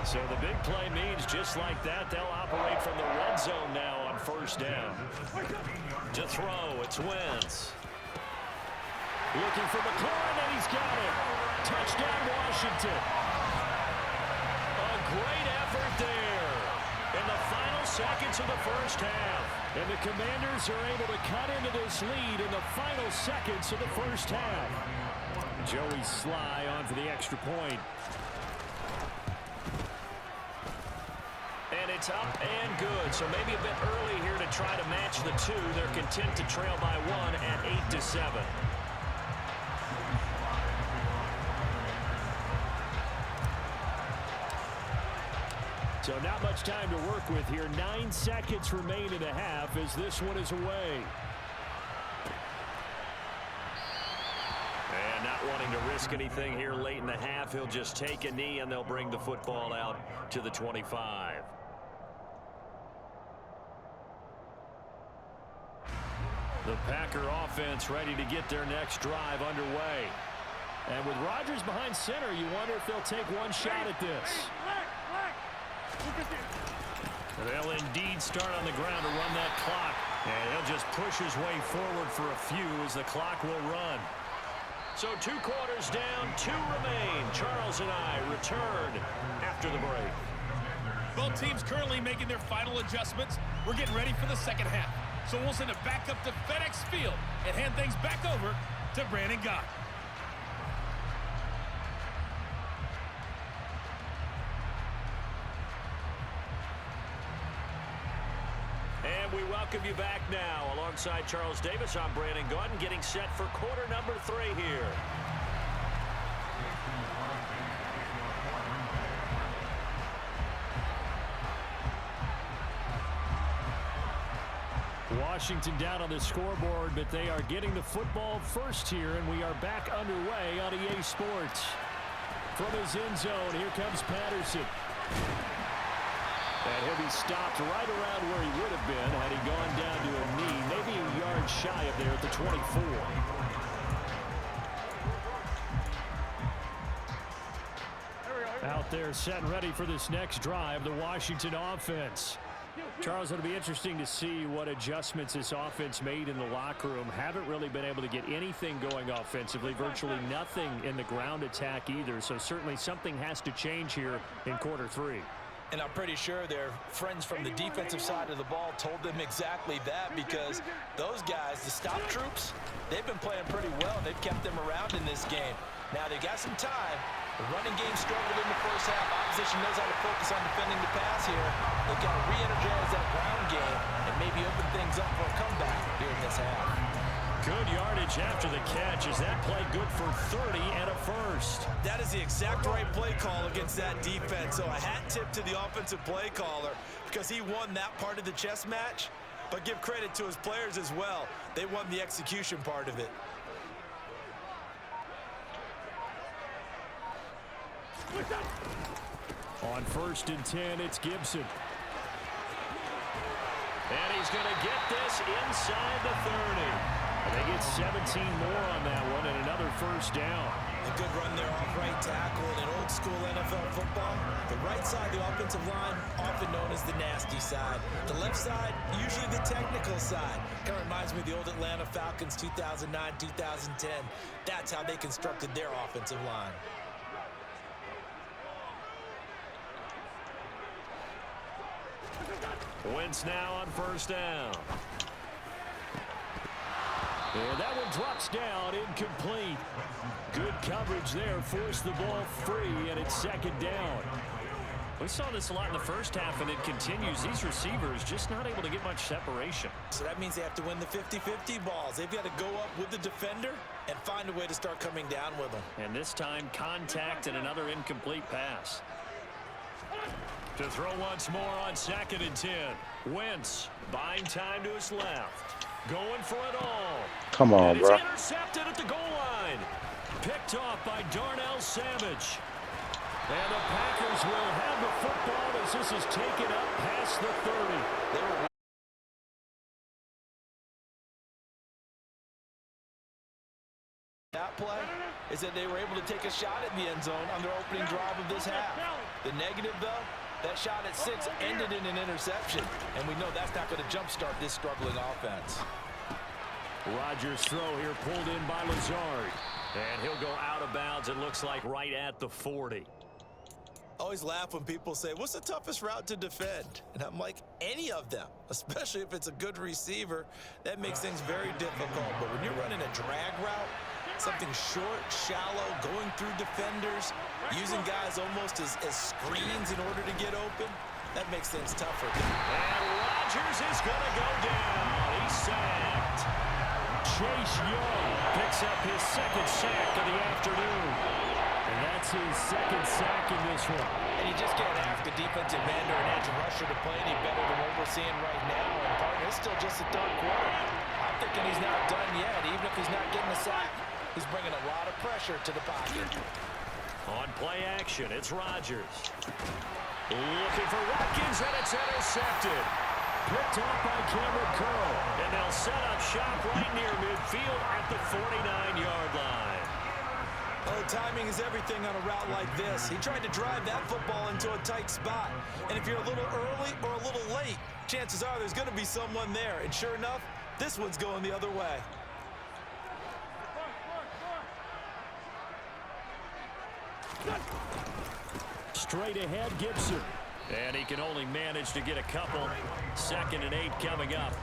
So the big play means just like that, they'll operate from the red zone now on first down. To throw, it's Wentz. Looking for McLaurin, and he's got it. Touchdown, Washington. A great effort there in the final seconds of the first half. And the Commanders are able to cut into this lead in the final seconds of the first half. Joey Sly on for the extra point. And it's up and good. So maybe a bit early here to try to match the 2. They're content to trail by 1 at 8-7. So not much time to work with here. 9 seconds remain in the half as this one is away. And not wanting to risk anything here late in the half, he'll just take a knee and they'll bring the football out to the 25. The Packer offense ready to get their next drive underway. And with Rodgers behind center, you wonder if they'll take one shot at this. They'll indeed start on the ground to run that clock. And he'll just push his way forward for a few as the clock will run. So 2 quarters down, 2 remain. Charles and I return after the break. Both teams currently making their final adjustments. We're getting ready for the second half. So we'll send it back up to FedEx Field and hand things back over to Brandon Gott. And we welcome you back now. Alongside Charles Davis, I'm Brandon Gott, getting set for quarter number 3 here. Washington down on the scoreboard, but they are getting the football first here, and we are back underway on EA Sports. From his end zone, here comes Patterson. And he'll be stopped right around where he would have been had he gone down to a knee, maybe a yard shy of there at the 24. Out there set and ready for this next drive, the Washington offense. Charles, it'll be interesting to see what adjustments this offense made in the locker room. Haven't really been able to get anything going offensively, virtually nothing in the ground attack either. So certainly something has to change here in quarter 3. And I'm pretty sure their friends from the defensive side of the ball told them exactly that, because those guys, the stop troops, they've been playing pretty well. They've kept them around in this game. Now they got some time. The running game struggled in the first half. Opposition knows how to focus on defending the pass here. They've got to re-energize that ground game and maybe open things up for a comeback here in this half. Good yardage after the catch. Is that play good for 30 and a first? That is the exact right play call against that defense. So a hat tip to the offensive play caller, because he won that part of the chess match. But give credit to his players as well. They won the execution part of it. On 1st and 10, it's Gibson. And he's going to get this inside the 30. They get 17 more on that one and another first down. A good run there off right tackle. In old school NFL football, the right side of the offensive line, often known as the nasty side. The left side, usually the technical side. Kind of reminds me of the old Atlanta Falcons 2009, 2010. That's how they constructed their offensive line. Wentz now on first down. And that one drops down, incomplete. Good coverage there, forced the ball free, and it's second down. We saw this a lot in the first half, and it continues. These receivers just not able to get much separation. So that means they have to win the 50-50 balls. They've got to go up with the defender and find a way to start coming down with them. And this time, contact and another incomplete pass. To throw once more on 2nd and 10. Wentz buying time to his left. Going for it all. Come on, and it's bro. intercepted at the goal line. Picked off by Darnell Savage. And the Packers will have the football as this is taken up past the 30. That play is that they were able to take a shot at the end zone on their opening drive of this half. The negative, though, that shot at 6 ended in an interception. And we know that's not going to jumpstart this struggling offense. Rodgers' throw here pulled in by Lazard. And he'll go out of bounds, it looks like, right at the 40. Always laugh when people say, what's the toughest route to defend? And I'm like, any of them, especially if it's a good receiver. That makes things very difficult. But when you're running a drag route, something short, shallow, going through defenders, using guys almost as screens in order to get open, that makes things tougher. And Rodgers is going to go down. He's sacked. Chase Young picks up his 2nd sack of the afternoon. And that's his 2nd sack in this one. And you just can't ask a defensive end or an edge rusher to play any better than what we're seeing right now. And partner, it's still just the 3rd quarter. I'm thinking he's not done yet, even if he's not getting a sack. He's bringing a lot of pressure to the pocket. On play action, it's Rodgers. Looking for Watkins, and it's intercepted. Picked off by Cameron Curl. And they'll set up shop right near midfield at the 49-yard line. Oh, timing is everything on a route like this. He tried to drive that football into a tight spot. And if you're a little early or a little late, chances are there's going to be someone there. And sure enough, this one's going the other way. Straight ahead, Gibson. And he can only manage to get a couple. 2nd and 8 coming up.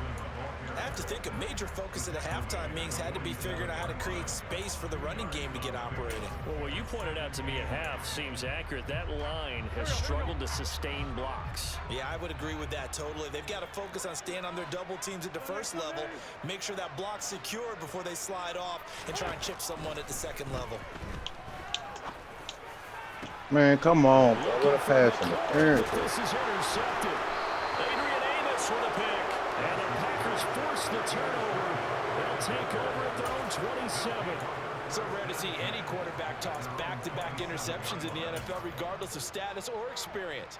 I have to think a major focus at the halftime meetings had to be figuring out how to create space for the running game to get operating. Well, what you pointed out to me at half seems accurate. That line has struggled to sustain blocks. Yeah, I would agree with that totally. They've got to focus on staying on their double teams at the first level, make sure that block's secured before they slide off, and try and chip someone at the 2nd level. Man, come on, bro. What a pass interference. This is intercepted. Adrian Amos with a pick. And the Packers force the turnover. They'll take over at their own 27. So rare to see any quarterback toss back-to-back interceptions in the NFL, regardless of status or experience.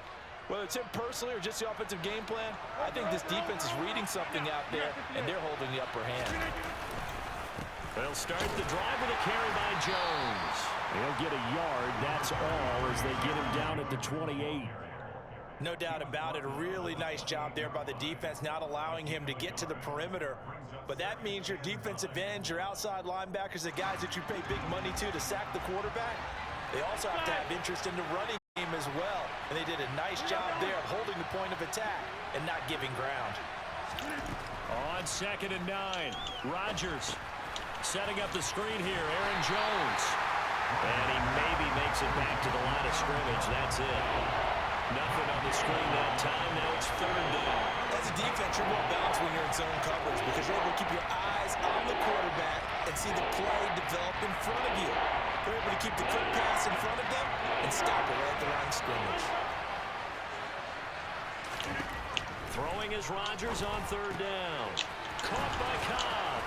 Whether it's him personally or just the offensive game plan, I think this defense is reading something out there, and they're holding the upper hand. They'll start the drive with a carry by Jones. He'll get a yard, that's all, as they get him down at the 28. No doubt about it. A really nice job there by the defense, not allowing him to get to the perimeter. But that means your defensive ends, your outside linebackers, the guys that you pay big money to sack the quarterback, they also have to have interest in the running game as well. And they did a nice job there of holding the point of attack and not giving ground. On 2nd and 9, Rodgers setting up the screen here. Aaron Jones. And he maybe makes it back to the line of scrimmage. That's it. Nothing on the screen that time. Now it's 3rd down. As a defense, you're more balanced when you're in zone coverage because you're able to keep your eyes on the quarterback and see the play develop in front of you. You're able to keep the quick pass in front of them and stop it right at the line of scrimmage. Throwing is Rodgers on 3rd down. Caught by Cobb.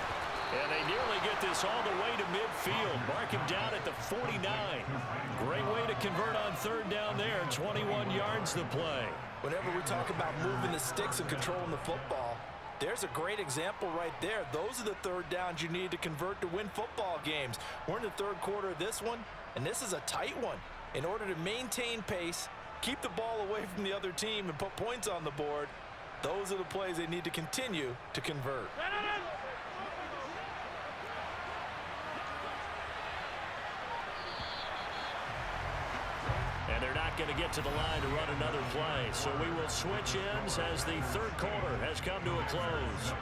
And they nearly get this all the way to midfield. Mark him down at the 49. Great way to convert on 3rd down there. 21 yards to play. Whenever we talk about moving the sticks and controlling the football, There's a great example right there. Those are the third downs you need to convert to win football games. We're in the third quarter of this one, and this is a tight one. In order to maintain pace, keep the ball away from the other team, and put points on the board, those are the plays they need to continue to convert. And they're not going to get to the line to run another play. So we will switch ends as the third quarter has come to a close.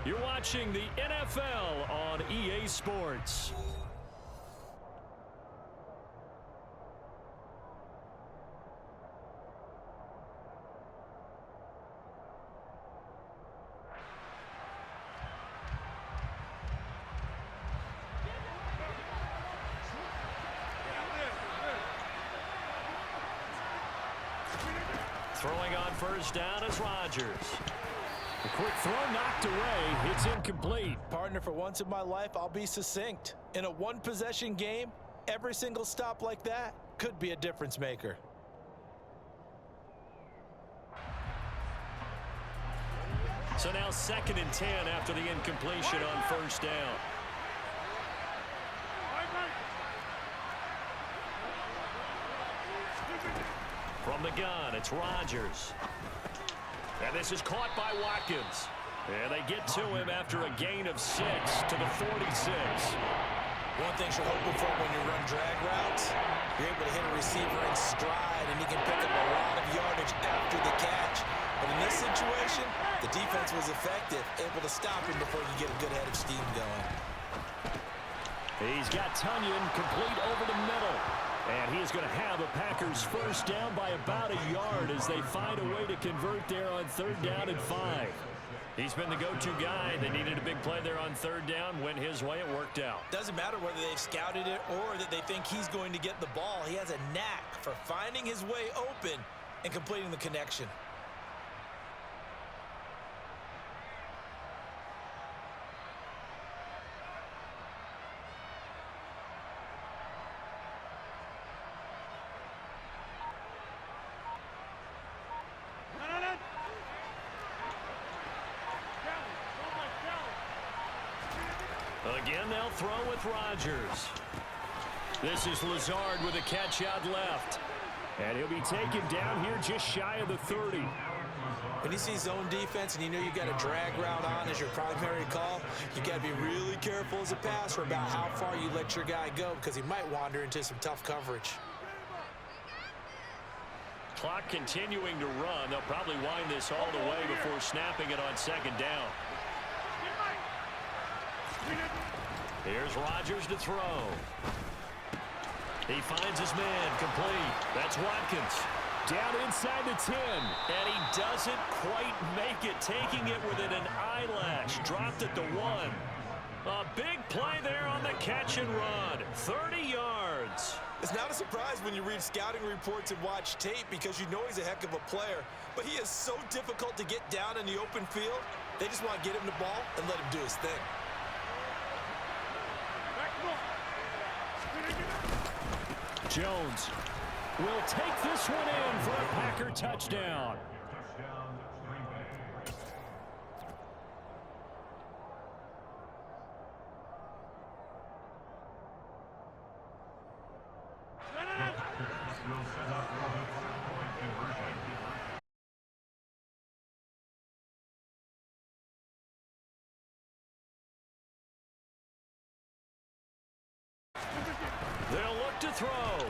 You're watching the NFL on EA Sports. Throwing on first down is Rodgers. A quick throw knocked away. It's incomplete. Partner, for once in my life, I'll be succinct. In a one-possession game, every single stop like that could be a difference maker. So now 2nd and 10 after the incompletion on first down. From the gun, it's Rodgers. And this is caught by Watkins. And they get to him after a gain of 6 to the 46. One thing you're hoping for when you run drag routes, you're able to hit a receiver in stride, and he can pick up a lot of yardage after the catch. But in this situation, the defense was effective, able to stop him before you get a good head of steam going. He's got Tunyon complete over the middle. And he is going to have a Packers first down by about a yard as they find a way to convert there on 3rd down and 5. He's been the go-to guy. They needed a big play there on 3rd down. Went his way. It worked out. Doesn't matter whether they've scouted it or that they think he's going to get the ball. He has a knack for finding his way open and completing the connection. Again, they'll throw with Rodgers. This is Lazard with a catch out left. And he'll be taken down here just shy of the 30. When you see zone defense and you know you got a drag route on as your primary call, you got to be really careful as a passer about how far you let your guy go because he might wander into some tough coverage. Clock continuing to run. They'll probably wind this all the way before snapping it on 2nd down. Here's Rodgers to throw. He finds his man complete. That's Watkins. Down inside the 10. And he doesn't quite make it, taking it within an eyelash. Dropped at the 1. A big play there on the catch and run. 30 yards. It's not a surprise when you read scouting reports and watch tape because you know he's a heck of a player. But he is so difficult to get down in the open field. They just want to get him the ball and let him do his thing. Jones will take this one in for a Packer touchdown. They'll look to throw.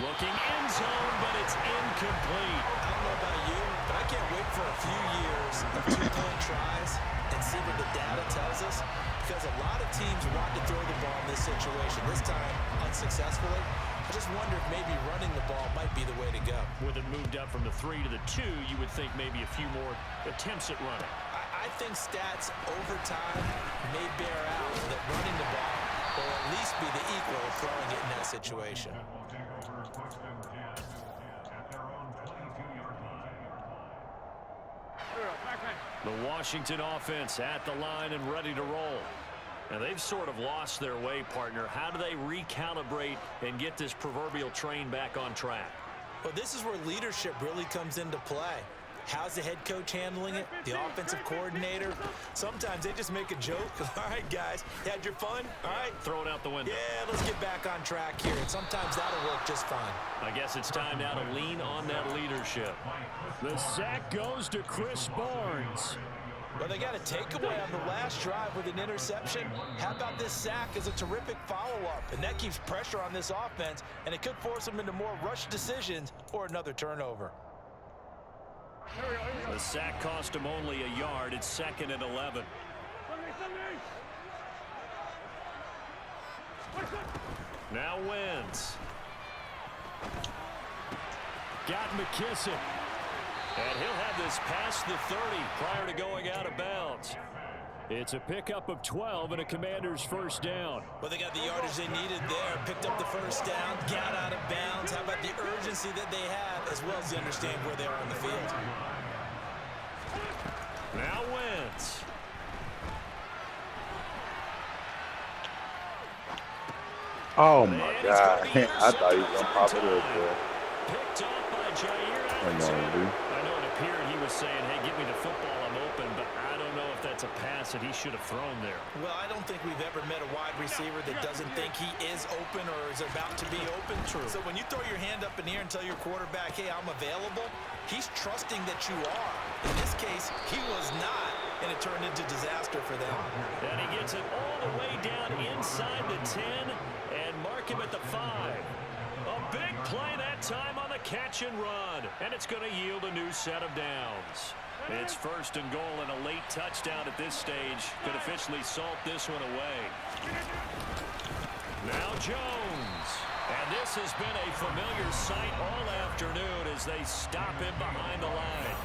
Looking end zone, but it's incomplete. I don't know about you, but I can't wait for a few years of two-point tries and see what the data tells us, because a lot of teams want to throw the ball in this situation, this time unsuccessfully. I just wonder if maybe running the ball might be the way to go. With it moved up from the 3 to the 2, you would think maybe a few more attempts at running. I think stats over time may bear out that running the ball will at least be the equal of throwing it in that situation. The Washington offense at the line and ready to roll. And they've sort of lost their way, partner. How do they recalibrate and get this proverbial train back on track? Well, this is where leadership really comes into play. How's the head coach handling it? The offensive coordinator? Sometimes they just make a joke. All right, guys, you had your fun? All right. Throw it out the window. Yeah, let's get back on track here, and sometimes that'll work just fine. I guess it's time now to lean on that leadership. The sack goes to Chris Barnes. Well, they got a takeaway on the last drive with an interception. How about this sack as a terrific follow-up? And that keeps pressure on this offense, and it could force them into more rushed decisions or another turnover. The sack cost him only a yard. It's 2nd and 11. Now Wentz. Got McKissick. And he'll have this past the 30 prior to going out of bounds. It's a pickup of 12 and a Commander's first down. Well, they got the yardage they needed there. Picked up the first down, got out of bounds. How about the urgency that they have, as well as they understand where they are on the field. Now Wentz. Oh my God. I thought he was going to pop it up there. Picked up by Jair Come on, dude. I know it appeared he was saying, hey, give me the football, I'm open, but I don't know if that's a pass that he should have thrown there. Well, I don't think we've ever met a wide receiver that doesn't think he is open or is about to be open. True. So when you throw your hand up in the air and tell your quarterback, hey, I'm available, he's trusting that you are. In this case, he was not, and it turned into disaster for them. And he gets it all the way down inside the 10 and mark him at the 5. A big play that time on the catch and run, and it's going to yield a new set of downs. It's 1st and goal, and a late touchdown at this stage could officially salt this one away. Now Jones. And this has been a familiar sight all afternoon as they stop him behind the line.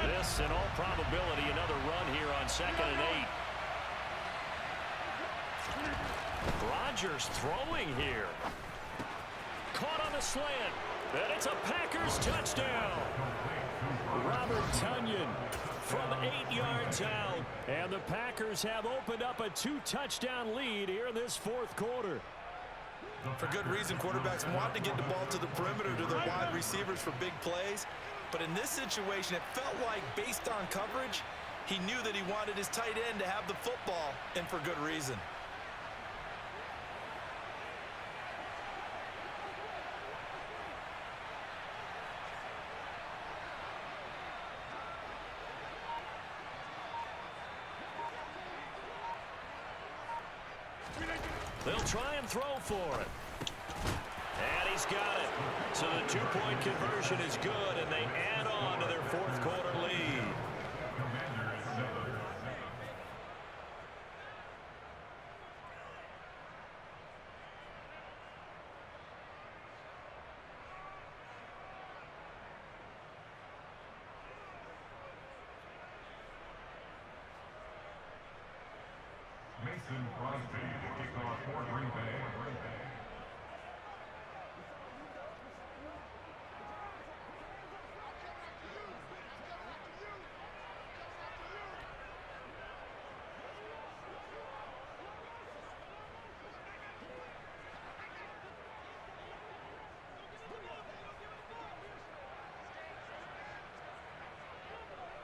This, in all probability, another run here on 2nd and 8. Rodgers throwing here. Caught on the slant. And it's a Packers touchdown. Robert Tonyan from 8 yards out. And the Packers have opened up a 2-touchdown lead here in this 4th quarter. For good reason, quarterbacks want to get the ball to the perimeter to their wide receivers for big plays. But in this situation, it felt like, based on coverage, he knew that he wanted his tight end to have the football, and for good reason. They'll try and throw for it. And he's got it. So the 2-point conversion is good, and they add on to their 4th quarter lead. Mason Crosby to kick off for Green Bay.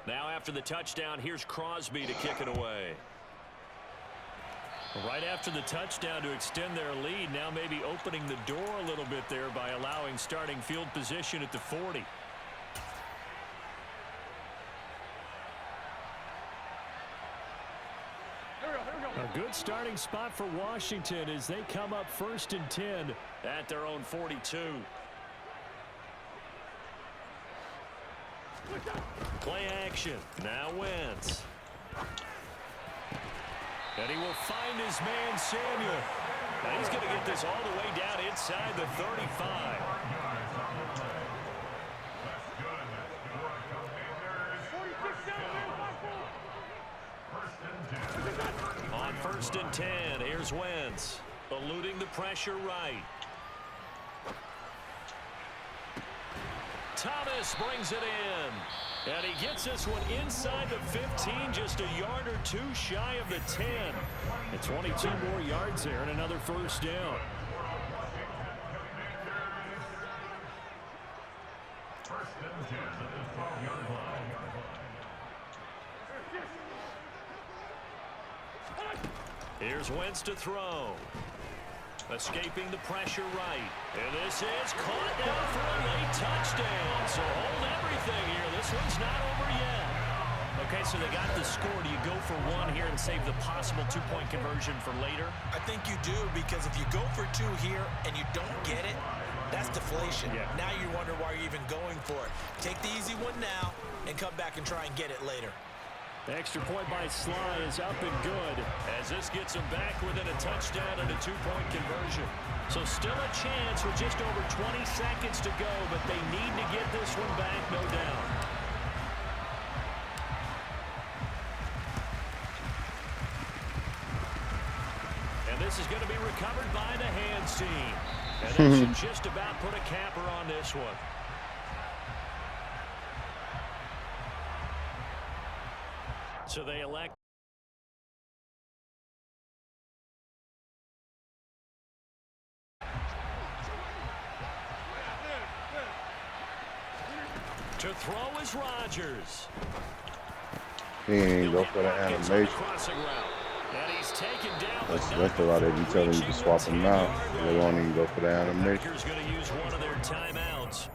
Now after the touchdown, here's Crosby to kick it away. Right after the touchdown to extend their lead, now maybe opening the door a little bit there by allowing starting field position at the 40. A good starting spot for Washington as they come up 1st and 10 at their own 42. Play action. Now Wentz. And he will find his man, Samuel. And he's going to get this all the way down inside the 35. On 1st and 10, here's Wentz. Eluding the pressure right. Thomas brings it in. And he gets this one inside the 15, just a yard or two shy of the 10. And 22 more yards there and another first down. First and 10 at the 12-yard line. Here's Wentz to throw. Escaping the pressure right. And this is caught down for a late touchdown. So hold everything here. This one's not over yet. Okay, so they got the score. Do you go for one here and save the possible two-point conversion for later? I think you do, because if you go for two here and you don't get it, that's deflation. Yeah. Now you wonder why you're even going for it. Take the easy one now and come back and try and get it later. The extra point by Sly is up and good, as this gets them back within a touchdown and a two-point conversion. So still a chance with just over 20 seconds to go, but they need to get this one back, no doubt. And this is going to be recovered by the hands team. And they should just about put a capper on this one. So they elect to throw is Rodgers. He ain't even go for the animation. That's the why they be telling you to swap them out. They won't even go for the animation. Packers going to use one of their timeouts.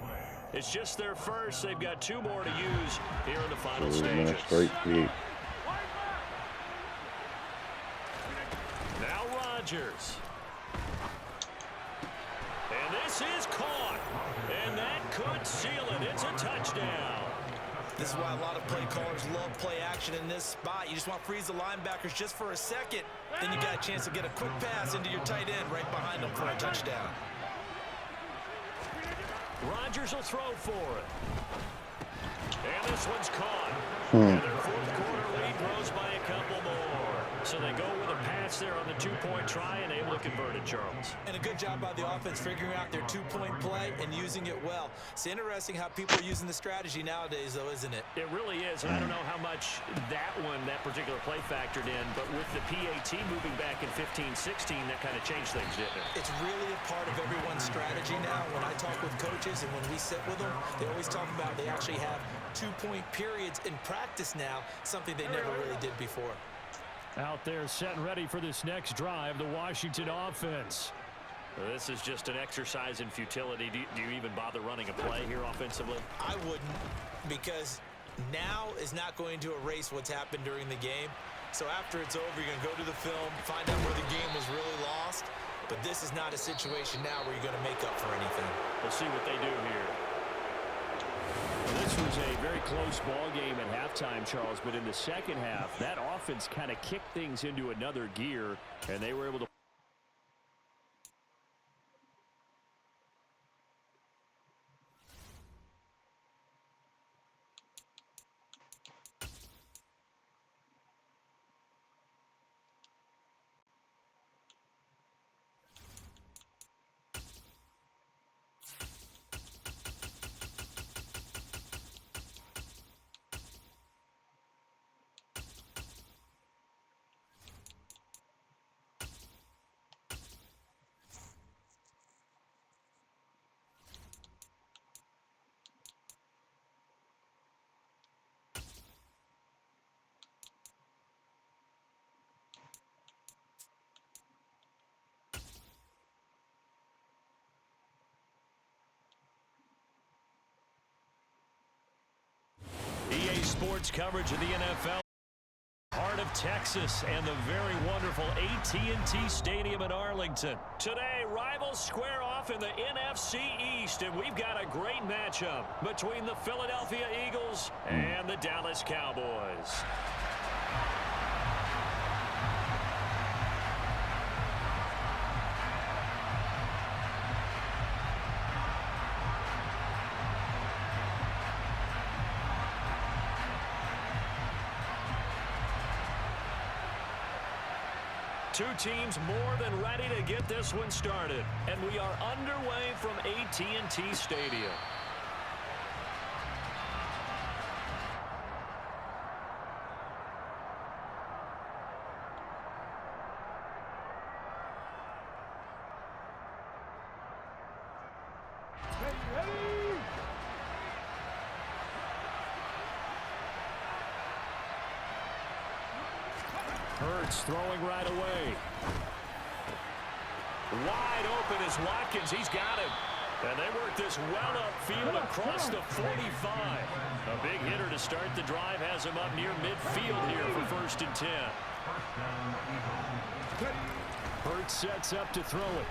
It's just their first. They've got two more to use here in the final stages. Straight kick. Now Rodgers. And this is caught. And that could seal it. It's a touchdown. This is why a lot of play callers love play action in this spot. You just want to freeze the linebackers just for a second. Then you got a chance to get a quick pass into your tight end right behind them for a touchdown. Rodgers will throw for it. And this one's caught. And their fourth quarter lead grows by a couple more. So they go with a pass there on the two-point try and able to convert it, Charles. And a good job by the offense figuring out their two-point play and using it well. It's interesting how people are using the strategy nowadays, though, isn't it? It really is, and I don't know how much that particular play factored in, but with the PAT moving back in 15-16, that kind of changed things, didn't it? It's really a part of everyone's strategy now. When I talk with coaches and when we sit with them, they always talk about they actually have two-point periods in practice now, something they never really did before. Out there set and ready for this next drive, the Washington offense. This is just an exercise in futility. Do you even bother running a play here offensively? I wouldn't, because now is not going to erase what's happened during the game. So after it's over, you're going to go to the film, find out where the game was really lost. But this is not a situation now where you're going to make up for anything. We'll see what they do here. This was a very close ball game at halftime, Charles, but in the second half, that offense kind of kicked things into another gear, and they were able to EA Sports coverage of the NFL. Heart of Texas and the very wonderful AT&T Stadium in Arlington. Today, rivals square off in the NFC East, and we've got a great matchup between the Philadelphia Eagles and the Dallas Cowboys. Two teams more than ready to get this one started. And we are underway from AT&T Stadium. Hurts throwing right away. Wide open is Watkins. He's got him. And they work this well upfield across the 45. A big hitter to start the drive has him up near midfield here for 1st and 10. Hurts sets up to throw it.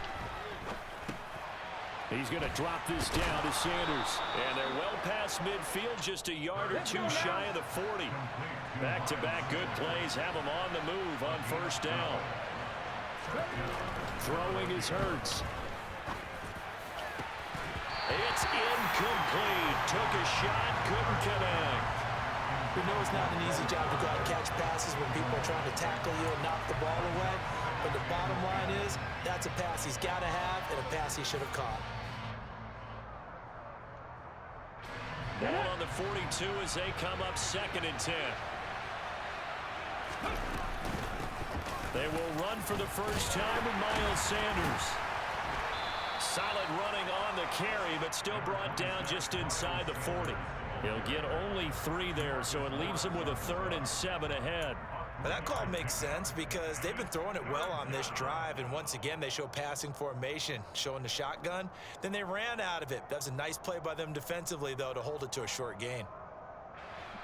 He's going to drop this down to Sanders. And they're well past midfield, just a yard or two shy of the 40. Back-to-back good plays have them on the move on 1st down. Throwing is Hurts. It's incomplete. Took a shot, couldn't connect. We know it's not an easy job to go out and catch passes when people are trying to tackle you and knock the ball away. But the bottom line is, that's a pass he's got to have and a pass he should have caught. Ball on the 42 as they come up 2nd and 10. They will run for the first time with Miles Sanders. Solid running on the carry, but still brought down just inside the 40. He'll get only 3 there, so it leaves him with a 3rd and 7 ahead. But that call makes sense because they've been throwing it well on this drive, and once again they show passing formation, showing the shotgun. Then they ran out of it. That's a nice play by them defensively, though, to hold it to a short gain.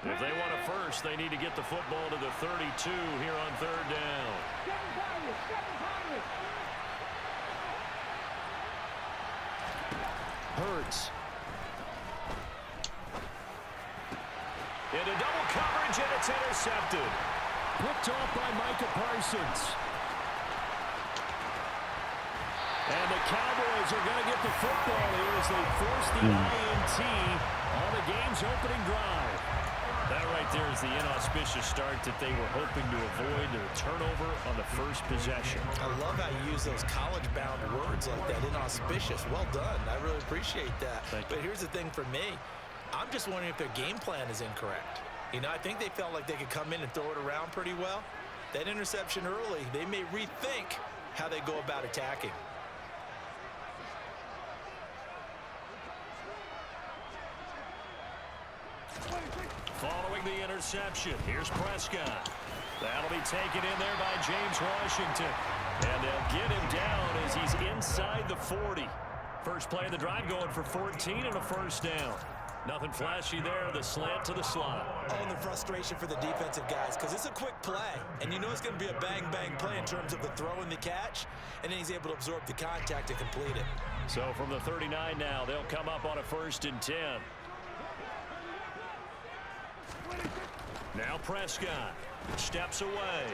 If they want a first, they need to get the football to the 32 here on 3rd down. Hurts. Into double coverage, and it's intercepted. Picked off by Micah Parsons. And the Cowboys are going to get the football here as they force the INT on the game's opening drive. That right there is the inauspicious start that they were hoping to avoid, their turnover on the first possession. I love how you use those college-bound words like that, inauspicious. Well done. I really appreciate that. But here's the thing for me. I'm just wondering if their game plan is incorrect. You know, I think they felt like they could come in and throw it around pretty well. That interception early, they may rethink how they go about attacking. Following the interception, here's Prescott. That'll be taken in there by James Washington. And they'll get him down as he's inside the 40. First play of the drive going for 14 and a 1st down. Nothing flashy there, the slant to the slot. Oh, and the frustration for the defensive guys, because it's a quick play. And you know it's going to be a bang-bang play in terms of the throw and the catch. And then he's able to absorb the contact to complete it. So from the 39 now, they'll come up on a 1st and 10. Now Prescott steps away.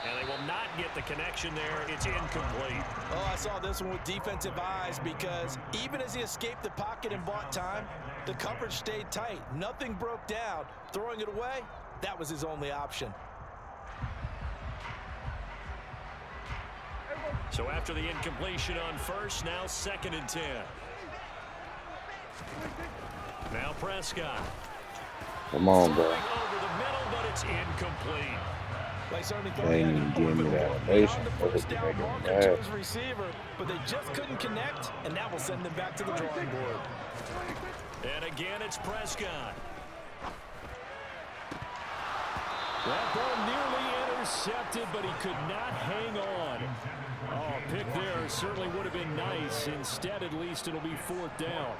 And they will not get the connection there. It's incomplete. Oh, I saw this one with defensive eyes because even as he escaped the pocket and bought time, the coverage stayed tight. Nothing broke down. Throwing it away, that was his only option. So after the incompletion on 1st, now 2nd and 10. Now Prescott. Come on, bro. Over the middle, but it's incomplete. They certainly They ain't even giving me that elevation. first down marker to his receiver, but they just couldn't connect, and that will send them back to the drawing board. And again, it's Prescott. That ball nearly intercepted, but he could not hang on. Oh, a pick there certainly would have been nice. Instead, at least it'll be 4th down.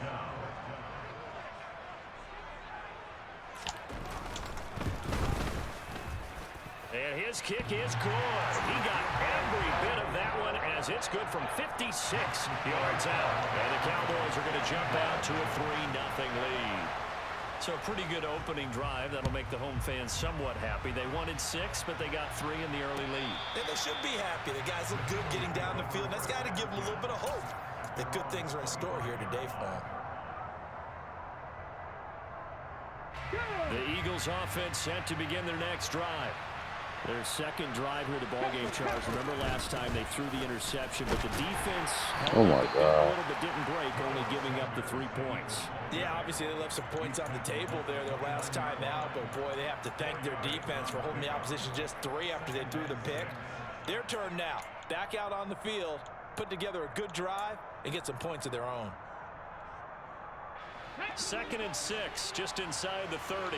And his kick is good. He got every bit of that one as it's good from 56 yards out. And the Cowboys are going to jump out to a 3-0 lead. So a pretty good opening drive. That'll make the home fans somewhat happy. They wanted 6, but they got 3 in the early lead. And they should be happy. The guys look good getting down the field. That's got to give them a little bit of hope that good things are in store here today for them. The Eagles offense set to begin their next drive. Their second drive here, the ballgame, Charles. Remember last time they threw the interception, but the defense held up a little bit, didn't break, only giving up the 3 points. Yeah, obviously they left some points on the table there their last time out, but boy, they have to thank their defense for holding the opposition just 3 after they threw the pick. Their turn now. Back out on the field, put together a good drive, and get some points of their own. 2nd and 6, just inside the 30.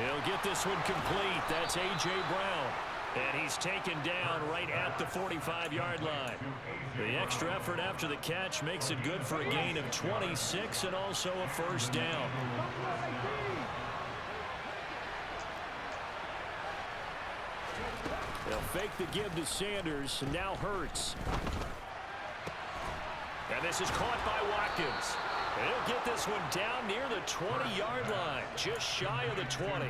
He'll get this one complete. That's A.J. Brown. And he's taken down right at the 45-yard line. The extra effort after the catch makes it good for a gain of 26 and also a first down. They'll fake the give to Sanders, and now Hurts. And this is caught by Watkins. He'll get this one down near the 20-yard line, just shy of the 20.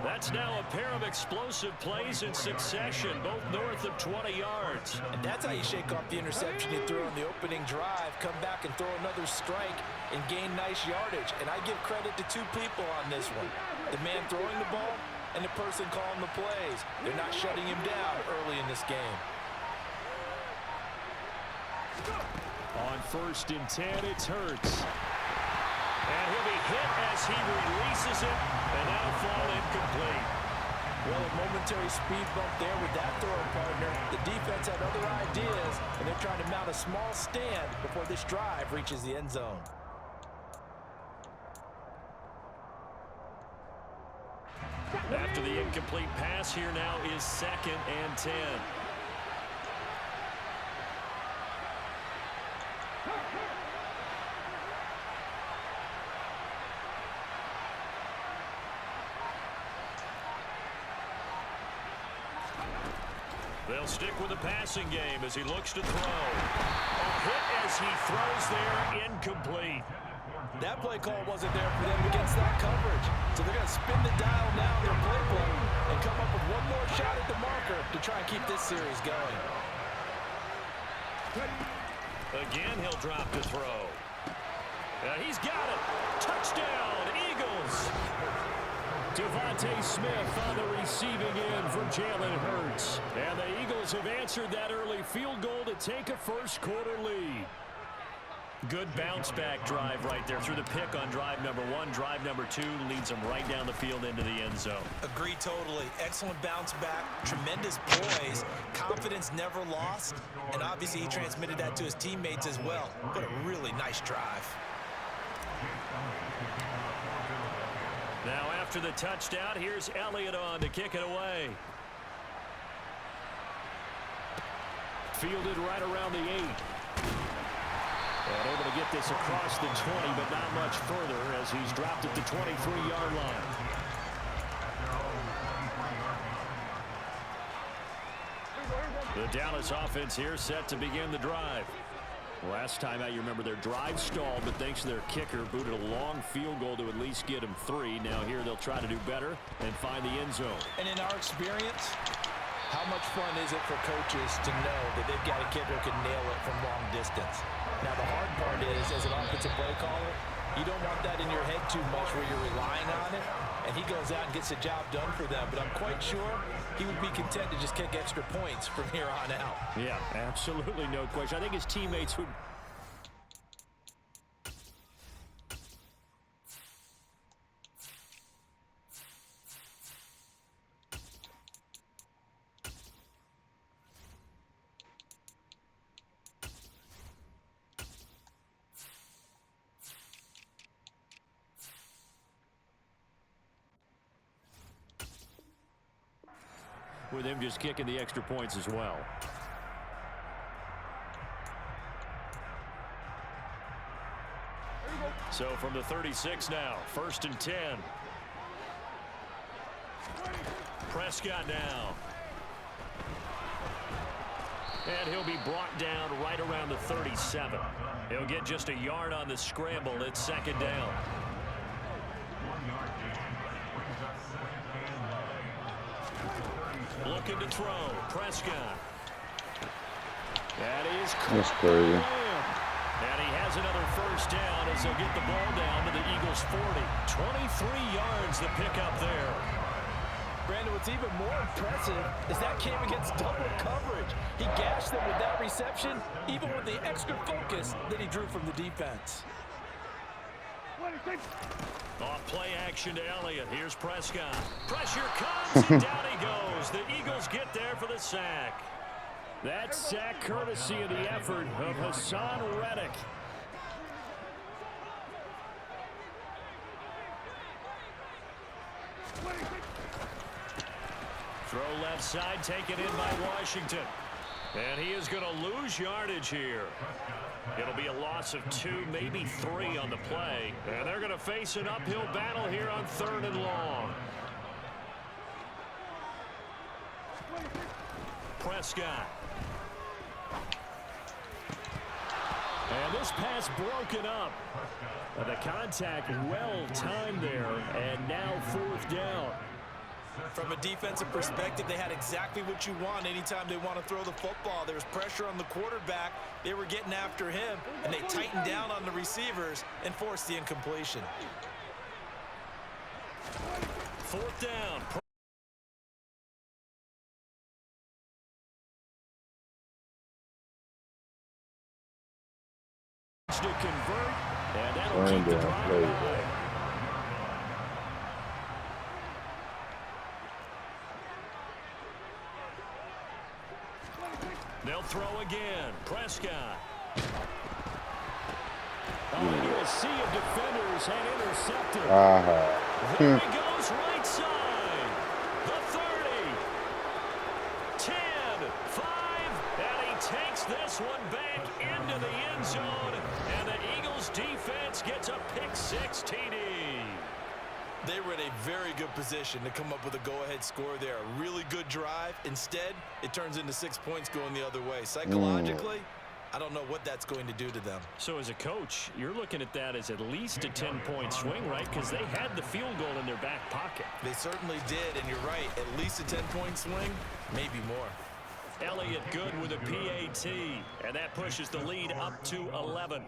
That's now a pair of explosive plays in succession, both north of 20 yards. And that's how you shake off the interception you threw on the opening drive, come back and throw another strike and gain nice yardage. And I give credit to two people on this one. The man throwing the ball and the person calling the plays. They're not shutting him down early in this game. On 1st and 10, it's Hurts. And he'll be hit as he releases it, and now fall incomplete. Well, a momentary speed bump there with that throwing partner. The defense had other ideas, and they're trying to mount a small stand before this drive reaches the end zone. After the incomplete pass, here now is 2nd and 10. They'll stick with the passing game as he looks to throw. A hit as he throws there, incomplete. That play call wasn't there for them against that coverage. So they're going to spin the dial now in their playbook and come up with one more shot at the marker to try and keep this series going. Again, he'll drop to throw. He's got it. Touchdown, Eagles. Devontae Smith on the receiving end for Jalen Hurts. And the Eagles have answered that early field goal to take a first-quarter lead. Good bounce-back drive right there through the pick on drive number 1. Drive number 2 leads them right down the field into the end zone. Agreed totally. Excellent bounce back, tremendous poise, confidence never lost, and obviously he transmitted that to his teammates as well. What a really nice drive. Now after the touchdown, here's Elliott on to kick it away. Fielded right around the 8. And able to get this across the 20, but not much further as he's dropped at the 23-yard line. The Dallas offense here set to begin the drive. Last time out, you remember their drive stalled, but thanks to their kicker, booted a long field goal to at least get them 3. Now here they'll try to do better and find the end zone. And in our experience, how much fun is it for coaches to know that they've got a kicker who can nail it from long distance? Now, the hard part is, as an offensive play caller, you don't want that in your head too much where you're relying on it, and he goes out and gets the job done for them. But I'm quite sure he would be content to just kick extra points from here on out. Yeah, absolutely no question. I think his teammates would... with him just kicking the extra points as well. So from the 36 now, 1st and 10. Prescott now. And he'll be brought down right around the 37. He'll get just a yard on the scramble. It's 2nd down. Looking to throw. Prescott. That is That's crazy. And he has another first down as they'll get the ball down to the Eagles' 40. 23 yards to pick up there. Brandon, what's even more impressive is that came against double coverage. He gashed them with that reception, even with the extra focus that he drew from the defense. Off play action to Elliott. Here's Prescott. Pressure comes, and down he goes. The Eagles get there for the sack. That sack courtesy of the effort of Hassan Reddick. Throw left side, taken in by Washington. And he is going to lose yardage here. It'll be a loss of 2, maybe 3 on the play. And they're going to face an uphill battle here on 3rd and long. Prescott. And this pass broken up. The contact well timed there. And now 4th down. From a defensive perspective, they had exactly what you want anytime they want to throw the football. There was pressure on the quarterback. They were getting after him, and they tightened down on the receivers and forced the incompletion. 4th down. To convert, and that'll keep the drive alive. They'll throw again. Prescott. Oh, a sea of defenders had intercepted. There he goes right side. The 30. 10, 5, and he takes this one back into the end zone. And the Eagles defense gets a pick-6 TD. They were in a very good position to come up with a go-ahead score there. A really good drive. Instead, it turns into 6 points going the other way. Psychologically, I don't know what that's going to do to them. So as a coach, you're looking at that as at least a 10-point swing, right? Because they had the field goal in their back pocket. They certainly did, and you're right. At least a 10-point swing, maybe more. Elliott good with a PAT, and that pushes the lead up to 11.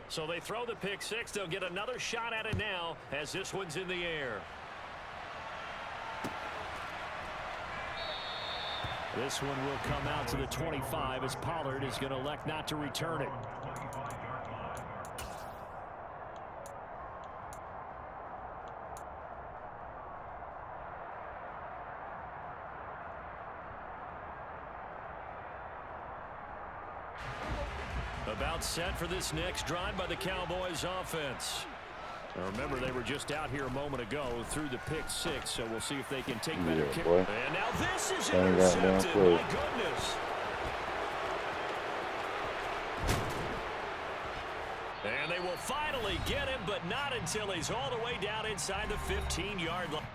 So they throw the pick-6. They'll get another shot at it now as this one's in the air. This one will come out to the 25 as Pollard is going to elect not to return it. About set for this next drive by the Cowboys offense. Now remember, they were just out here a moment ago through the pick-6, so we'll see if they can take better care. And now this is intercepted. My goodness. And they will finally get him, but not until he's all the way down inside the 15-yard line.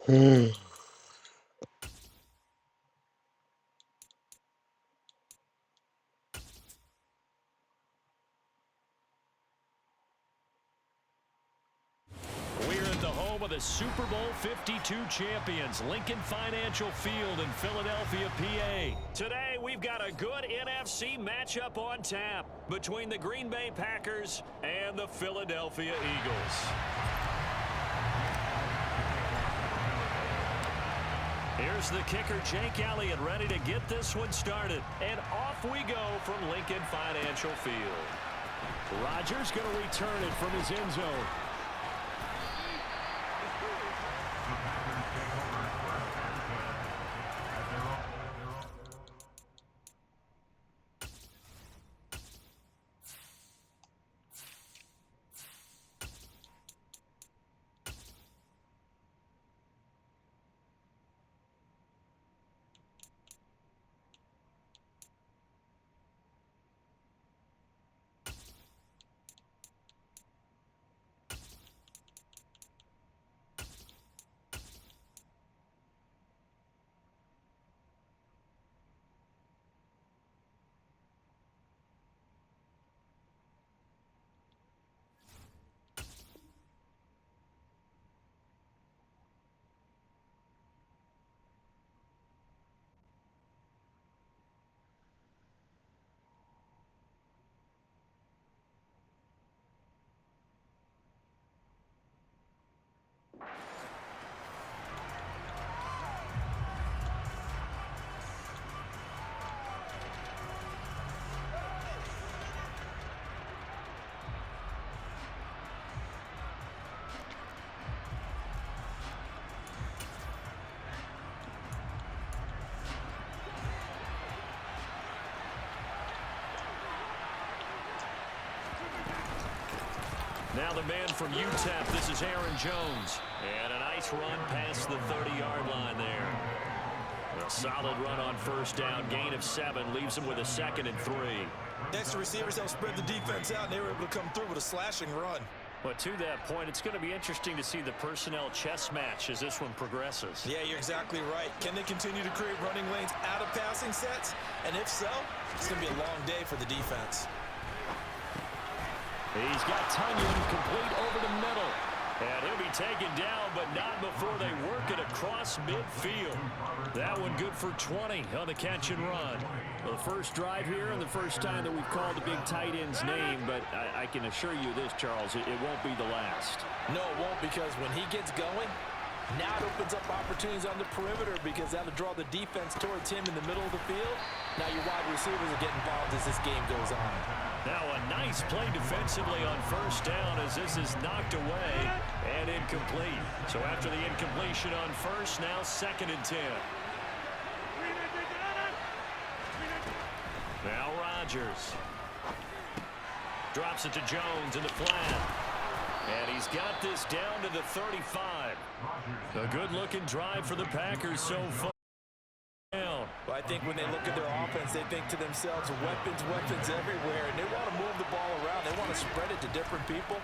We're at the home of the Super Bowl 52 champions, Lincoln Financial Field in Philadelphia, PA. Today, we've got a good NFC matchup on tap between the Green Bay Packers and the Philadelphia Eagles. Here's the kicker, Jake Elliott, ready to get this one started. And off we go from Lincoln Financial Field. Rodgers going to return it from his end zone. Now the man from UTEP, this is Aaron Jones. And a nice run past the 30-yard line there. A solid run on first down, gain of 7, leaves him with a 2nd and 3. Extra receivers help spread the defense out, and they were able to come through with a slashing run. But to that point, it's going to be interesting to see the personnel chess match as this one progresses. Yeah, you're exactly right. Can they continue to create running lanes out of passing sets? And if so, it's going to be a long day for the defense. He's got Tunyon complete over the middle. And he'll be taken down, but not before they work it across midfield. That one good for 20 on the catch and run. Well, the first drive here and the first time that we've called the big tight end's name, but I can assure you this, Charles, it won't be the last. No, it won't, because when he gets going, now it opens up opportunities on the perimeter, because that'll draw the defense towards him in the middle of the field. Now your wide receivers will get involved as this game goes on. Now a nice play defensively on first down as this is knocked away and incomplete. So after the incompletion on first, now 2nd and 10. Now Rodgers drops it to Jones in the flat. And he's got this down to the 35. A good-looking drive for the Packers so far. Well, I think when they look at their offense, they think to themselves, weapons everywhere, and they want to move the ball around. They want to spread it to different people.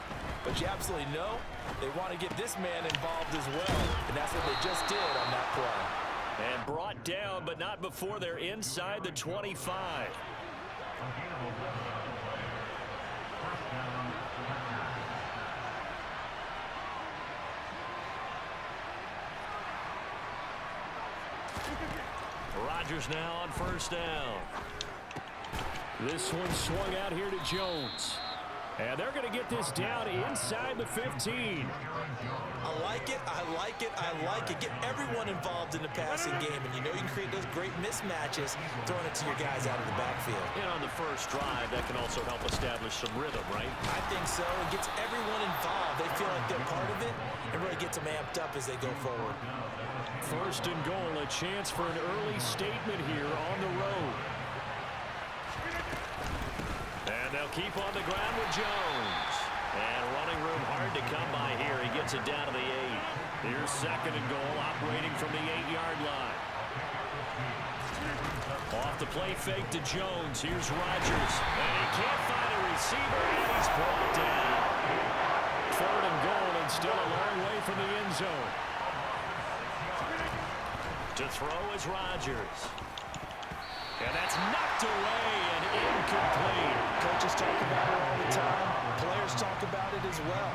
But you absolutely know they want to get this man involved as well, and that's what they just did on that play. And brought down, but not before they're inside the 25. Rodgers now on first down. This one swung out here to Jones. And they're going to get this down inside the 15. I like it. Get everyone involved in the passing game, and you know you can create those great mismatches throwing it to your guys out of the backfield. And on the first drive, that can also help establish some rhythm, right? I think so. It gets everyone involved. They feel like they're part of it, and really gets them amped up as they go forward. First and goal, a chance for an early statement here on the road. And they'll keep on the ground with Jones. And running room hard to come by here. He gets it down to the 8. Here's 2nd and goal, operating from the 8-yard line. Off the play fake to Jones. Here's Rodgers. And he can't find a receiver, and he's brought down. 3rd and goal, and still a long way from the end zone. To throw is Rodgers. And that's knocked away and incomplete. Coaches talk about it all the time. Players talk about it as well.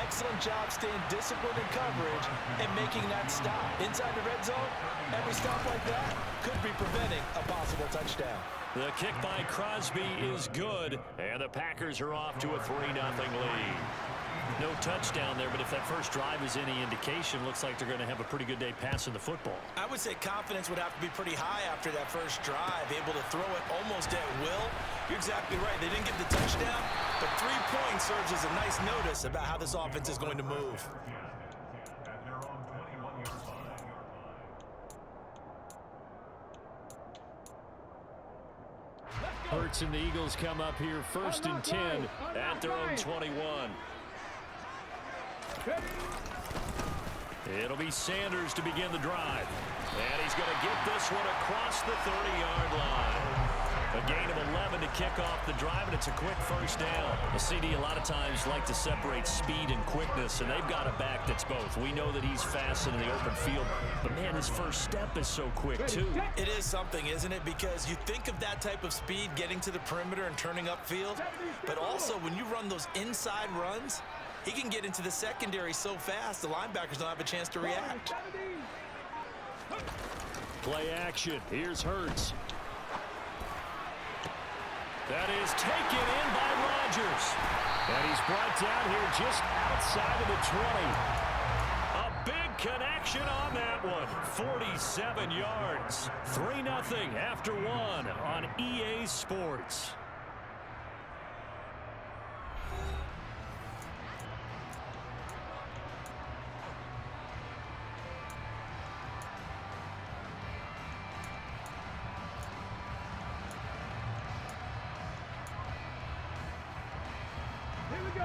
Excellent job staying disciplined in coverage and making that stop. Inside the red zone, every stop like that could be preventing a possible touchdown. The kick by Crosby is good, and the Packers are off to a 3-0 lead. No touchdown there, but if that first drive is any indication, looks like they're going to have a pretty good day passing the football. I would say confidence would have to be pretty high after that first drive, able to throw it almost at will. You're exactly right. They didn't get the touchdown, but 3 points serves as a nice notice about how this offense is going to move. At their own 21-yard line. Hurts and the Eagles come up here 1st and 10 at their own 21. It'll be Sanders to begin the drive. And he's going to get this one across the 30-yard line. A gain of 11 to kick off the drive, and it's a quick first down. The CD a lot of times like to separate speed and quickness, and they've got a back that's both. We know that he's fast in the open field, but, man, his first step is so quick, too. It is something, isn't it? Because you think of that type of speed getting to the perimeter and turning upfield, but also when you run those inside runs, he can get into the secondary so fast the linebackers don't have a chance to react. Play action. Here's Hurts. That is taken in by Rodgers. And he's brought down here just outside of the 20. A big connection on that one. 47 yards. 3-0 after 1 on EA Sports.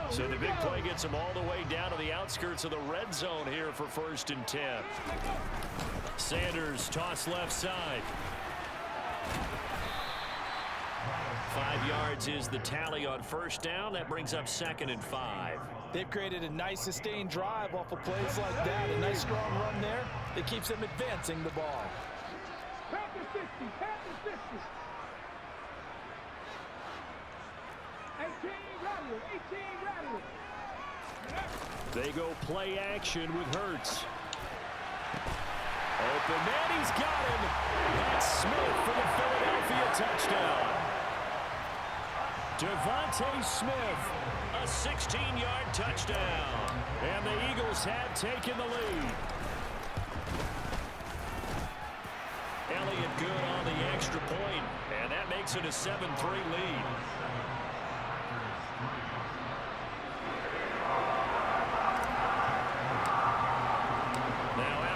So the big play gets him all the way down to the outskirts of the red zone here for 1st and 10. Sanders toss left side. 5 yards is the tally on first down. That brings up 2nd and 5. They've created a nice sustained drive off of plays like that. A nice strong run there that keeps them advancing the ball. Panthers 50, Panthers 50. 18 Rattler, 18 Rattler. They go play action with Hurts. Open man, he's got him. That's Smith for the Philadelphia touchdown. Devontae Smith, a 16-yard touchdown. And the Eagles have taken the lead. Elliott good on the extra point, and that makes it a 7-3 lead.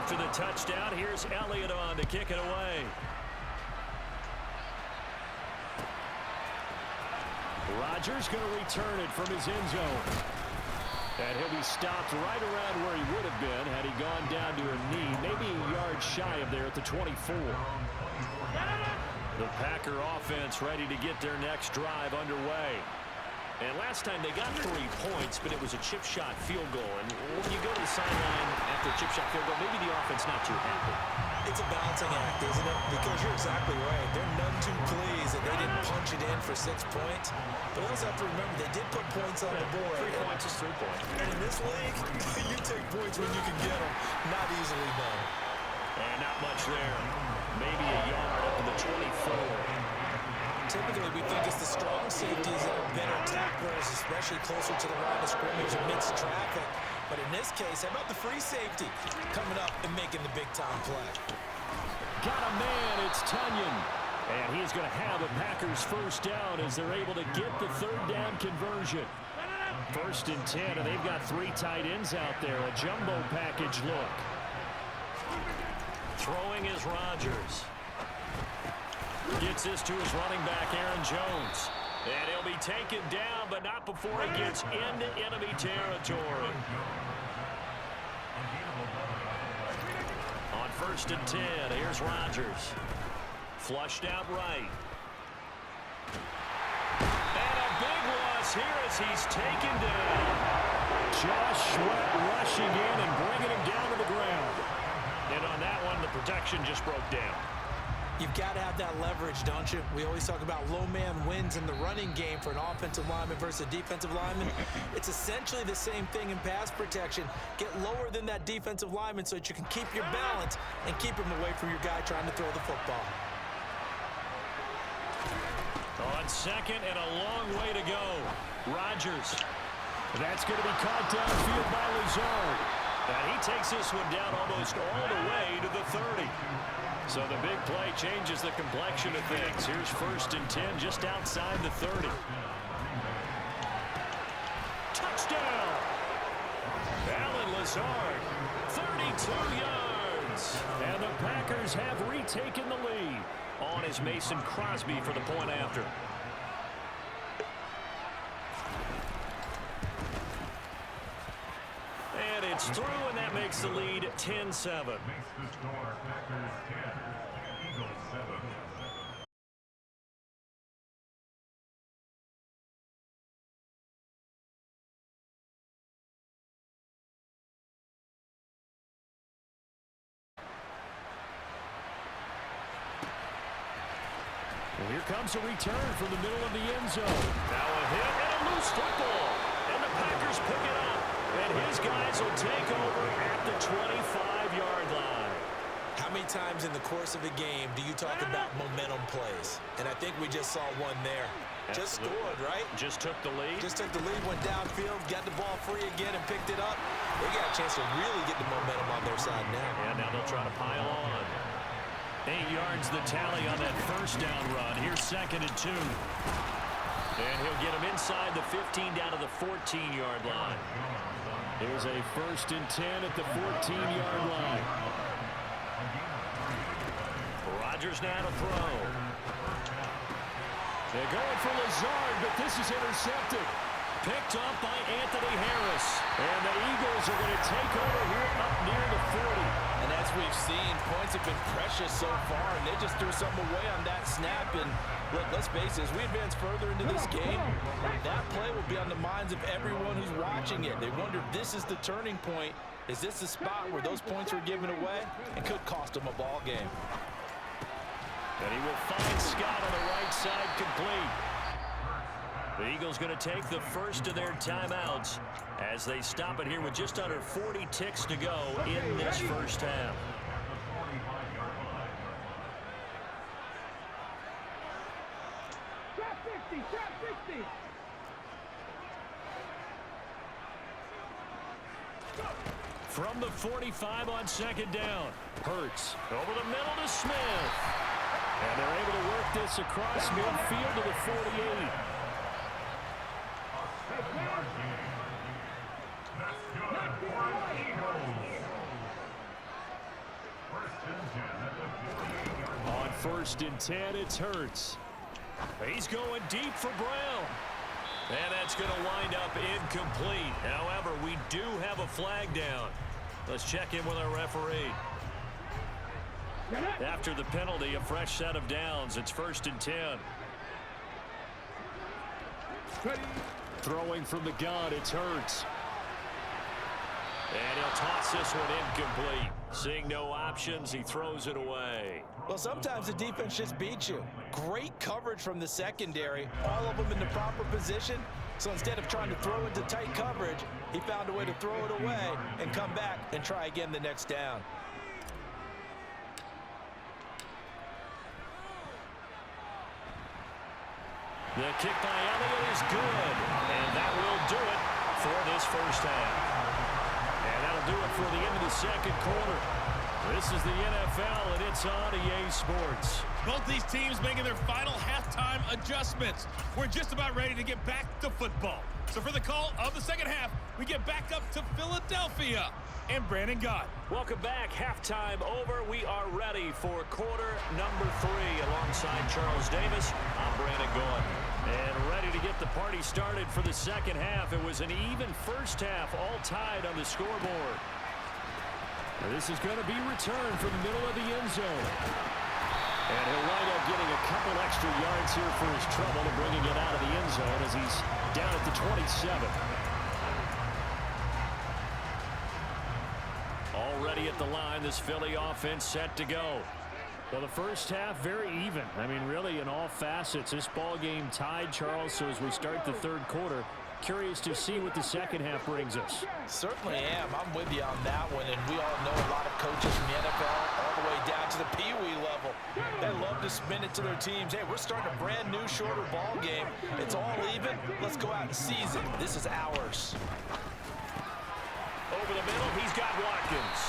After the touchdown, here's Elliott on to kick it away. Rodgers going to return it from his end zone. And he'll be stopped right around where he would have been had he gone down to a knee, maybe a yard shy of there at the 24. The Packer offense ready to get their next drive underway. And last time they got 3 points, but it was a chip shot field goal. And when you go to the sideline after a chip shot field goal, maybe the offense not too happy. It's a balancing act, isn't it? Because you're exactly right. They're none too pleased that they didn't punch it in for 6 points. But you also have to remember they did put points on the board. 3 points is 3 points. And in this league, you take points when you can get them. Not easily done. And not much there. Maybe a yard up to the 24. Typically, we think it's the strong safeties that are better tacklers, especially closer to the line of scrimmage amidst traffic. But in this case, how about the free safety coming up and making the big-time play? Got a man, it's Tunyon. And he's going to have a Packers first down as they're able to get the 3rd down conversion. 1st and 10, and they've got 3 tight ends out there. A jumbo package look. Throwing is Rodgers. Gets this to his running back, Aaron Jones. And he'll be taken down, but not before he gets into enemy territory. On 1st and 10, here's Rodgers. Flushed out right. And a big loss here as he's taken down. Josh Sweat rushing in and bringing him down to the ground. And on that one, the protection just broke down. You've got to have that leverage, don't you? We always talk about low man wins in the running game for an offensive lineman versus a defensive lineman. It's essentially the same thing in pass protection. Get lower than that defensive lineman so that you can keep your balance and keep him away from your guy trying to throw the football. On second and a long way to go. Rodgers. That's going to be caught downfield by Lazard. And he takes this one down almost all the way to the 30. So the big play changes the complexion of things. Here's 1st and 10 just outside the 30. Touchdown! Alan Lazard, 32 yards. And the Packers have retaken the lead. On is Mason Crosby for the point after. And it's through, and that makes the lead 10-7. Makes the score Packers 10, Eagles 7. Well, here comes a return from the middle of the end zone. Now a hit and a loose football. And the Packers pick it up. And his guys will take over at the 25-yard line. How many times in the course of a game do you talk about momentum plays? And I think we just saw one there. Just scored, right? Just took the lead. Just took the lead, went downfield, got the ball free again, and picked it up. They got a chance to really get the momentum on their side now. And now they'll try to pile on. 8 yards the tally on that first down run. Here's 2nd and 2. And he'll get him inside the 15 down to the 14-yard line. Here's a 1st and 10 at the 14-yard line. Rodgers now to throw. They're going for Lazard, but this is intercepted. Picked up by Anthony Harris. And the Eagles are going to take over here up near the 40. And as we've seen, points have been precious so far, and they just threw something away on that snap. And look, let's face it, as we advance further into this game, that play will be on the minds of everyone who's watching it. They wonder if this is the turning point. Is this the spot where those points were given away and could cost them a ball game? And he will find Scott on the right side complete. The Eagles going to take the first of their timeouts as they stop it here with just under 40 ticks to go in this first half. Trap 50, trap 50. From the 45 on 2nd down. Hurts over the middle to Smith. And they're able to work this across midfield to the 48. On 1st and 10, it's Hurts. He's going deep for Brown. And that's going to wind up incomplete. However, we do have a flag down. Let's check in with our referee. After the penalty, a fresh set of downs. It's 1st and 10. Throwing from the gun, it's Hurts. And he'll toss this one incomplete. Seeing no options, he throws it away. Well, sometimes the defense just beats you. Great coverage from the secondary, all of them in the proper position. So instead of trying to throw into tight coverage, he found a way to throw it away and come back and try again the next down. The kick by Elliott is good, and that will do it for this first half. And that'll do it for the end of the second quarter. This is the NFL, and it's on EA Sports. Both these teams making their final halftime adjustments. We're just about ready to get back to football. So for the call of the second half, we get back up to Philadelphia and Brandon Gott. Welcome back. Halftime over. We are ready for quarter number 3. Alongside Charles Davis, I'm Brandon Gott. And ready to get the party started for the second half. It was an even first half, all tied on the scoreboard. This is going to be returned from the middle of the end zone. And he'll wind up getting a couple extra yards here for his trouble and bringing it out of the end zone as he's down at the 27. Already ready at the line. This Philly offense set to go. Well, the first half, very even. I mean, really, in all facets. This ball game tied, Charles, so as we start the third quarter, curious to see what the second half brings us. Certainly am. I'm with you on that one, and we all know a lot of coaches from the NFL all the way down to the Pee-wee level. They love to spin it to their teams. Hey, we're starting a brand new, shorter ball game. It's all even. Let's go out and seize it. This is ours. Over the middle, he's got Watkins.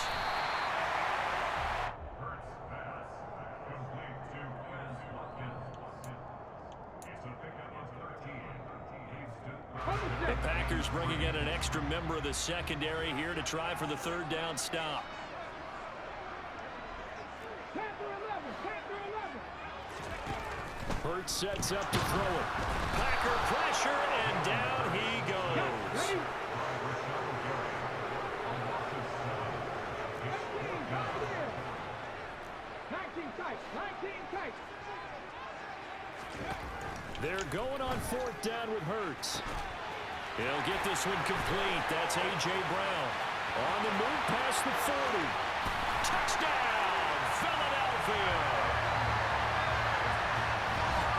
The Packers bringing in an extra member of the secondary here to try for the third down stop. Hurts sets up to throw it. Packer pressure, and down he goes. They're going on fourth down with Hurts. He'll get this one complete. That's A.J. Brown. On the move past the 40. Touchdown, Philadelphia.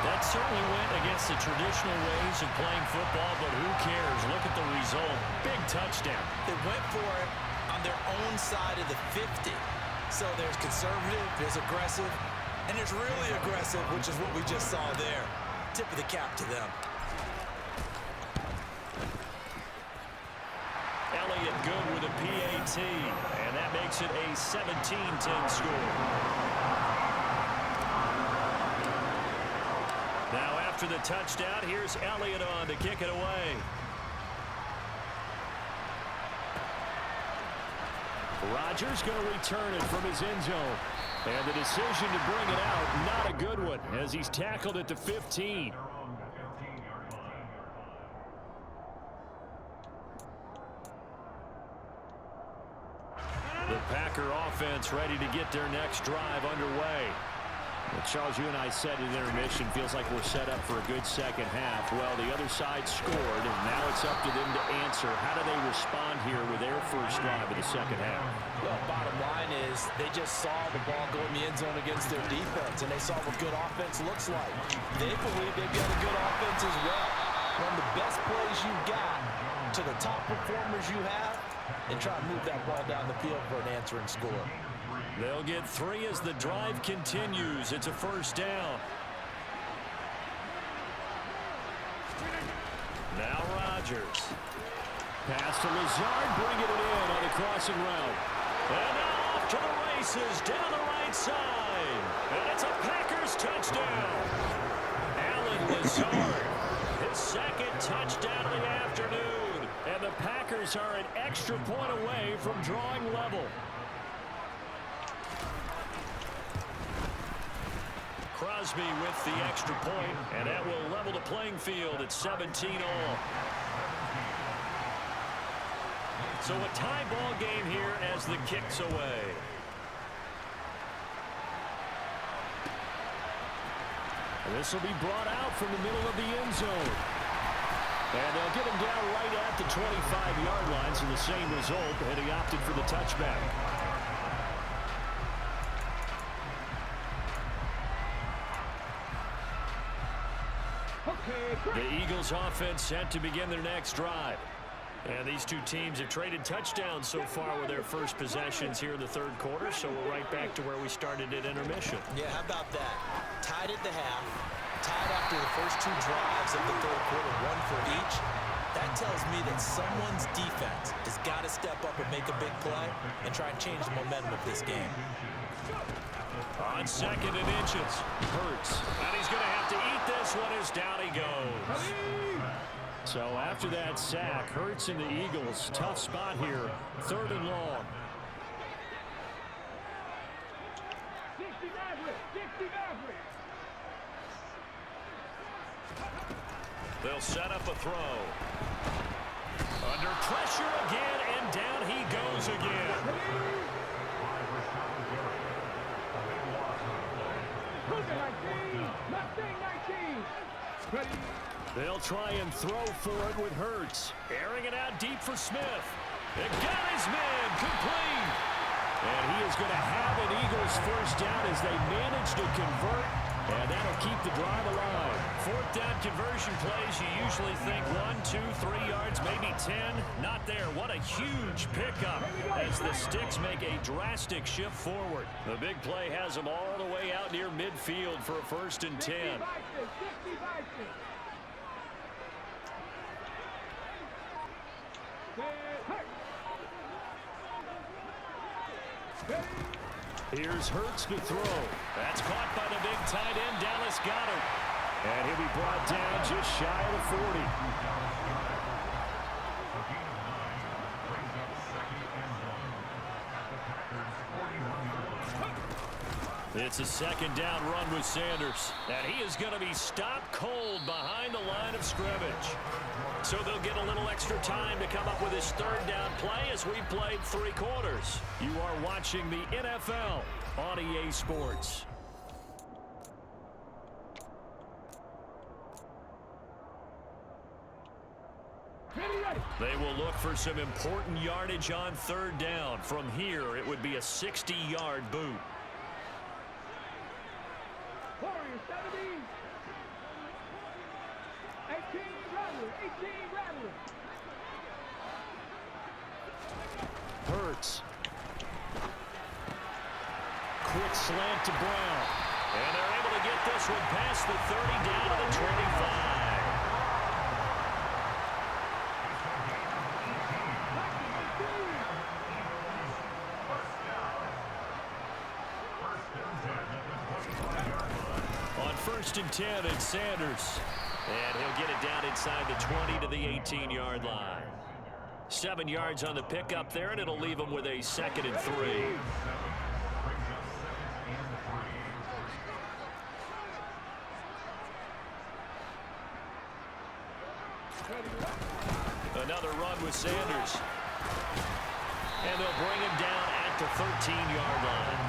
That certainly went against the traditional ways of playing football, but who cares? Look at the result. Big touchdown. They went for it on their own side of the 50. So there's conservative, there's aggressive, and there's really aggressive, which is what we just saw there. Tip of the cap to them. Elliott good with a PAT, and that makes it a 17-10 score. Now after the touchdown, here's Elliott on to kick it away. Rodgers going to return it from his end zone. And the decision to bring it out, not a good one, as he's tackled at the 15. The Packer offense ready to get their next drive underway. Well, Charles, you and I said in intermission, feels like we're set up for a good second half. Well, the other side scored, and now it's up to them to answer. How do they respond here with their first drive of the second half? Well, bottom line is they just saw the ball go in the end zone against their defense, and they saw what good offense looks like. They believe they've got a good offense as well. Run the best plays you got to the top performers you have, and try to move that ball down the field for an answering score. They'll get 3 as the drive continues. It's a first down. Now Rodgers. Pass to Lazard, bringing it in on the crossing route. And now off to the races down the right side. And it's a Packers touchdown. Alan Lazard, his second touchdown of the afternoon. And the Packers are an extra point away from drawing level. Crosby with the extra point, and that will level the playing field at 17-all. So a tie ball game here as the kick's away. And this will be brought out from the middle of the end zone. And they'll get him down right at the 25-yard line, so the same result, and he opted for the touchback. The Eagles offense set to begin their next drive. And these two teams have traded touchdowns so far with their first possessions here in the third quarter, so we're right back to where we started at intermission. Yeah, how about that? Tied at the half, tied after the first 2 drives of the third quarter, 1 for each. That tells me that someone's defense has got to step up and make a big play and try and change the momentum of this game. On 2nd and inches, Hurts. And he's going to have to eat this one as down he goes. So after that sack, Hurts and the Eagles, tough spot here, 3rd and long. They'll set up a throw. Under pressure again, and down he goes again. They'll try and throw for it with Hurts. Airing it out deep for Smith. It got his man complete. And he is going to have an Eagles first down as they manage to convert. And that'll keep the drive alive. Fourth down conversion plays, you usually think 1, 2, 3 yards, maybe 10. Not there. What a huge pickup as the Sticks make a drastic shift forward. The big play has them all the way out near midfield for a 1st and 10. Here's Hurts to throw. That's caught by the big tight end. Dallas got him. And he'll be brought down just shy of the 40. It's a 2nd down run with Sanders. And he is going to be stopped cold behind the line of scrimmage. So they'll get a little extra time to come up with his 3rd down play as we've played 3 quarters. You are watching the NFL on EA Sports. They will look for some important yardage on 3rd down. From here, it would be a 60-yard boot. Warriors 17. 18 Rattler. 18 Rattler. Hurts. Quick slant to Brown. And they're able to get this one past the 30 down to the 25. On 1st and 10, it's Sanders. And he'll get it down inside the 20 to the 18-yard line. 7 yards on the pickup there, and it'll leave him with a 2nd and 3. Another run with Sanders. And they'll bring him down at the 13-yard line.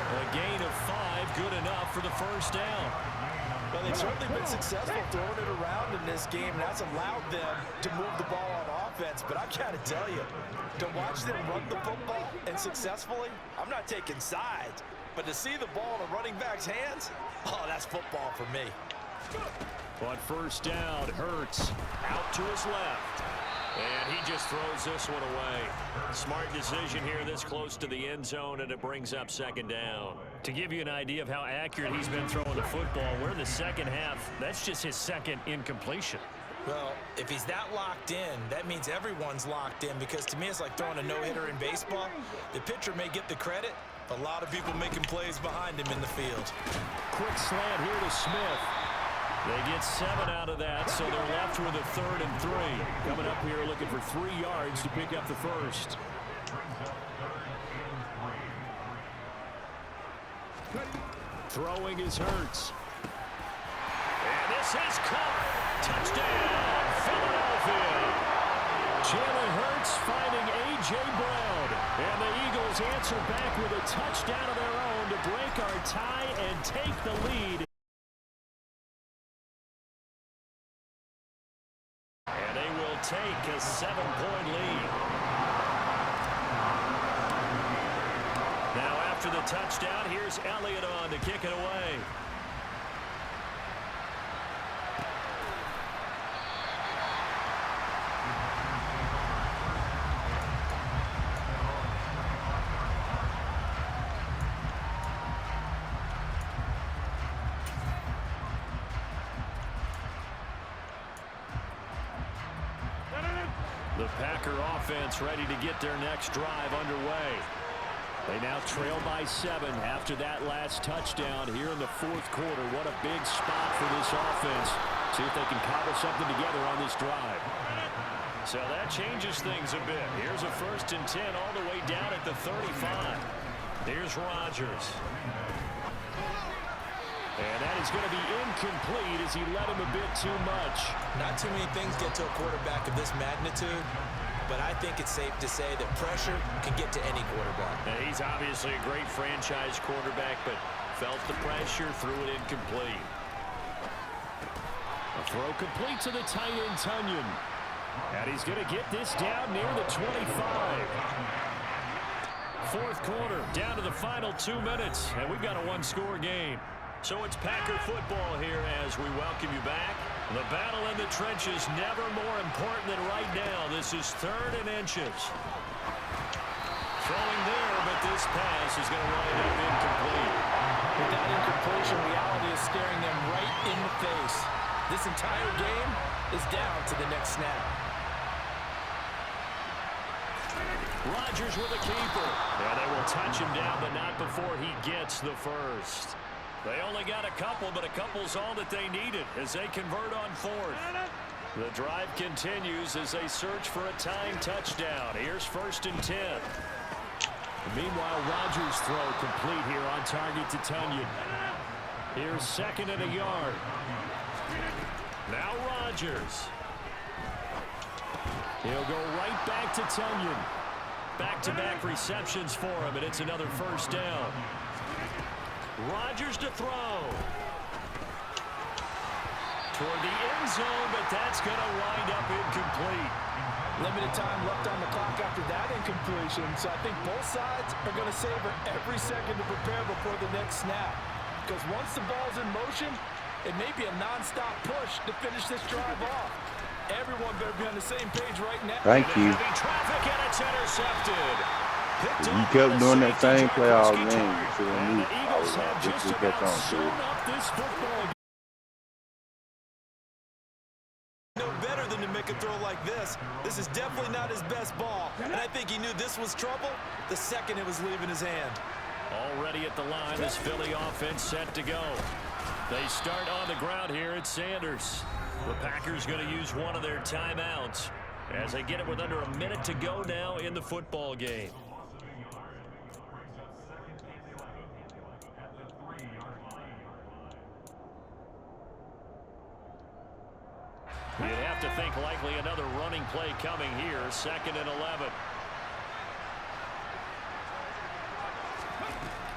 A gain of 5, good enough for the 1st down. Well, they've certainly been successful throwing it around in this game, and that's allowed them to move the ball on offense. But I've got to tell you, to watch them run the football and successfully, I'm not taking sides, but to see the ball in a running back's hands, oh, that's football for me. On 1st down, Hurts Out to his left. And he just throws this one away. Smart decision here this close to the end zone, and it brings up 2nd down. To give you an idea of how accurate he's been throwing the football, we're in the 2nd half. That's just his 2nd incompletion. Well, if he's that locked in, that means everyone's locked in, because to me it's like throwing a no-hitter in baseball. The pitcher may get the credit, a lot of people making plays behind him in the field. quick slant here to Smith. They get 7 out of that, so they're left with a 3rd and 3. Coming up here looking for 3 yards to pick up the 1st. Throwing is Hurts. And this is caught. Touchdown, Philadelphia. Jalen Hurts finding A.J. Brown. And the Eagles answer back with a touchdown of their own to break our tie and take the lead. And they will take a 7-point lead. Now after the touchdown, here's Elliott on to kick it away. The Packer offense ready to get their next drive underway. They now trail by 7 after that last touchdown here in the 4th quarter. What a big spot for this offense. See if they can cobble something together on this drive. So that changes things a bit. Here's a 1st and 10 all the way down at the 35. Here's Rodgers. And that is going to be incomplete as he led him a bit too much. Not too many things get to a quarterback of this magnitude, but I think it's safe to say that pressure can get to any quarterback. Now, he's obviously a great franchise quarterback, but felt the pressure, threw it incomplete. A throw complete to the tight end, Tunyon. And he's going to get this down near the 25. Fourth quarter, down to the final 2 minutes, and we've got a one-score game. So it's Packer football here as we welcome you back. The battle in the trenches never more important than right now. This is 3rd and inches. Throwing there, but this pass is going to wind up incomplete. With that incompletion, reality is staring them right in the face. This entire game is down to the next snap. Rodgers with a keeper. Yeah, they will touch him down, but not before he gets the first. They only got a couple, but a couple's all that they needed as they convert on 4th. The drive continues as they search for a tying touchdown. Here's 1st and 10. Meanwhile, Rodgers' throw complete here on target to Tunyon. Here's 2nd and a yard. Now Rodgers. He'll go right back to Tunyon. Back-to-back receptions for him, and it's another first down. Rodgers to throw. Toward the end zone, but that's going to wind up incomplete. Limited time left on the clock after that incompletion, so I think both sides are going to savor every second to prepare before the next snap. Because once the ball's in motion, it may be a non-stop push to finish this drive off. Everyone better be on the same page right now. Thank you. Traffic and it's intercepted. You kept doing that same play all game. So And the Eagles have just about on sewn up this football game. No better than to make a throw like this. This is definitely not his best ball. And I think he knew this was trouble the second it was leaving his hand. Already at the line, this Philly offense set to go. They start on the ground here at Sanders. The Packers going to use one of their timeouts as they get it with under a minute to go now in the football game. You'd have to think likely another running play coming here. 2nd and 11.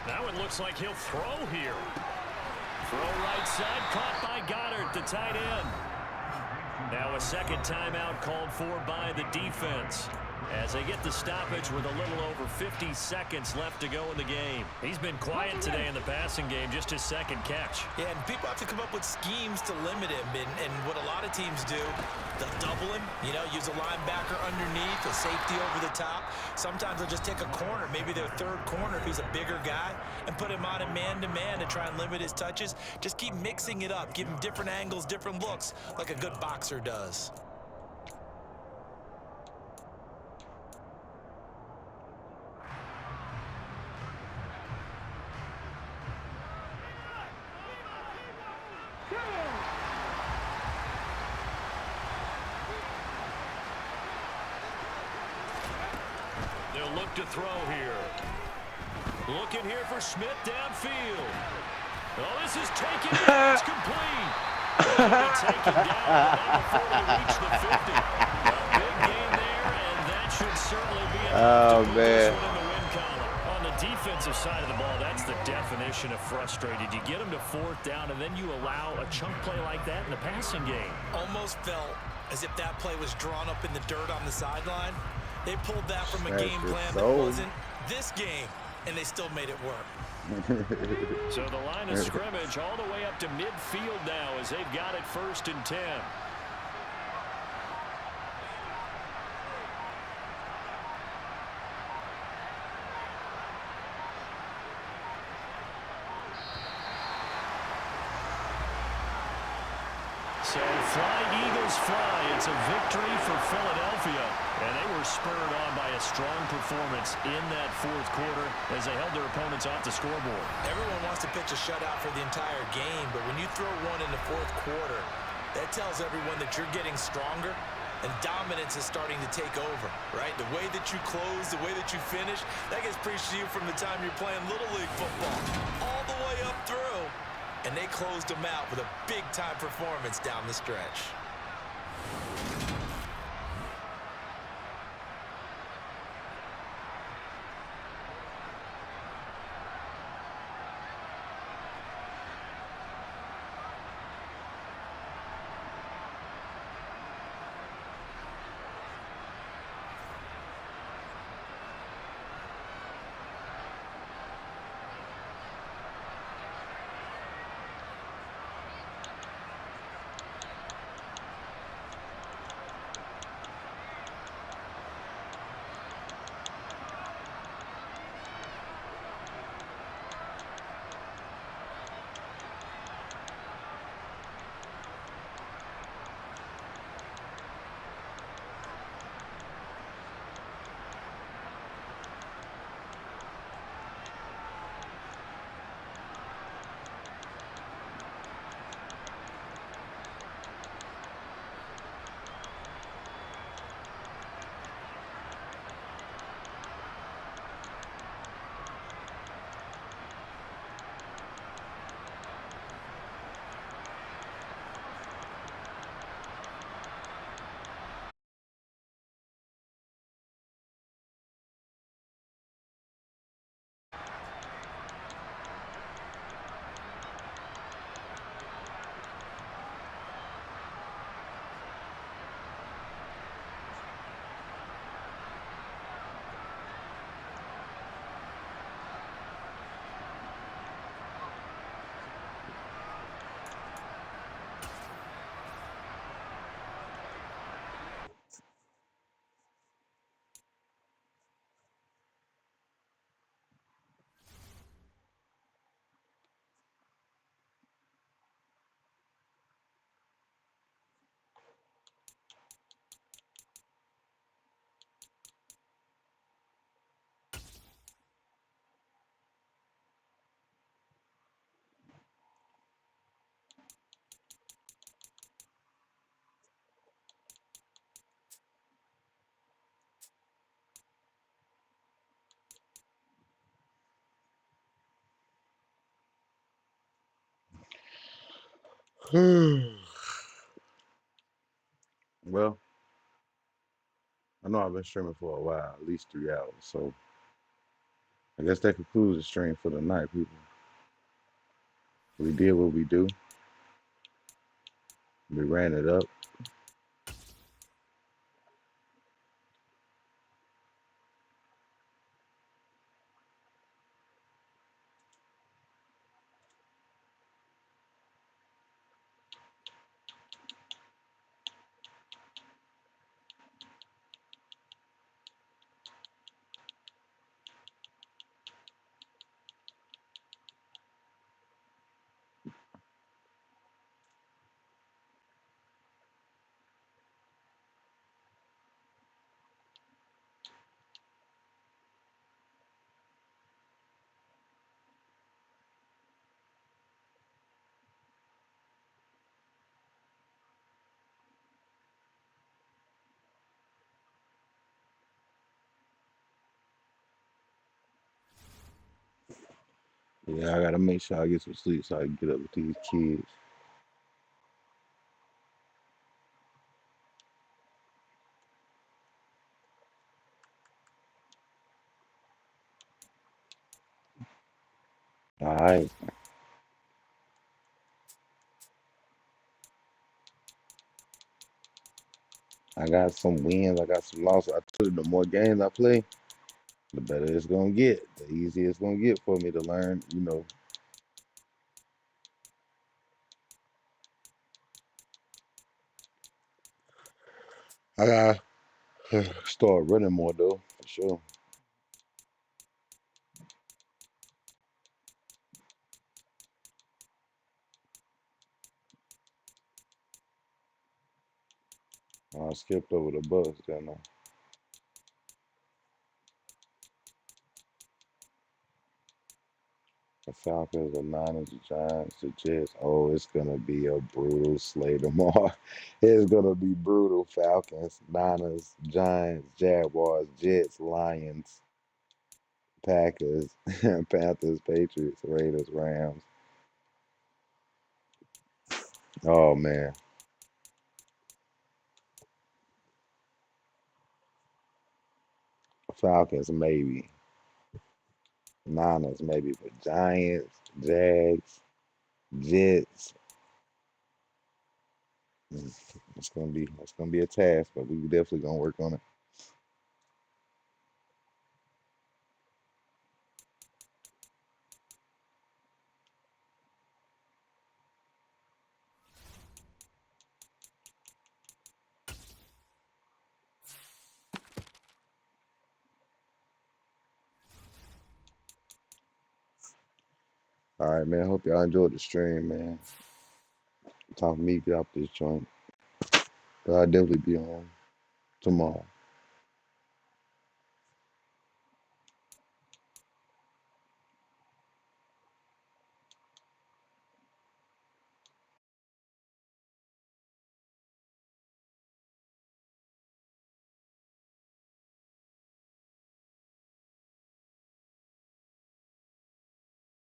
Now it looks like he'll throw here. Throw right side, caught by Goddard, the tight end. Now a second timeout called for by the defense as they get the stoppage with a little over 50 seconds left to go in the game. He's been quiet today in the passing game, just his 2nd catch. Yeah, and people have to come up with schemes to limit him. And what a lot of teams do, they'll double him, use a linebacker underneath, a safety over the top. Sometimes they'll just take a corner, maybe their 3rd corner if he's a bigger guy, and put him on a man-to-man to try and limit his touches. Just keep mixing it up, give him different angles, different looks, like a good boxer does. They'll look to throw here. Looking here for Smith downfield. Oh, this is taken down. It's complete. Taken down before they reach the 50. A big gain there, and that should certainly be enough to put this one in the win column. On the defensive side of the ball, that's the definition of frustrated. You get them to 4th down, and then you allow a chunk play like that in the passing game. Almost felt as if that play was drawn up in the dirt on the sideline. They pulled that from a game plan that wasn't this game, and they still made it work. So the line of scrimmage all the way up to midfield now as they've got it 1st and 10. So fly, Eagles fly. It's a victory for Philadelphia. And they were spurred on by a strong performance in that 4th quarter as they held their opponents off the scoreboard. Everyone wants to pitch a shutout for the entire game, but when you throw one in the 4th quarter, that tells everyone that you're getting stronger and dominance is starting to take over, right? The way that you close, the way that you finish, that gets preached to you from the time you're playing Little League football all the way up through. And they closed them out with a big-time performance down the stretch. Well, I know I've been streaming for a while, at least 3 hours. So I guess that concludes the stream for the night, people. We did what we do. We ran it up. Yeah, I gotta make sure I get some sleep so I can get up with these kids. All right. I got some wins. I got some losses. I told you the more games I play, the better it's gonna get. The easier it's gonna get for me to learn. I gotta start running more though, for sure. I skipped over the bus, didn't I? The Falcons, the Niners, the Giants, the Jets. Oh, it's gonna be a brutal slate tomorrow. It's gonna be brutal. Falcons, Niners, Giants, Jaguars, Jets, Lions, Packers, Panthers, Patriots, Raiders, Rams. Oh man, Falcons maybe, Niners maybe, but Giants, Jags, Jets. It's gonna be a task, but we definitely gonna work on it. All right, man. Hope y'all enjoyed the stream, man. Time for me to get off this joint, but I'll definitely be on tomorrow.